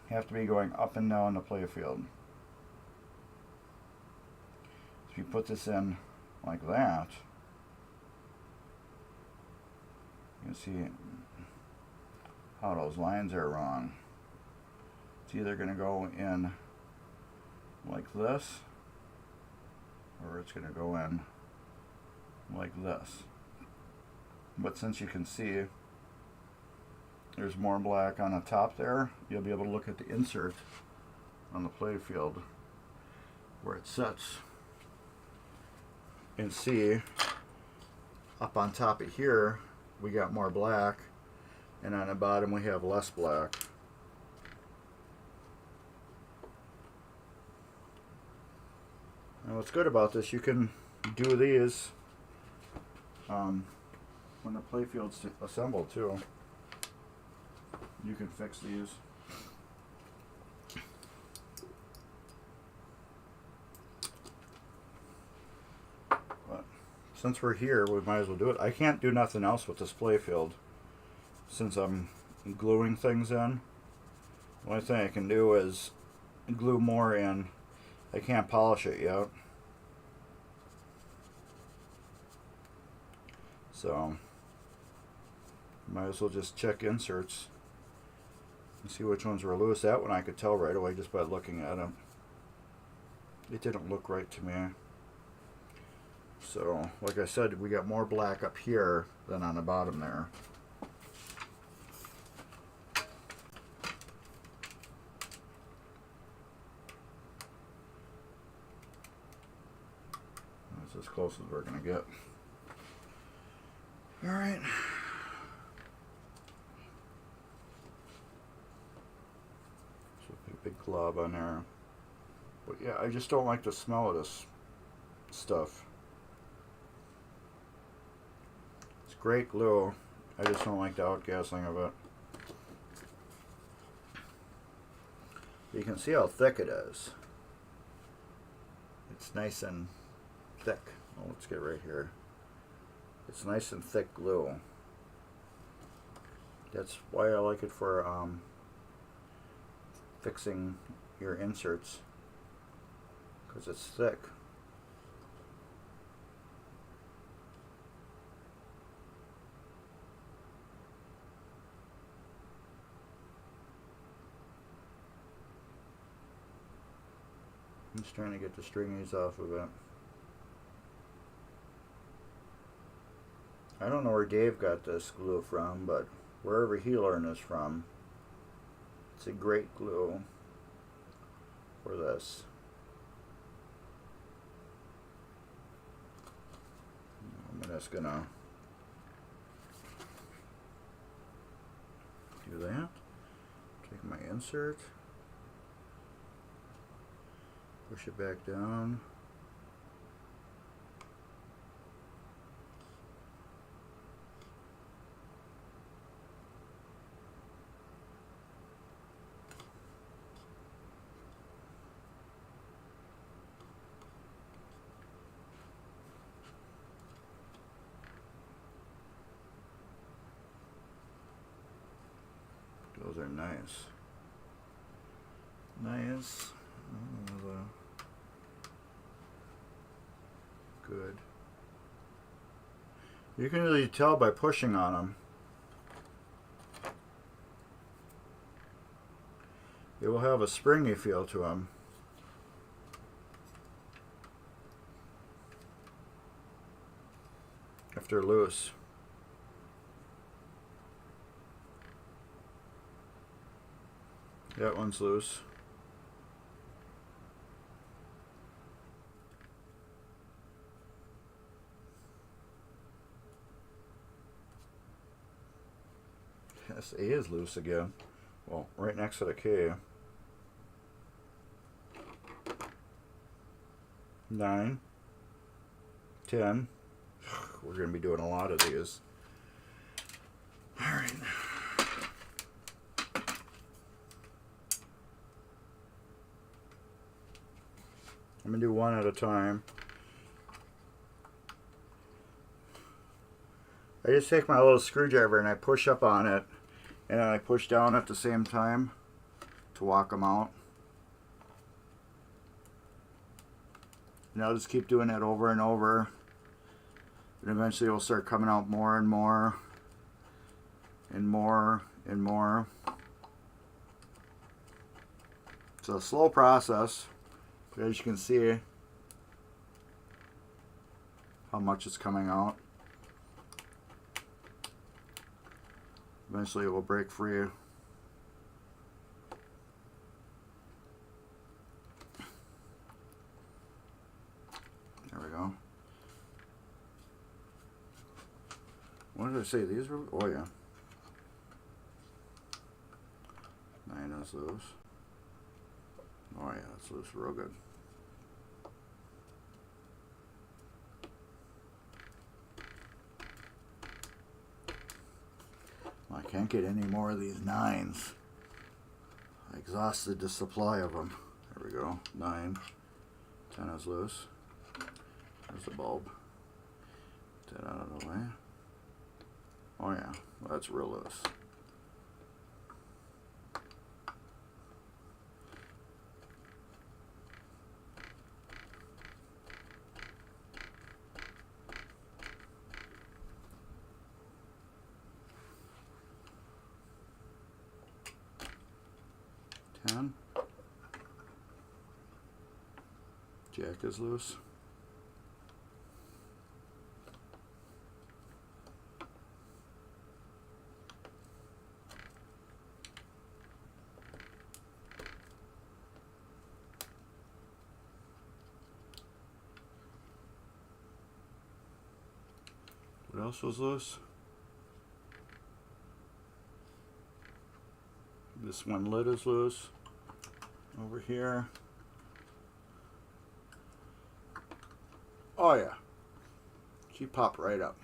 have to be going up and down the playfield. If you put this in like that, you can see how those lines are wrong. It's either going to go in like this, or it's going to go in like this. But since you can see there's more black on the top there, you'll be able to look at the insert on the playfield where it sits and see up on top of here we got more black, and on the bottom we have less black. And what's good about this, you can do these when the playfield's assembled too. You can fix these. But since we're here, we might as well do it. I can't do nothing else with this playfield since I'm gluing things in. The only thing I can do is glue more in. I can't polish it yet. So might as well just check inserts and see which ones were loose. That one I could tell right away just by looking at them. It didn't look right to me. So, like I said, we got more black up here than on the bottom there. That's as close as we're going to get. Alright. Big glob on there. But yeah, I just don't like the smell of this stuff. It's great glue. I just don't like the outgassing of it. You can see how thick it is. It's nice and thick. Oh, let's get right here. It's nice and thick glue. That's why I like it for fixing your inserts, because it's thick. I'm just trying to get the stringies off of it. I don't know where Dave got this glue from, but wherever he learned this from, it's a great glue for this. I'm just gonna do that. Take my insert, push it back down. Those are nice. Nice. Good. You can really tell by pushing on them. It will have a springy feel to them. If they're loose. That one's loose. This A is loose again. Well, right next to the K. 9, 10. We're going to be doing a lot of these. Alright. I'm going to do one at a time. I just take my little screwdriver and I push up on it, and then I push down at the same time to walk them out. And I'll just keep doing that over and over. And eventually it will start coming out more and more and more and more. It's a slow process, but as you can see how much is coming out. Eventually it will break free. There we go. What did I say? These were, oh yeah. 9 is loose. Oh yeah, it's loose real good. Well, I can't get any more of these 9s. I exhausted the supply of them. There we go. 9. 10 is loose. There's the bulb. Get that out of the way. Oh yeah, well, that's real loose. Jack is loose. What else was loose? This one lid is loose. Over here. Oh yeah. She popped right up.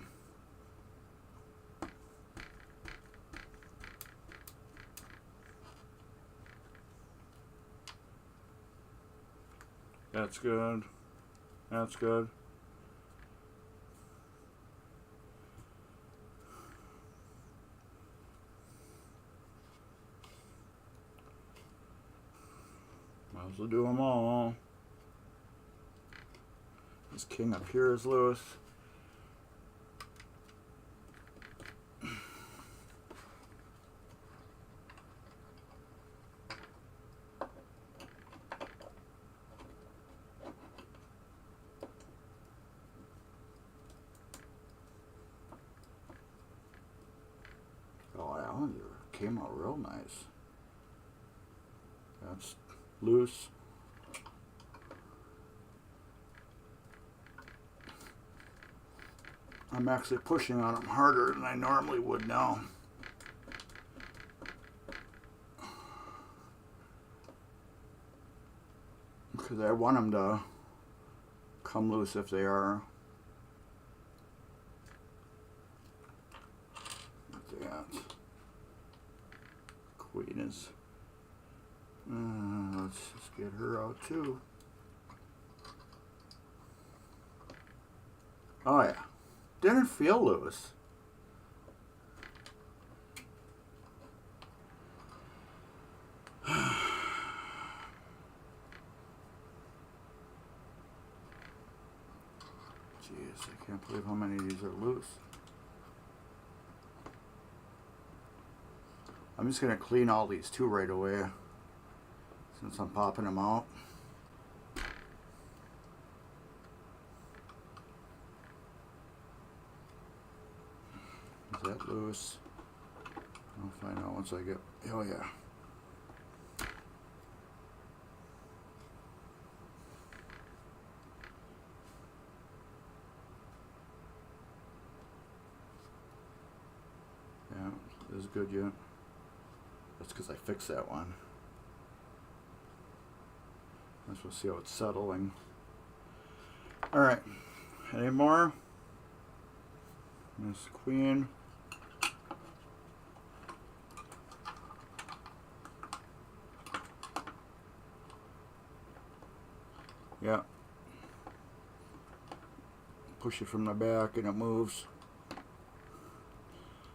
That's good. That's good. Might as well do them all. This king up here is loose. Oh, that one came out real nice. That's loose. I'm actually pushing on them harder than I normally would now. Because I want them to come loose if they are. What's that? Queen is. Let's just get her out too. Oh yeah. Didn't feel loose. Jeez, I can't believe how many of these are loose. I'm just going to clean all these too right away since I'm popping them out. Is that loose? I'll find out once I get, oh yeah. good yet. That's because I fixed that one. Let's see how it's settling. Alright. Any more? Miss Queen. Yeah. Push it from the back and it moves.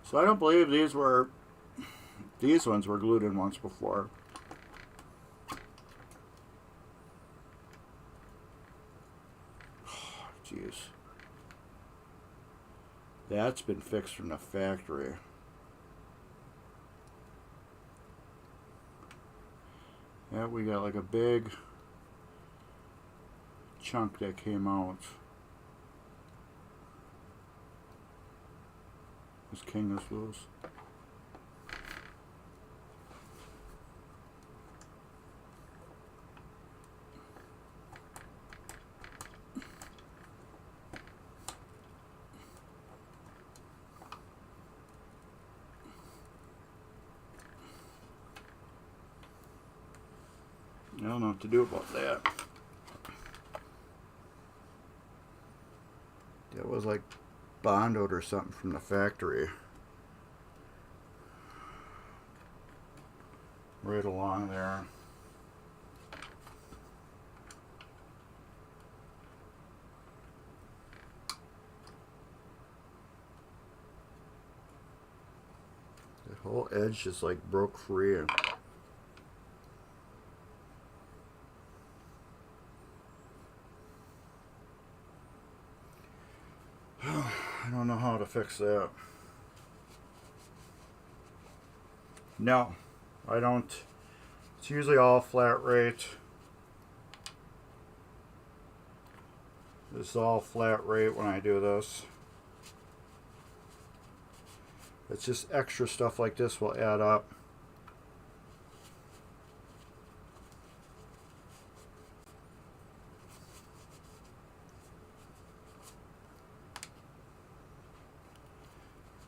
So I don't believe these ones were glued in once before. Jeez. That's been fixed from the factory. Yeah, we got like a big chunk that came out. This king is loose. I don't know what to do about that. That was like Bondoed or something from the factory. Right along there. The whole edge just like broke free. I don't know how to fix that. No, I don't. It's usually all flat rate. This is all flat rate when I do this. It's just extra stuff like this will add up.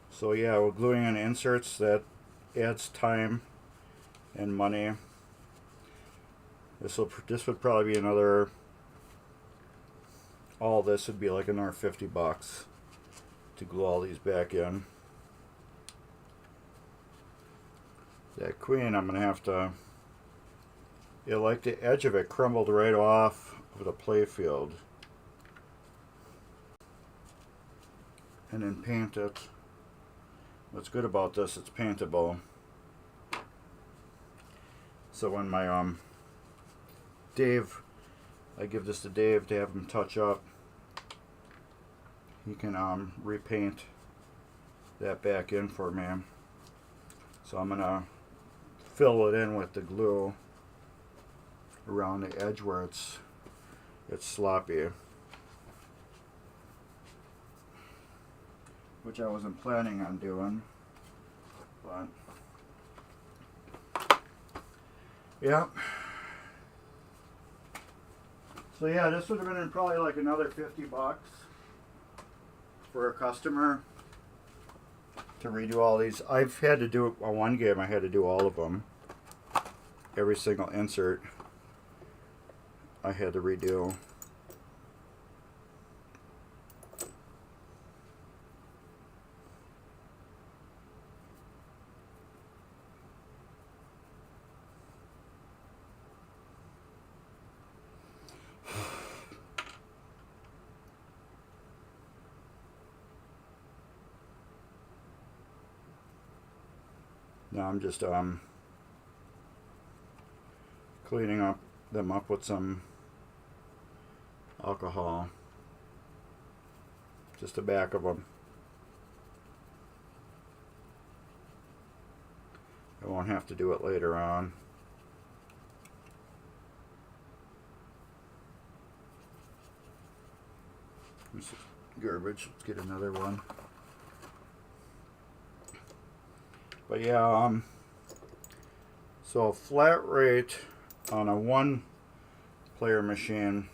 So yeah, we're gluing in inserts. That adds time and money. This would probably be another. All this would be like another $50 to glue all these back in. That queen, I'm gonna have to. Like the edge of it crumbled right off of the play field, and then paint it. What's good about this, it's paintable. So when my Dave, I give this to Dave to have him touch up, he can repaint that back in for me. So I'm gonna fill it in with the glue around the edge where it's sloppy, which I wasn't planning on doing, but yeah. So yeah, this would have been probably like another $50 for a customer to redo all these. I've had to do it on one game. I had to do all of them. Every single insert I had to redo. Now I'm just cleaning them up with some alcohol, just the back of them. I won't have to do it later on. This is garbage. Let's get another one. But yeah, so flat rate on a one player machine,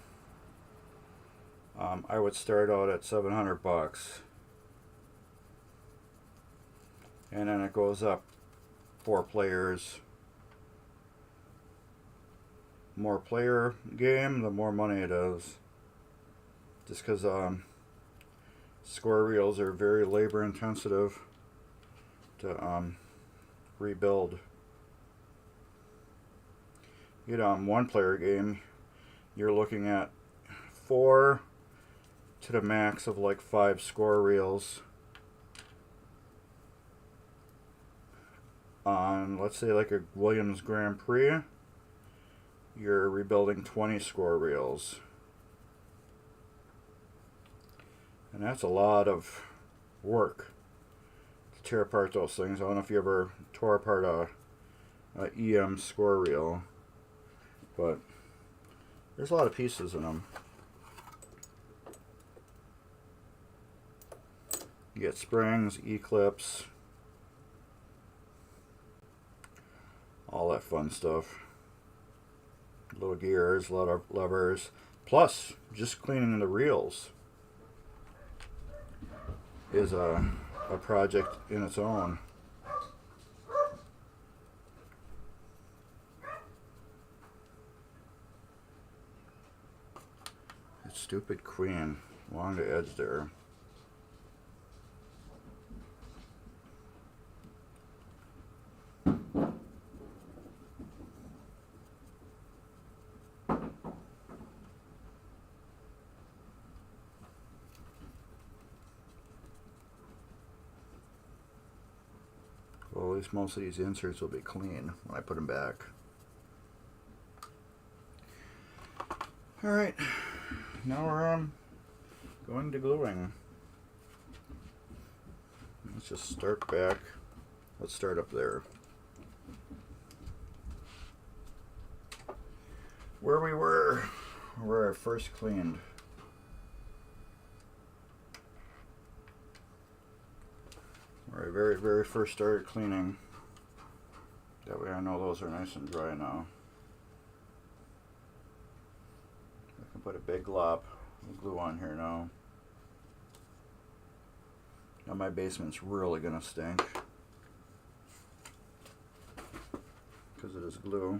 I would start out at $700, and then it goes up 4 players. More player game, the more money it is. Just because score reels are very labor intensive to rebuild. You get 1 player game, you're looking at 4 to the max of like 5 score reels on, let's say, like a Williams Grand Prix. You're rebuilding 20 score reels, and that's a lot of work to tear apart those things. I don't know if you ever tore apart a EM score reel, but there's a lot of pieces in them. You get springs, E-clips, all that fun stuff. Little gears, a lot of levers, plus just cleaning the reels is a project in its own. That stupid queen along the edge there. Well, at least most of these inserts will be clean when I put them back. Alright, now we're going to gluing. Let's just start back. Let's start up there. Where we were, where I first cleaned. Where I very first started cleaning. That way I know those are nice and dry now. I can put a big glop of glue on here now. Now my basement's really gonna stink because it is glue.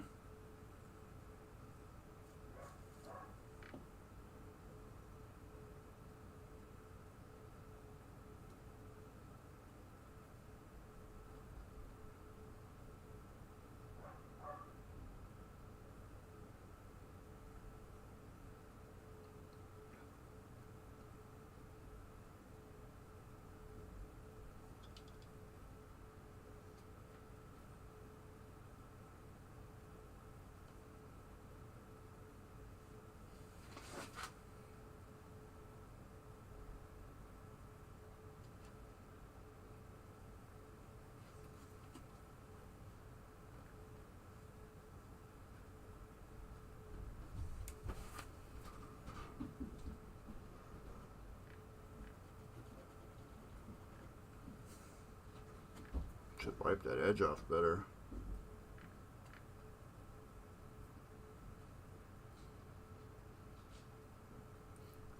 Should wipe that edge off better.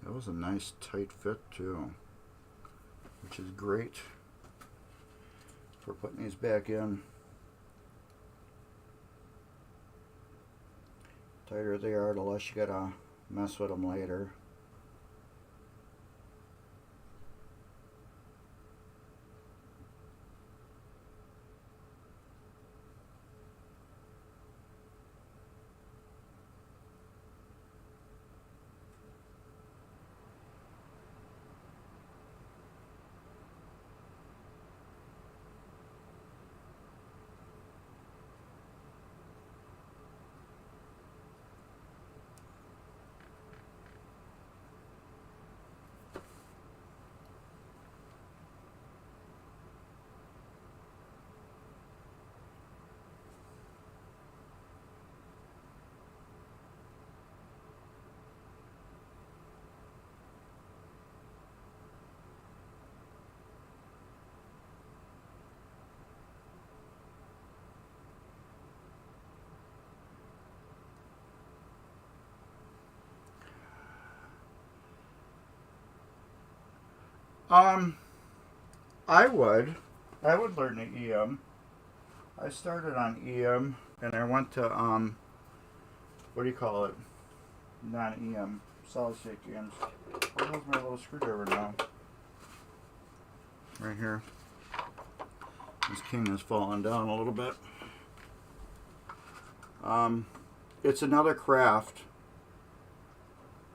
That was a nice tight fit too, which is great for putting these back in. Tighter they are, the less you gotta mess with them later. I would. I would learn the EM. I started on EM and I went to what do you call it? Non-EM, solid state games. Where's my little screwdriver now? Right here. This king has fallen down a little bit. It's another craft,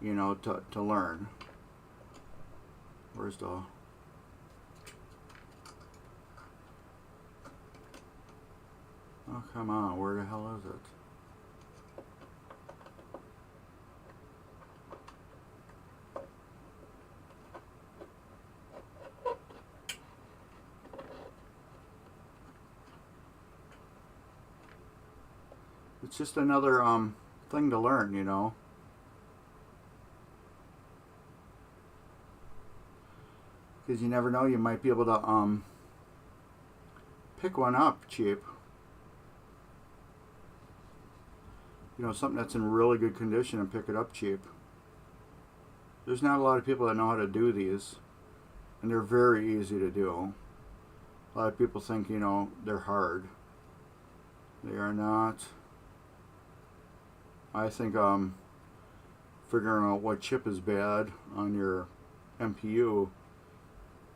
you know, to learn. Where's the... Oh, come on, where the hell is it? It's just another thing to learn, you know. Because you never know, you might be able to pick one up cheap. You know, something that's in really good condition and pick it up cheap. There's not a lot of people that know how to do these, and they're very easy to do. A lot of people think, you know, they're hard. They are not. I think figuring out what chip is bad on your MPU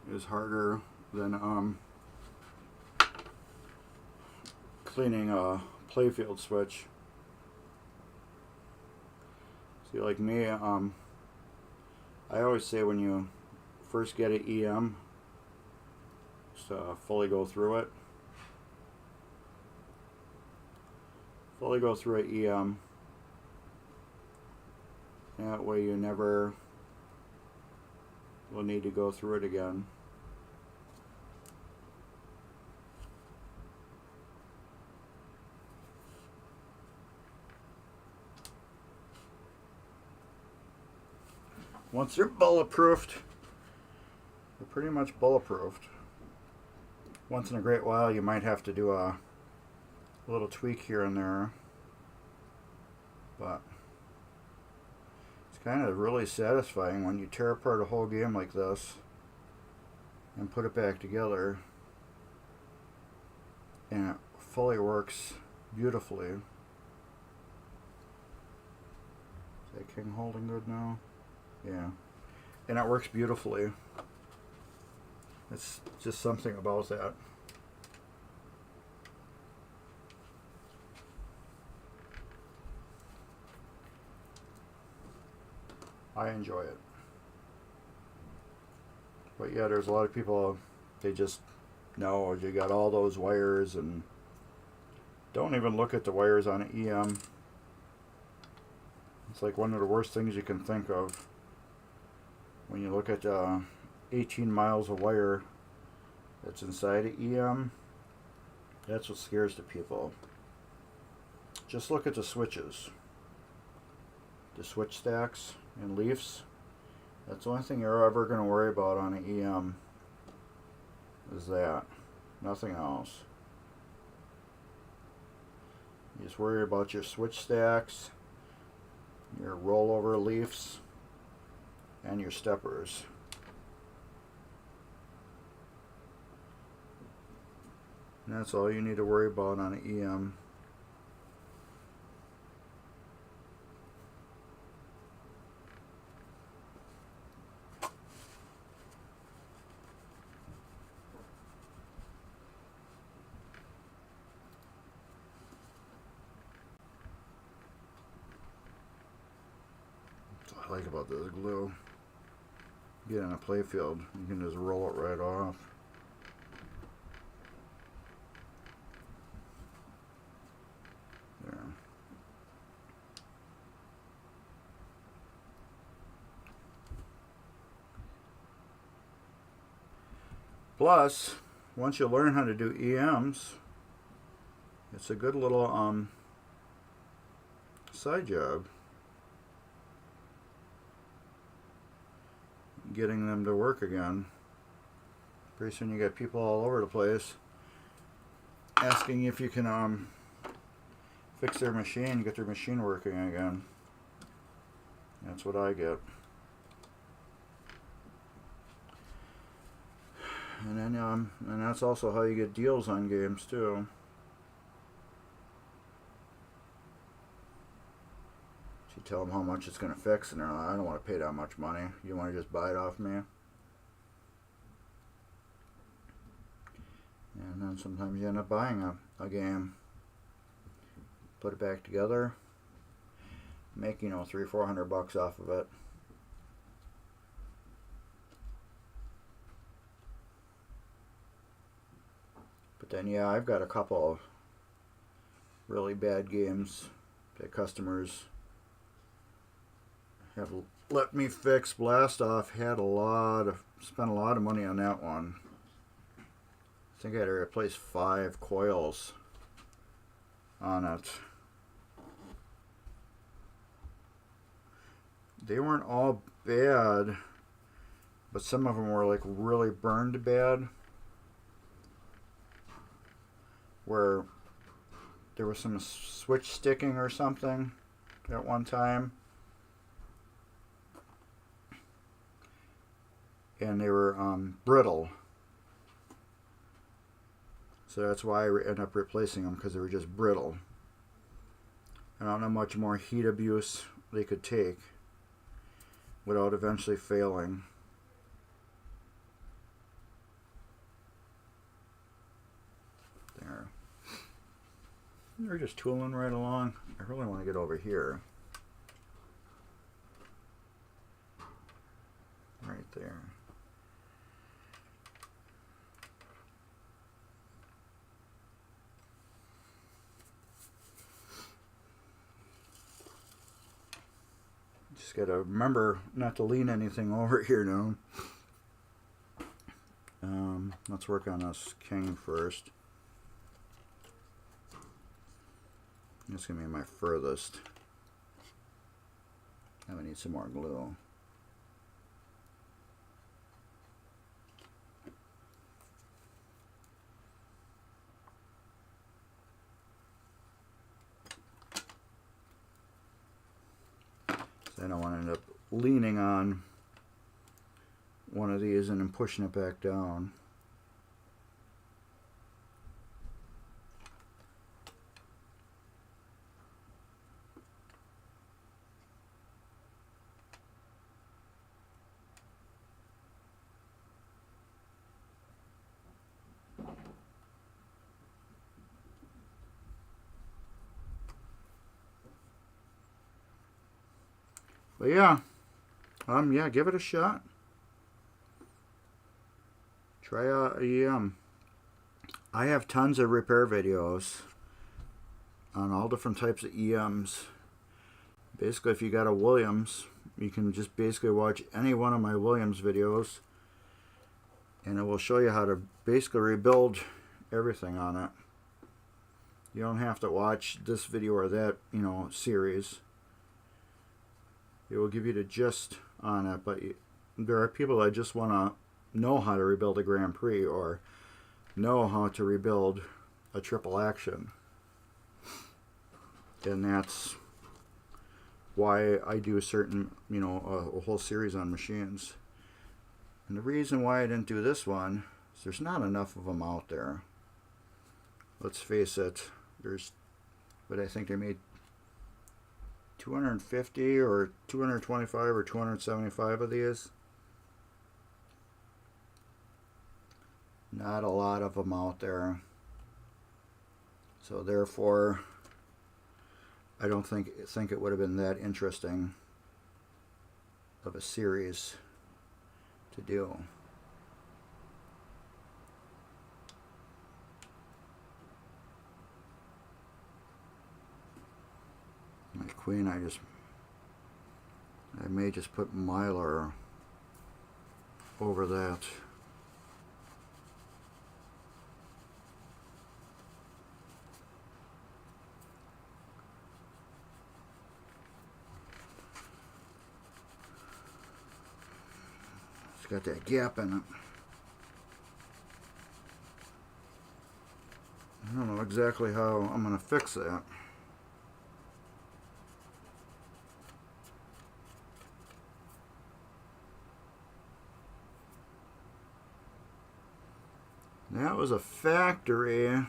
is harder than cleaning a playfield switch. See, like me, I always say when you first get an EM, just fully go through it. Fully go through an EM. That way you never will need to go through it again. Once they're bulletproofed, they're pretty much bulletproofed. Once in a great while you might have to do a little tweak here and there, but kind of really satisfying when you tear apart a whole game like this and put it back together and it fully works beautifully. Is that king holding good now? Yeah. And it works beautifully. It's just something about that. I enjoy it. But yeah, there's a lot of people, they just know you got all those wires and don't even look at the wires on an EM. It's like one of the worst things you can think of. When you look at 18 miles of wire that's inside an EM, that's what scares the people. Just look at the switches. The switch stacks and leafs. That's the only thing you're ever going to worry about on an EM is that. Nothing else. You just worry about your switch stacks, your rollover leafs, and your steppers. And that's all you need to worry about on an EM. That's what I like about this glue. You get in a playfield, you can just roll it right off. There. Plus, once you learn how to do EMs, it's a good little side job. Getting them to work again. Pretty soon you got people all over the place asking if you can fix their machine, get their machine working again. That's what I get. And that's also how you get deals on games too. You tell them how much it's going to fix, and they're like, I don't want to pay that much money. You want to just buy it off me? And then sometimes you end up buying a game, put it back together, make, you know, $300-400 off of it. But then, yeah, I've got a couple of really bad games that customers have let me fix. Blast Off spent a lot of money on that one. I think I had to replace 5 coils on it. They weren't all bad, but some of them were like really burned bad, where there was some switch sticking or something at one time, and they were brittle. So that's why I ended up replacing them, because they were just brittle. I don't know how much more heat abuse they could take without eventually failing. There. They're just tooling right along. I really want to get over here. Right there. Just gotta remember not to lean anything over here now. Let's work on this king first. This is gonna be my furthest. Now I need some more glue. I don't want to end up leaning on one of these and then pushing it back down. But yeah, give it a shot. Try out I have tons of repair videos on all different types of EMs. Basically, if you got a Williams, you can just basically watch any one of my Williams videos, and it will show you how to basically rebuild everything on it. You don't have to watch this video or that, series. It will give you the gist on it, but there are people that just want to know how to rebuild a Grand Prix or know how to rebuild a triple action. And that's why I do a whole series on machines. And the reason why I didn't do this one is there's not enough of them out there. Let's face it, I think they made 250 or 225 or 275 of these. Not a lot of them out there. So therefore, I don't think it would have been that interesting of a series to do. My queen, I may just put Mylar over that. It's got that gap in it. I don't know exactly how I'm going to fix that. That was a factory.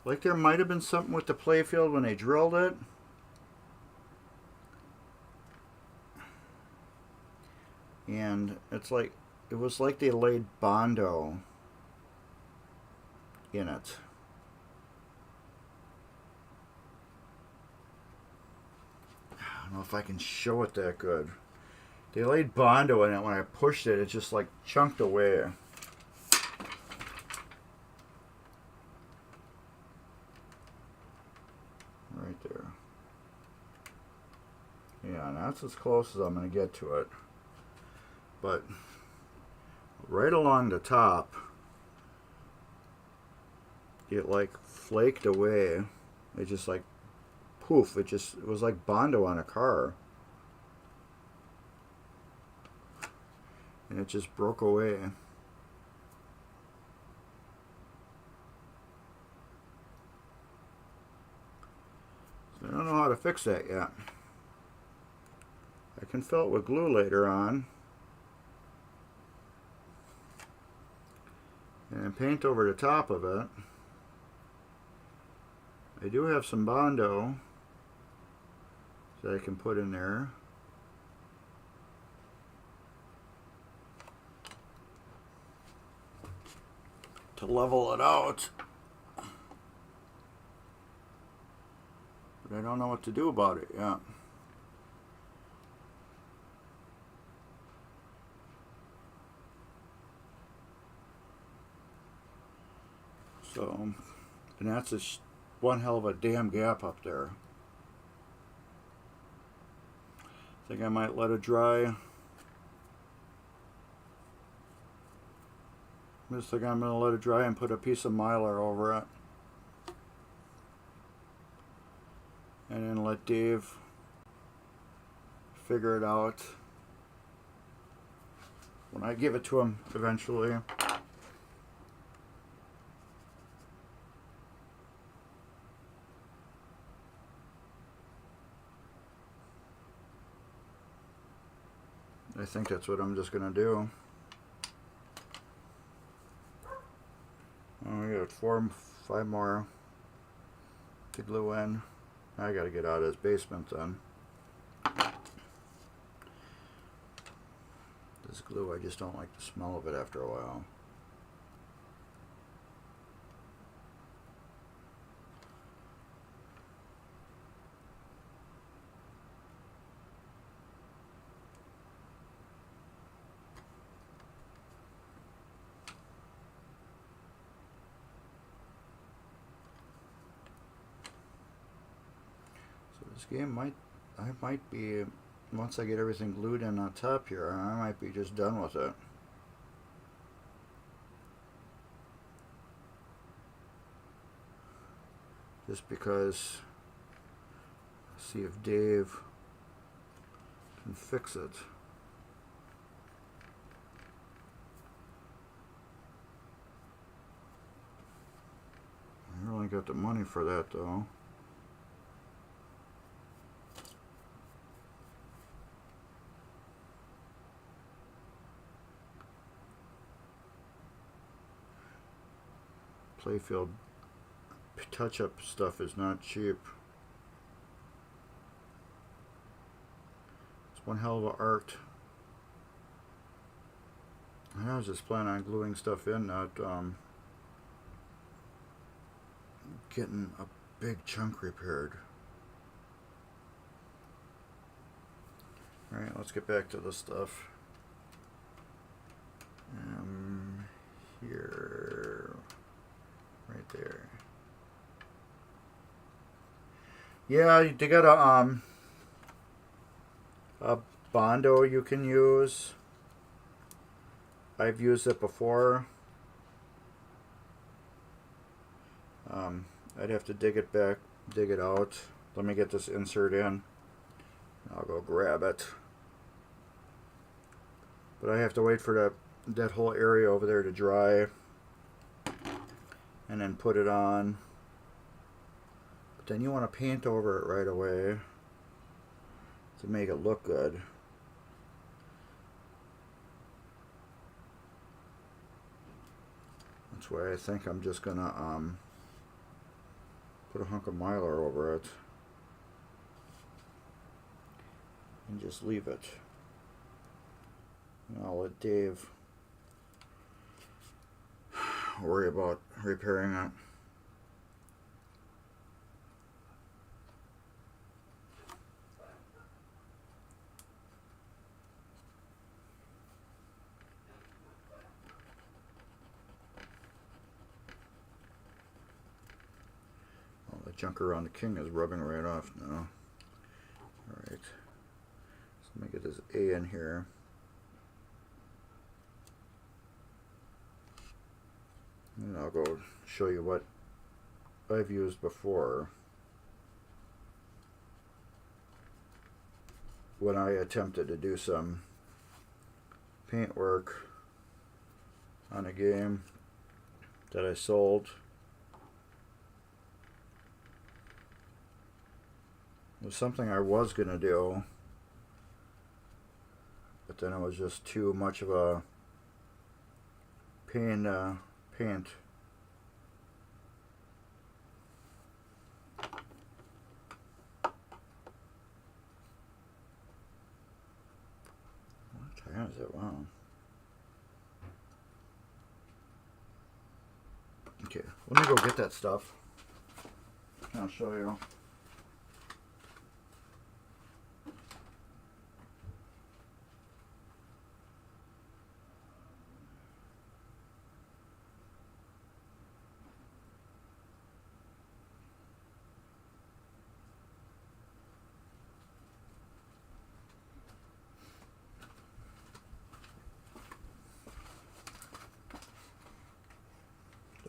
Like there might have been something with the playfield when they drilled it. And it's like, it was like they laid Bondo in it. I don't know if I can show it that good. They laid Bondo in it. When I pushed it, it just like chunked away. Right there. Yeah, and that's as close as I'm going to get to it. But right along the top, it like flaked away. It just like poof, it was like Bondo on a car. And it just broke away. So I don't know how to fix that yet. I can fill it with glue later on. And paint over the top of it. I do have some Bondo that I can put in there. To level it out. But I don't know what to do about it yet. So, and that's one hell of a damn gap up there. I think I might let it dry. I just think I'm going to let it dry and put a piece of Mylar over it. And then let Dave figure it out when I give it to him eventually. I think that's what I'm just going to do. Oh, we got 5 more to glue in. I got to get out of this basement then. This glue, I just don't like the smell of it after a while. This game I might be, once I get everything glued in on top here, I might be just done with it. Just because, see if Dave can fix it. I really got the money for that though. Playfield touch-up stuff is not cheap. It's one hell of an art. I was just planning on gluing stuff in, not getting a big chunk repaired. Alright, let's get back to the stuff. Here. Right there. Yeah, they got a Bondo you can use. I've used it before. I'd have to dig it out. Let me get this insert in. I'll go grab it. But I have to wait for that whole area over there to dry. And then put it on. But then you want to paint over it right away to make it look good. That's why I think I'm just gonna put a hunk of mylar over it and just leave it. And I'll let Dave worry about repairing it. Well, the junk around the king is rubbing right off now. Alright, so let me get this A in here. And I'll go show you what I've used before when I attempted to do some paint work on a game that I sold. It was something I was going to do, but then it was just too much of a pain to paint. What time is it? Wow. Okay, let me go get that stuff. I'll show you.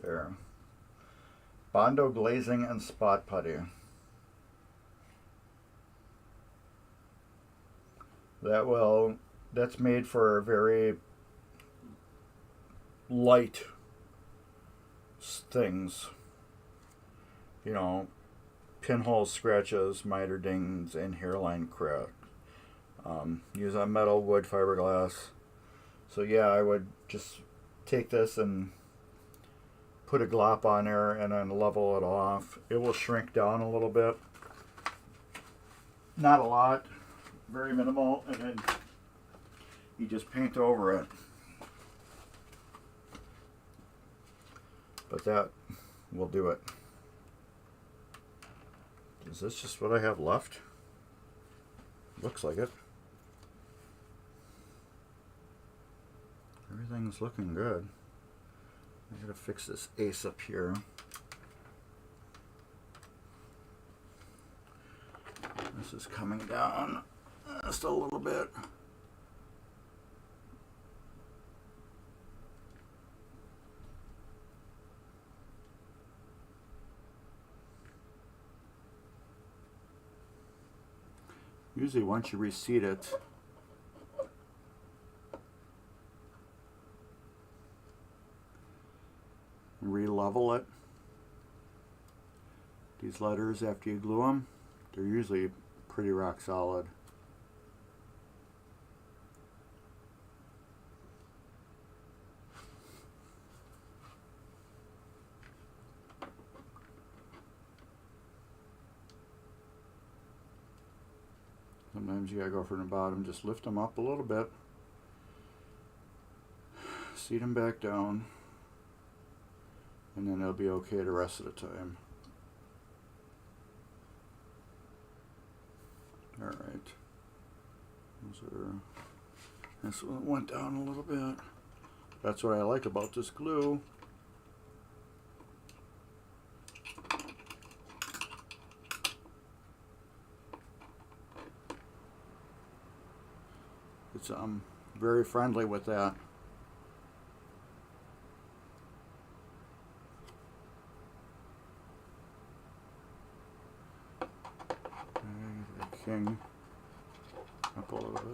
There. Bondo glazing and spot putty. That's made for very light things. You know, pinhole scratches, miter dings, and hairline cracks. Use on metal, wood, fiberglass. So yeah, I would just take this and put a glop on there and then level it off. It will shrink down a little bit. Not a lot, very minimal, and then you just paint over it. But that will do it. Is this just what I have left? Looks like it. Everything's looking good. I gotta fix this ace up here. This is coming down just a little bit. Usually once you reseat it, re-level it. These letters, after you glue them, they're usually pretty rock solid. Sometimes you gotta go from the bottom, just lift them up a little bit, seat them back down, and then they'll be okay the rest of the time. Alright. This one went down a little bit. That's what I like about this glue. It's very friendly with that. King up a little bit.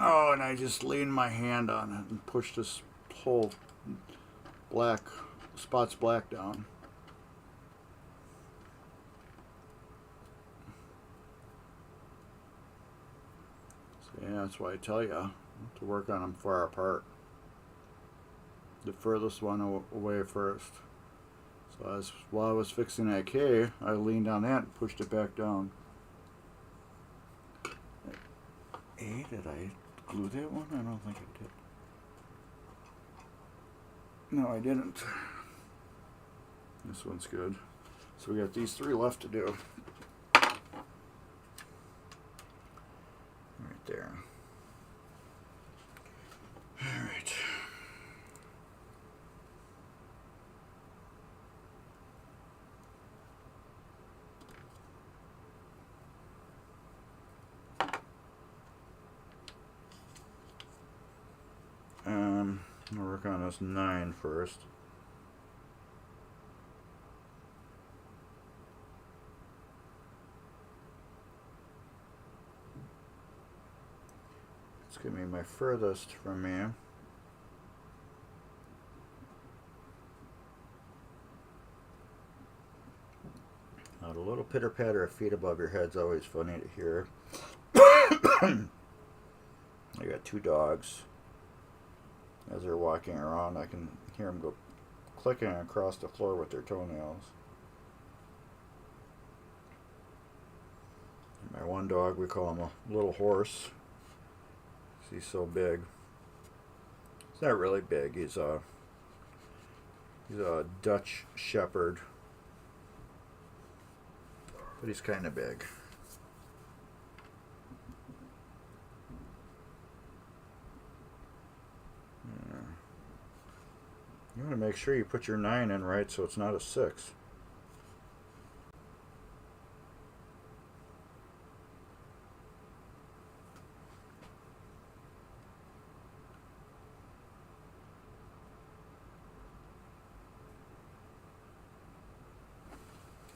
Oh, and I just leaned my hand on it and pushed this whole black, spots black down. So yeah, that's why I tell you to work on them far apart. The furthest one away first. So while I was fixing that K, I leaned on that and pushed it back down. Did I glue that one? I don't think I did. No, I didn't. This one's good. So we got these 3 left to do. Right there. All right. I'll work on this 9 first. It's going to be my furthest from me. Now, the little pitter patter of feet above your head's always funny to hear. I got 2 dogs. As they're walking around, I can hear them go clicking across the floor with their toenails. And my one dog, we call him a little horse. He's so big. He's not really big. He's a Dutch Shepherd, but he's kind of big. You want to make sure you put your 9 in right so it's not a 6.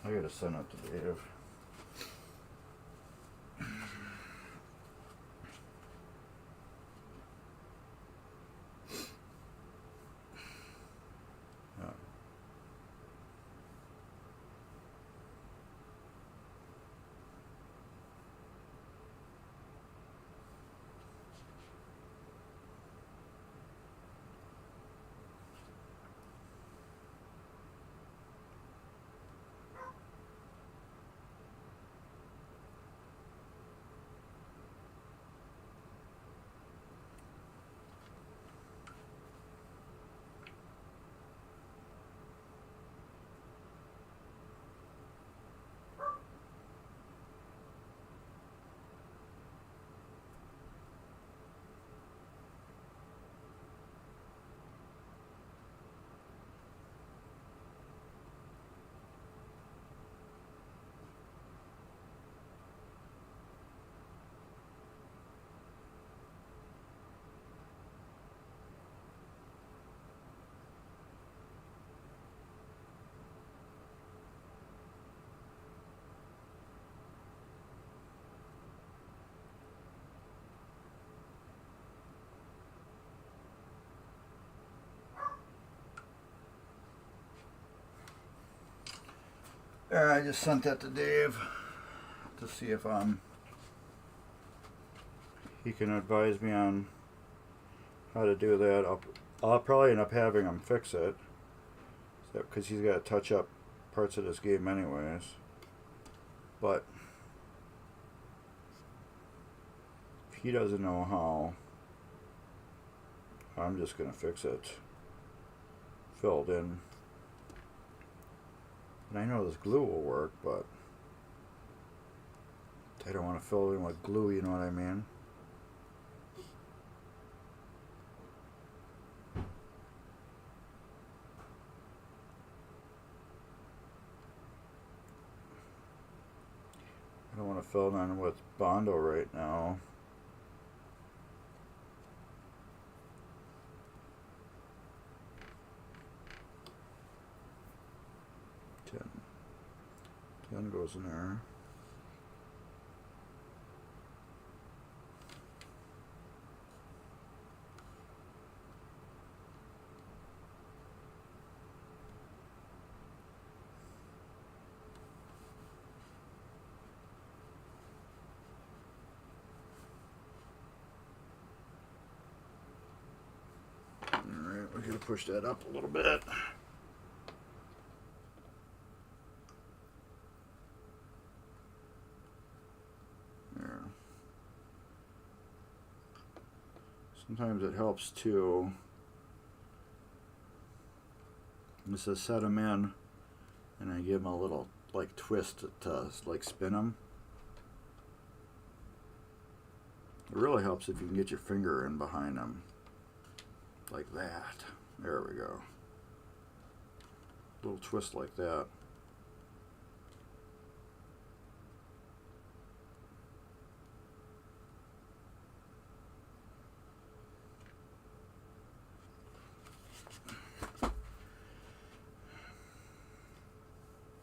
I gotta send it to Dave. I just sent that to Dave to see if he can advise me on how to do that. I'll probably end up having him fix it, because he's got to touch up parts of this game anyways. But if he doesn't know how, I'm just going to fix it. Filled in. And I know this glue will work, but I don't want to fill it in with glue, you know what I mean? I don't want to fill it in with Bondo right now. Ten goes in there. push that up a little bit. There. Sometimes it helps to just to set them in, and I give them a little like twist to like spin them. It really helps if you can get your finger in behind them like that. There we go. A little twist like that.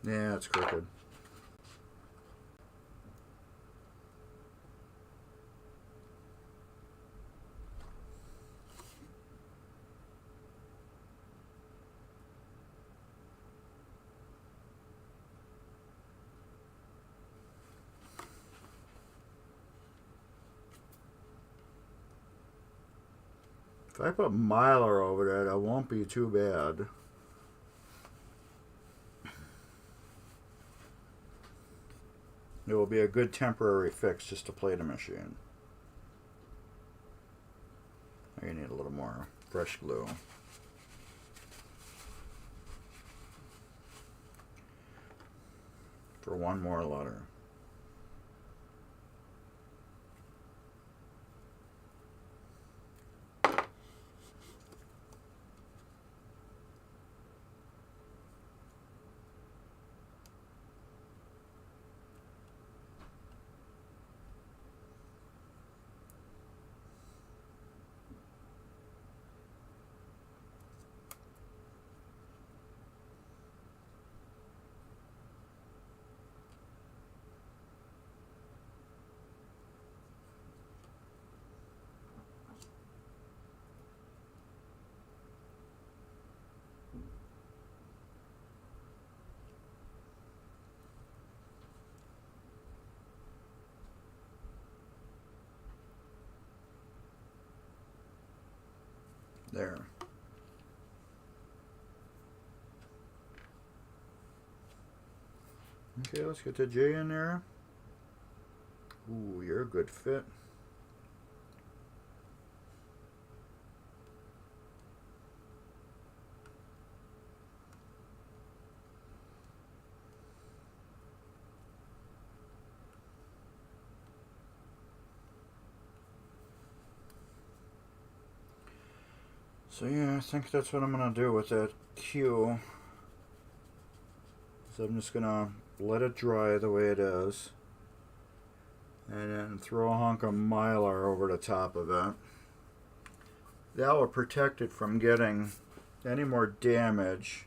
Yeah, it's crooked. If I put Mylar over that, it won't be too bad. It will be a good temporary fix just to play the machine. You need a little more fresh glue. For one more letter. There. Okay, let's get the J in there. Ooh, you're a good fit. So yeah, I think that's what I'm going to do with that Q. So I'm just going to let it dry the way it is. And then throw a hunk of Mylar over the top of it. That will protect it from getting any more damage.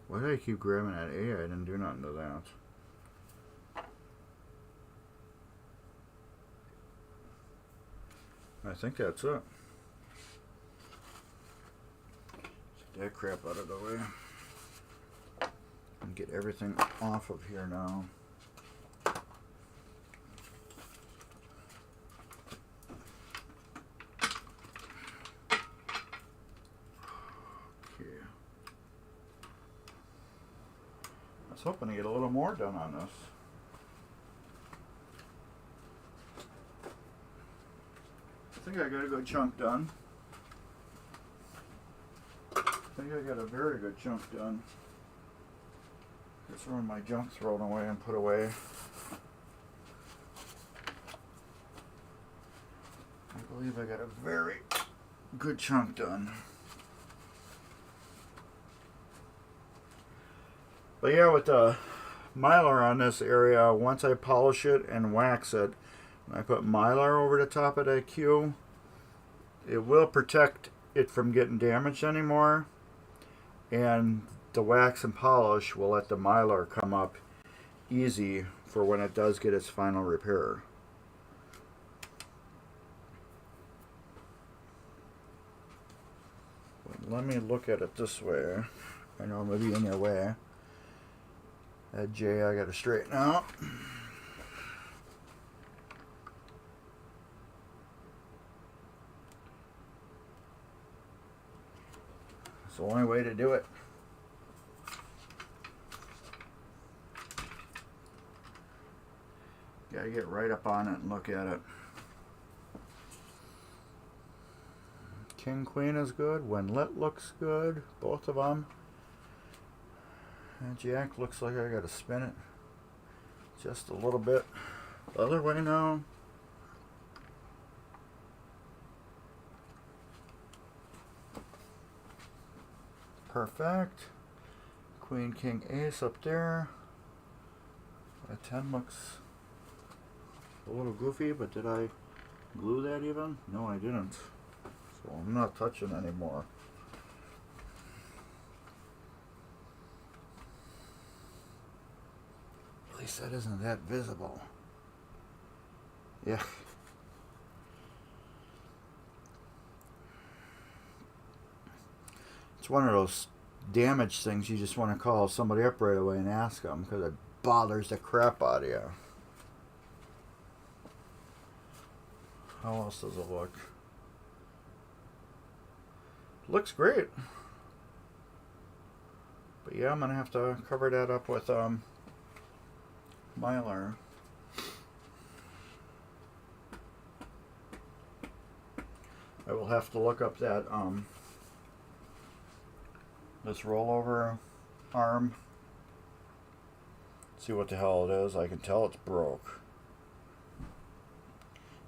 Why did I keep grabbing that A? I didn't do nothing to that. I think that's it. Get that crap out of the way. And get everything off of here now. I was hoping to get a little more done on this. I think I got a good chunk done. I think I got a very good chunk done. Just throwing my junk thrown away and put away. I believe I got a very good chunk done. But yeah, with the Mylar on this area, once I polish it and wax it, and I put Mylar over the top of that Q, it will protect it from getting damaged anymore. And the wax and polish will let the Mylar come up easy for when it does get its final repair. let me look at it this way. I know I'm maybe in your way. That J I gotta straighten out. It's the only way to do it. Gotta get right up on it and look at it. King Queen is good. When lit looks good. Both of them. And Jack looks like I gotta spin it just a little bit. The other way now. Perfect. Queen, King, Ace up there. A 10 looks a little goofy, but did I glue that even? No, I didn't. So I'm not touching anymore. At least that isn't that visible. Yeah. It's one of those damage things you just want to call somebody up right away and ask them, because it bothers the crap out of you. How else does it look? Looks great. But yeah, I'm going to have to cover that up with Mylar. I will have to look up that this rollover arm. See what the hell it is. I can tell it's broke.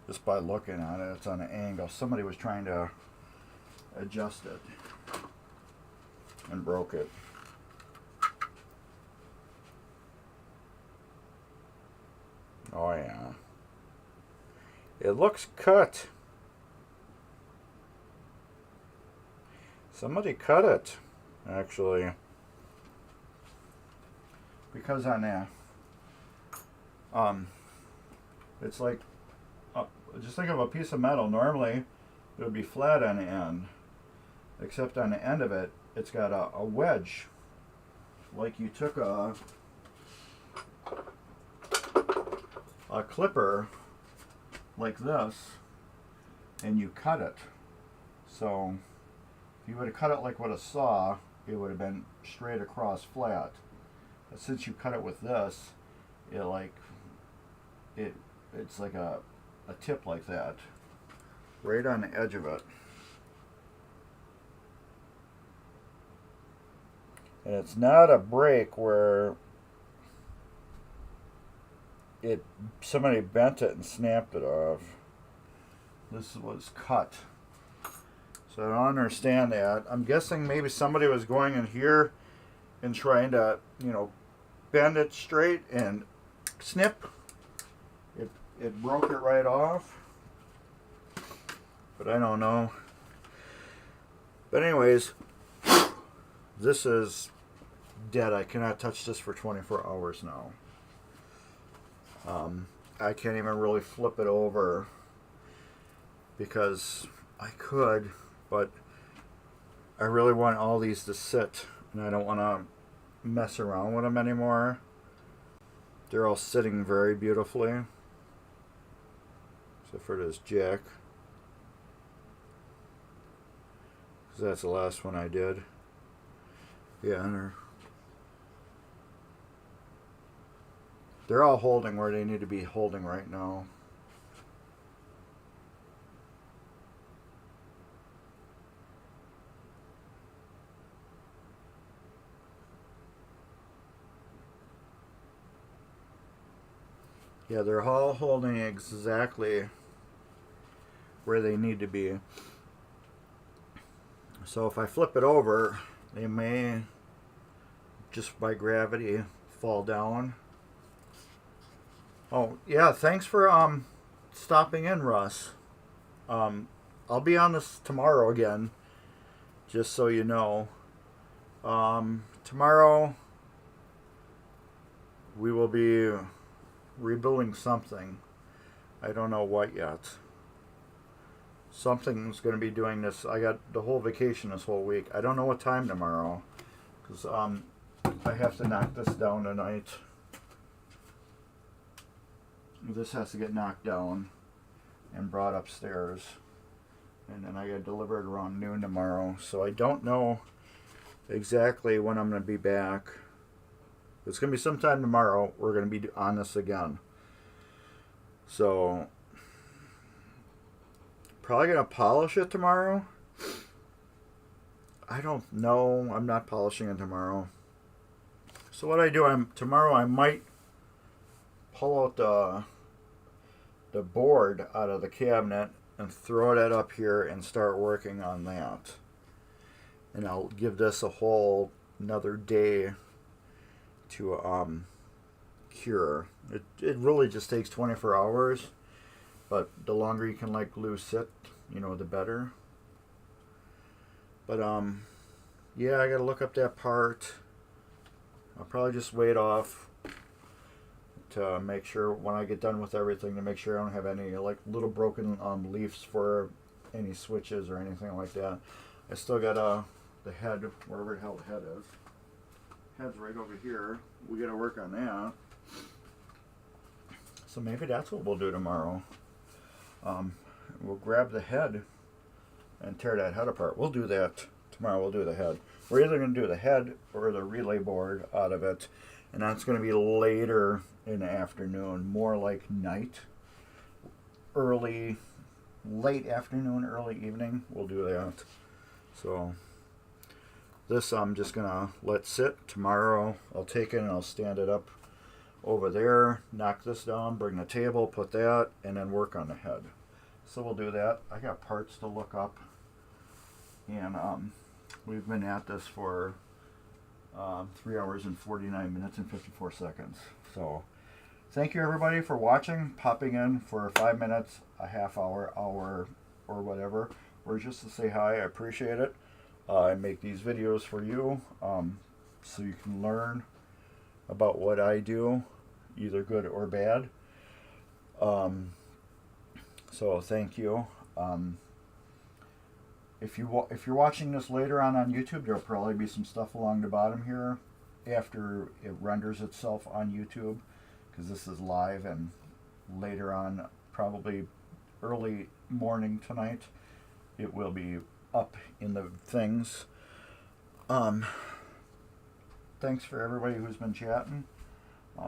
Just by looking at it, it's on an angle. Somebody was trying to adjust it and broke it. Oh yeah. It looks cut. Somebody cut it, actually. Because on there, it's like, just think of a piece of metal. Normally, it would be flat on the end. Except on the end of it, it's got a wedge. Like you took a clipper like this and you cut it. So if you would have cut it like with a saw, it would have been straight across flat. But since you cut it with this, it's like a tip like that, right on the edge of it. And it's not a break where somebody bent it and snapped it off. This was cut. So I don't understand that. I'm guessing maybe somebody was going in here and trying to, bend it straight and snip. It broke it right off. But I don't know. But anyways, this is dead. I cannot touch this for 24 hours now. I can't even really flip it over because I could, but I really want all these to sit and I don't want to mess around with them anymore. They're all sitting very beautifully, except for this jack, because that's the last one I did. Yeah, and they're all holding where they need to be holding right now. Yeah, they're all holding exactly where they need to be. So if I flip it over, they may, just by gravity, fall down. Oh, yeah, thanks for stopping in, Russ. I'll be on this tomorrow again, just so you know. Tomorrow, we will be rebuilding something. I don't know what yet. something's going to be doing this. I got the whole vacation this whole week. I don't know what time tomorrow, because I have to knock this down tonight. This has to get knocked down and brought upstairs, and then I got delivered around noon tomorrow. So I don't know exactly when I'm going to be back. It's going to be sometime tomorrow. We're going to be on this again. So probably going to polish it tomorrow. I don't know. I'm not polishing it tomorrow. So what I do, tomorrow I might pull out the board out of the cabinet and throw that up here and start working on that. And I'll give this a whole another day to cure. It really just takes 24 hours, but the longer you can let glue sit, the better. But yeah, I gotta look up that part. I'll probably just wait off to make sure when I get done with everything, to make sure I don't have any like little broken leaves for any switches or anything like that. I still got the head, wherever the hell the head is. Head's right over here. We got to work on that. So maybe that's what we'll do tomorrow. We'll grab the head and tear that head apart. We'll do that tomorrow. We'll do the head. We're either going to do the head or the relay board out of it, and that's going to be later in the afternoon, more like night, late afternoon, early evening. We'll do that. So this I'm just gonna let sit. Tomorrow I'll take it and I'll stand it up over there, knock this down, bring the table, put that, and then work on the head. So we'll do that. I got parts to look up, and we've been at this for 3 hours and 49 minutes and 54 seconds. So thank you everybody for watching, popping in for 5 minutes, a half hour, or whatever, or just to say hi. I appreciate it. I make these videos for you, so you can learn about what I do, either good or bad. So thank you. If you're watching this later on YouTube, there'll probably be some stuff along the bottom here after it renders itself on YouTube, because this is live, and later on, probably early morning tonight, it will be up in the things. Thanks for everybody who's been chatting.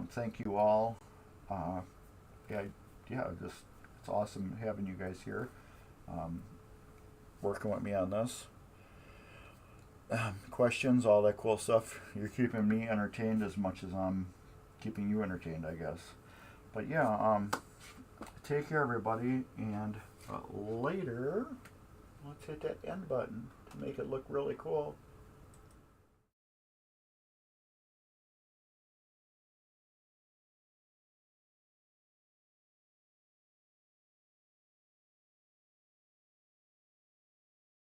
Thank you all. Yeah, just it's awesome having you guys here, working with me on this. Questions, all that cool stuff. You're keeping me entertained as much as I'm keeping you entertained, I guess. But yeah, take care everybody, and later, let's hit that end button to make it look really cool.